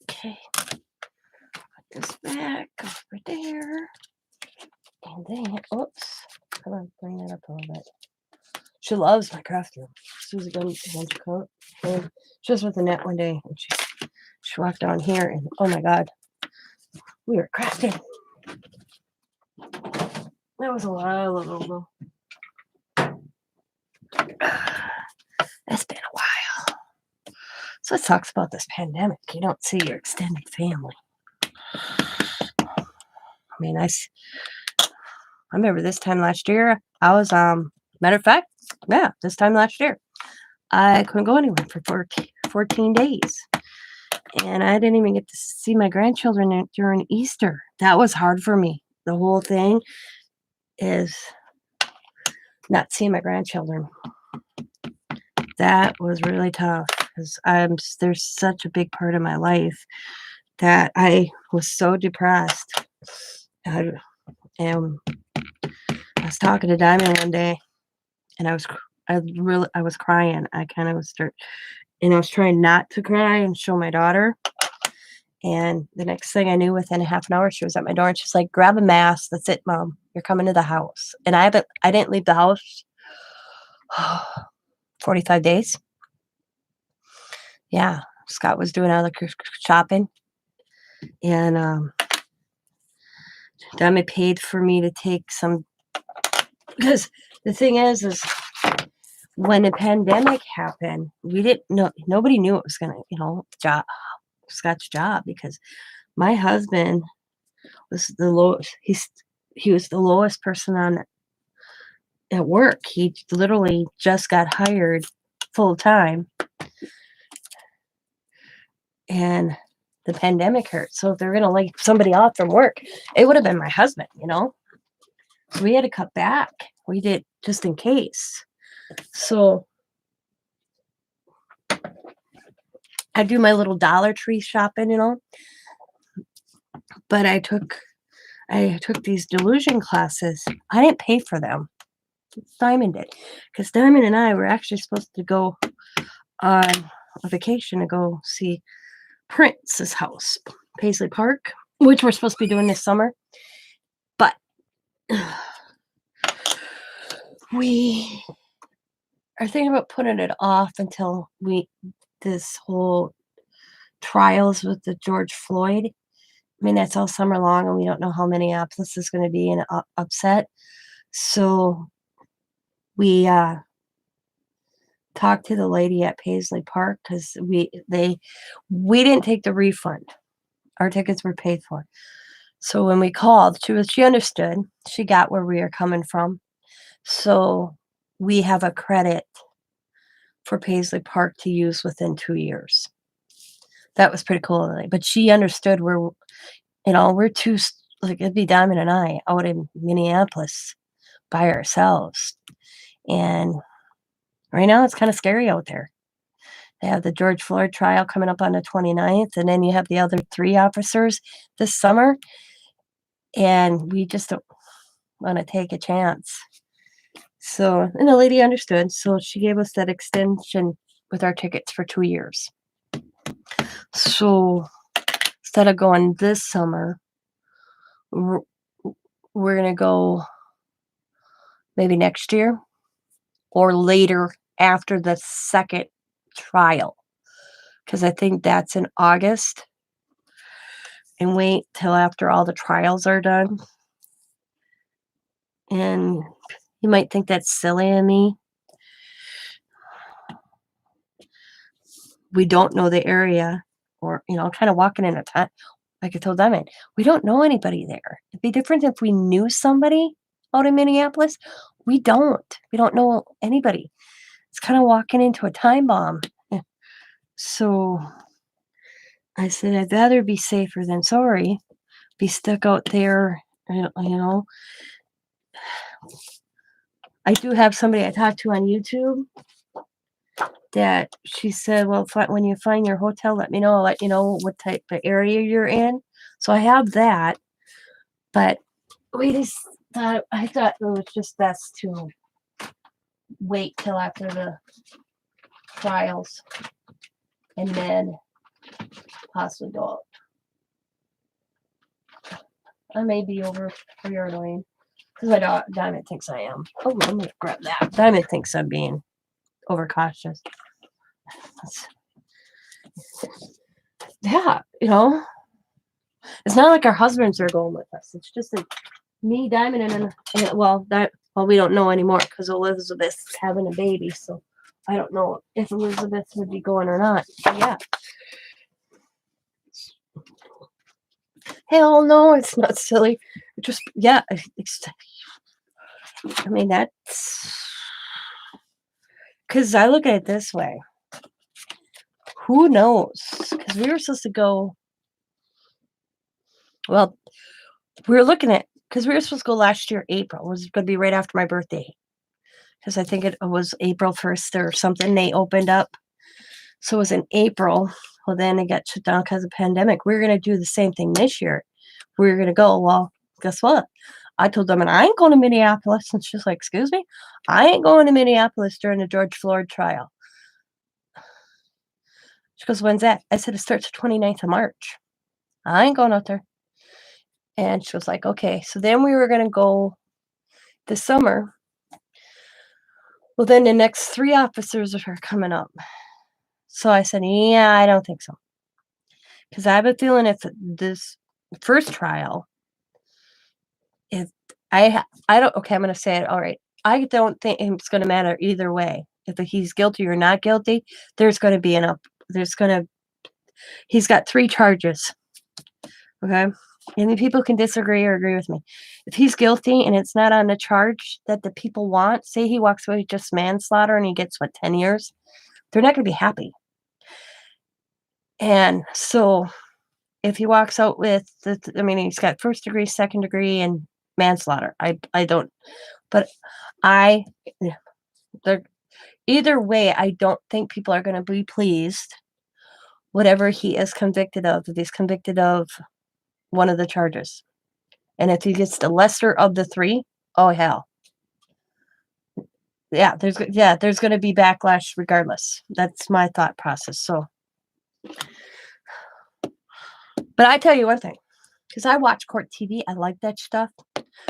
Okay. Put this back over there. And then, oops. Come on, bring that up a little bit. She loves my craft room. Susie got a coat. And she was with Annette one day and she walked down here and oh my god. We were crafting. That was a while ago. That's been a while. So it sucks about this pandemic. You don't see your extended family. I mean, I remember this time last year, I was, matter of fact, yeah, this time last year, I couldn't go anywhere for 14 days. And I didn't even get to see my grandchildren during Easter. That was hard for me. The whole thing is not seeing my grandchildren. That was really tough because there's such a big part of my life that I was so depressed. And I was talking to Diamond one day, and I was crying. I kind of and I was trying not to cry and show my daughter. And the next thing I knew, within a half an hour, she was at my door, and she's like, "Grab a mask. That's it, Mom. You're coming to the house." And I didn't leave the house 45 days. Yeah, Scott was doing all the shopping, and Diamond paid for me to take some. Because the thing is when the pandemic happened, we didn't know. Nobody knew it was gonna, Scott's job, because my husband was the lowest. He was the lowest person on at work. He literally just got hired full time, and the pandemic hurt. So if they're gonna lay somebody off from work, it would have been my husband. So we had to cut back. We did, just in case. So I do my little Dollar Tree shopping, but I took these delusion classes. I didn't pay for them. Diamond did, because Diamond and I were actually supposed to go on a vacation to go see Prince's house, Paisley Park, which we're supposed to be doing this summer. But we are thinking about putting it off until this whole trials with the George Floyd. I mean, that's all summer long, and we don't know how Minneapolis is going to be in upset. So we talked to the lady at Paisley Park, because we didn't take the refund. Our tickets were paid for. So when we called, she understood. She got where we were coming from. So we have a credit for Paisley Park to use within 2 years. That was pretty cool. But she understood we're two, like, it'd be Diamond and I out in Minneapolis by ourselves. And right now it's kind of scary out there. They have the George Floyd trial coming up on the 29th, and then you have the other 3 officers this summer. And we just don't want to take a chance. So, and the lady understood. So she gave us that extension with our tickets for 2 years. So instead of going this summer, we're going to go maybe next year or later after the second trial, because I think that's in August, and wait till after all the trials are done. And you might think that's silly of me. We don't know the area, or, kind of walking in a time. Like I told Diamond, we don't know anybody there. It'd be different if we knew somebody out in Minneapolis. We don't. We don't know anybody. It's kind of walking into a time bomb. So I said, I'd rather be safer than sorry. Be stuck out there, I do have somebody I talked to on YouTube that she said, well, when you find your hotel, let me know. I'll let you know what type of area you're in. So I have that. But I thought it was just best to wait till after the trials and then possibly go out. I may be over for your annoying, because my Diamond thinks I am. Oh, I'm going to grab that. Diamond thinks I'm being overcautious. Yeah, it's not like our husbands are going with us. It's just like me, Diamond, and we don't know anymore because Elizabeth's having a baby. So I don't know if Elizabeth would be going or not. But yeah. Hell no, it's not silly. Just, yeah. I mean, that's... Because I look at it this way. Who knows? Because we were supposed to go... Well, we were looking at... Because we were supposed to go last year, April. It was going to be right after my birthday. Because I think it was April 1st or something. They opened up. So it was in April. Well, then it got shut down because of the pandemic. We were going to do the same thing this year. We were going to go. Well, guess what? I told them, and I ain't going to Minneapolis. And she's like, excuse me? I ain't going to Minneapolis during the George Floyd trial. She goes, when's that? I said, it starts the 29th of March. I ain't going out there. And she was like, okay. So then we were going to go this summer. Well, then the next 3 officers are coming up. So I said, yeah, I don't think so. Because I have a feeling if this first trial, if I don't, okay, I'm going to say it. All right. I don't think it's going to matter either way. If he's guilty or not guilty, there's going to be he's got 3 charges. Okay. And people can disagree or agree with me. If he's guilty and it's not on the charge that the people want, say he walks away with just manslaughter and he gets, 10 years, they're not going to be happy. And so if he walks out with, he's got 1st degree, 2nd degree, and manslaughter. I don't, but either way, I don't think people are going to be pleased, whatever he is convicted of, if he's convicted of one of the charges. And if he gets the lesser of the 3, oh, hell. Yeah, there's going to be backlash regardless. That's my thought process. So, but I tell you one thing, because I watch court TV, I like that stuff.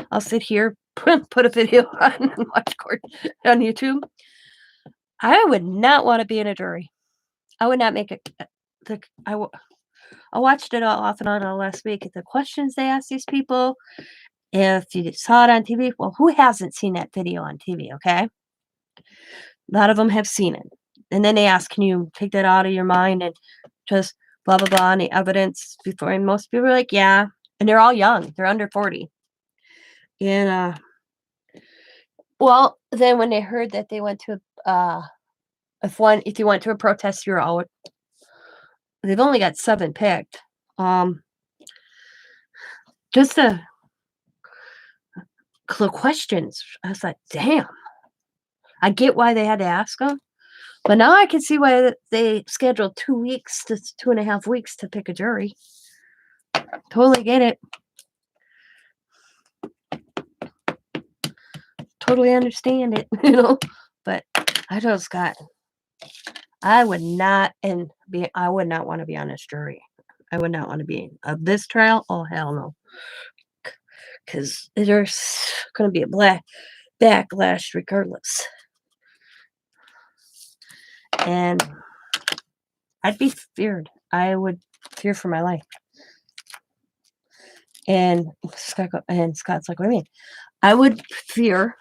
I'll sit here, put a video on, and watch court on YouTube. I would not want to be in a jury. I would not make it. I watched it all off and on all last week. The questions they ask these people, if you saw it on TV, well, who hasn't seen that video on TV, okay? A lot of them have seen it. And then they ask, can you take that out of your mind and just blah, blah, blah, and the evidence before? And most people are like, yeah. And they're all young. They're under 40. And, well, then when they heard that they went to, if you went to a protest, you're out. They've only got 7 picked. Just the questions. I was like, damn. I get why they had to ask them. But now I can see why they scheduled 2 weeks to 2.5 weeks to pick a jury. Totally get it. Totally understand it, But I would not want to be on this jury. I would not want to be of this trial. Oh, hell no. Because there's going to be a backlash regardless. And I'd be feared. I would fear for my life. And Scott's like, what do you mean? I would fear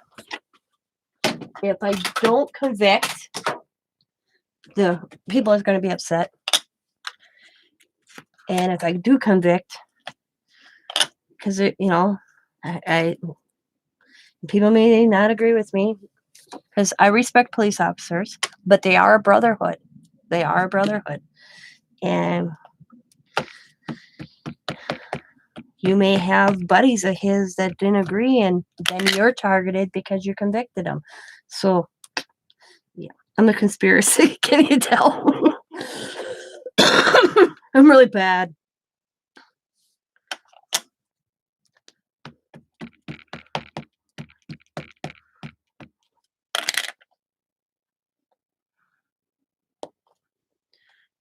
if I don't convict, the people are going to be upset. And if I do convict, because, people may not agree with me, because I respect police officers, but they are a brotherhood. They are a brotherhood. And you may have buddies of his that didn't agree, and then you're targeted because you convicted them. So, yeah, I'm a conspiracy. Can you tell? I'm really bad.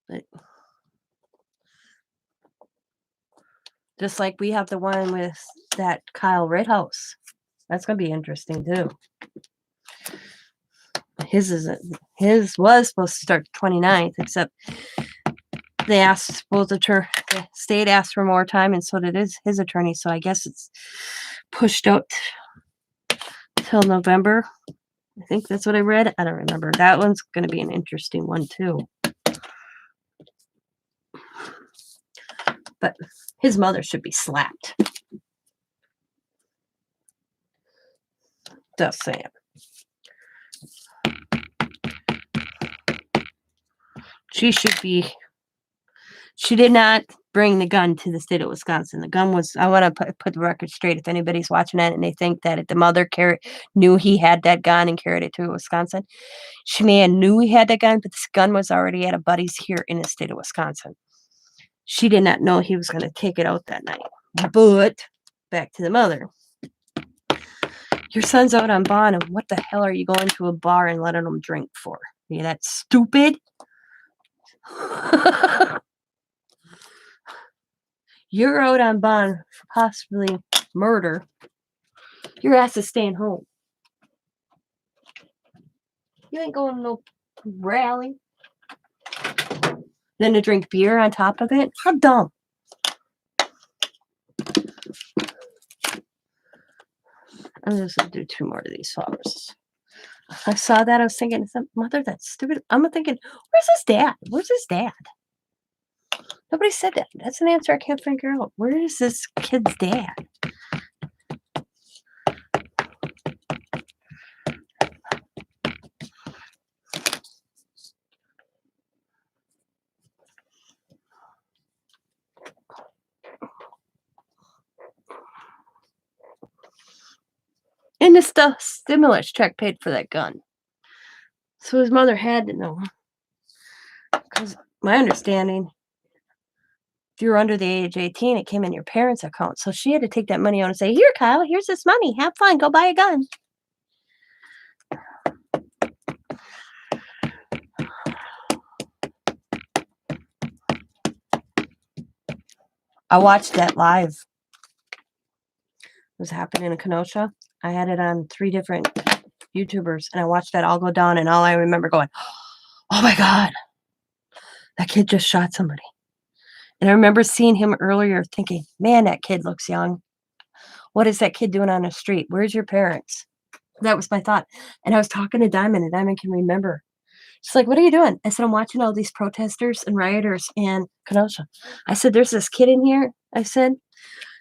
But just like we have the one with that Kyle Rittenhouse. That's going to be interesting, too. His was supposed to start the 29th, except they asked the state asked for more time, and so did his attorney. So I guess it's pushed out till November. I think that's what I read. I don't remember. That one's going to be an interesting one, too. But his mother should be slapped. Just saying. She should be. She did not bring the gun to the state of Wisconsin. The gun was, I want to put the record straight. If anybody's watching that and they think that the mother knew he had that gun and carried it to Wisconsin, she may have knew he had that gun, but this gun was already at a buddy's here in the state of Wisconsin. She did not know he was going to take it out that night. But back to the mother. Your son's out on bond, and what the hell are you going to a bar and letting him drink for? Are you that stupid? You're out on bond for possibly murder. Your ass is staying home. You ain't going to no rally. Then to drink beer on top of it? How dumb. I'm just going to do 2 more of these flowers. I saw that. I was thinking, mother, that's stupid. I'm thinking, where's his dad? Where's his dad? Nobody said that. That's an answer I can't figure out. Where is this kid's dad? And the stimulus check paid for that gun. So his mother had to know. Because my understanding, if you were under the age of 18, it came in your parents' account. So she had to take that money out and say, here, Kyle, here's this money. Have fun. Go buy a gun. I watched that live. It was happening in Kenosha. I had it on 3 different YouTubers, and I watched that all go down, and all I remember going, oh my God, that kid just shot somebody. And I remember seeing him earlier thinking, man, that kid looks young. What is that kid doing on the street? Where's your parents? That was my thought. And I was talking to Diamond, and Diamond can remember. She's like, what are you doing? I said, I'm watching all these protesters and rioters in Kenosha. I said, there's this kid in here. I said,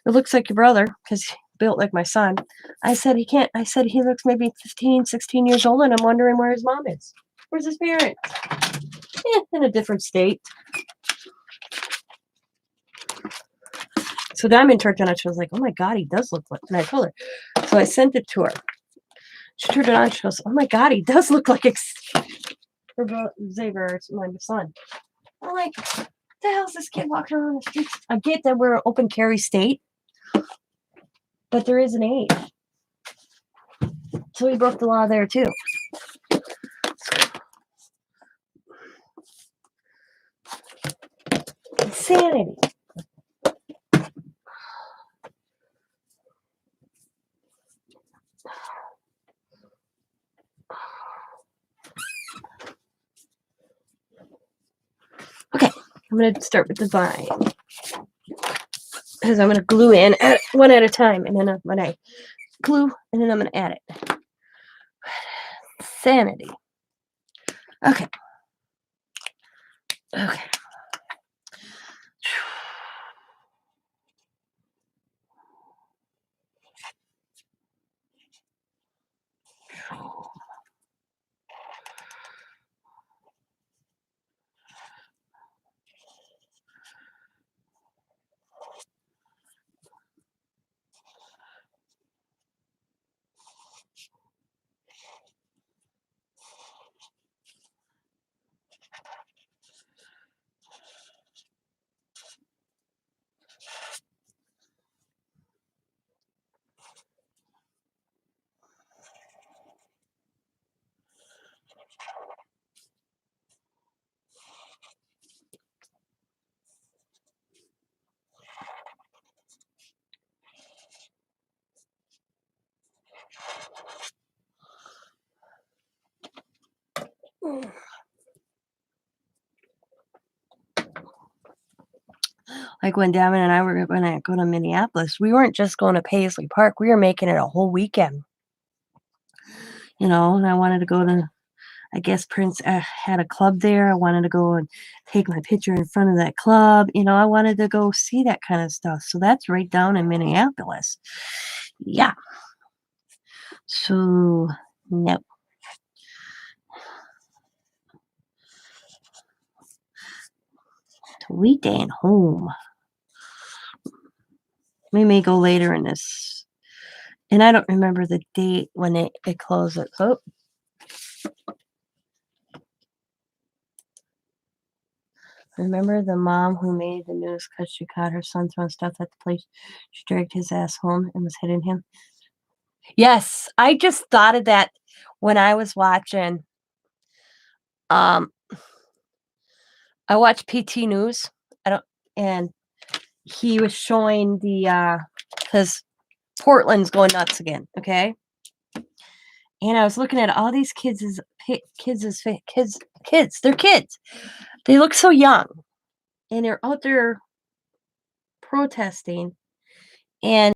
it looks like your brother because he built like my son. I said, he looks maybe 15, 16 years old, and I'm wondering where his mom is. Where's his parents? In a different state. So Diamond turned on it. She was like, oh my God, he does look like, and I told her. So I sent it to her. She turned it on. She goes, oh my God, he does look like Xavier, my son. I'm like, what the hell's this kid walking around the streets? I get that we're an open carry state, but there is an age. So we broke the law there too. Insanity. Okay, I'm going to start with the vine. Because I'm going to glue in one at a time. And then when I glue, and then I'm going to add it. Sanity. Okay. Okay. Like when Damon and I were going to go to Minneapolis, we weren't just going to Paisley Park. We were making it a whole weekend. and I wanted to go to, I guess Prince had a club there. I wanted to go and take my picture in front of that club. I wanted to go see that kind of stuff. So that's right down in Minneapolis. Yeah. So, no. We ain't home. We may go later in this. And I don't remember the date when it closes. Oh, remember the mom who made the news because she caught her son throwing stuff at the police? She dragged his ass home and was hitting him. Yes, I just thought of that when I was watching. Um, I watched PT News. I don't, and he was showing because Portland's going nuts again. Okay, and I was looking at all these kids. They're kids. They look so young, and they're out there protesting, and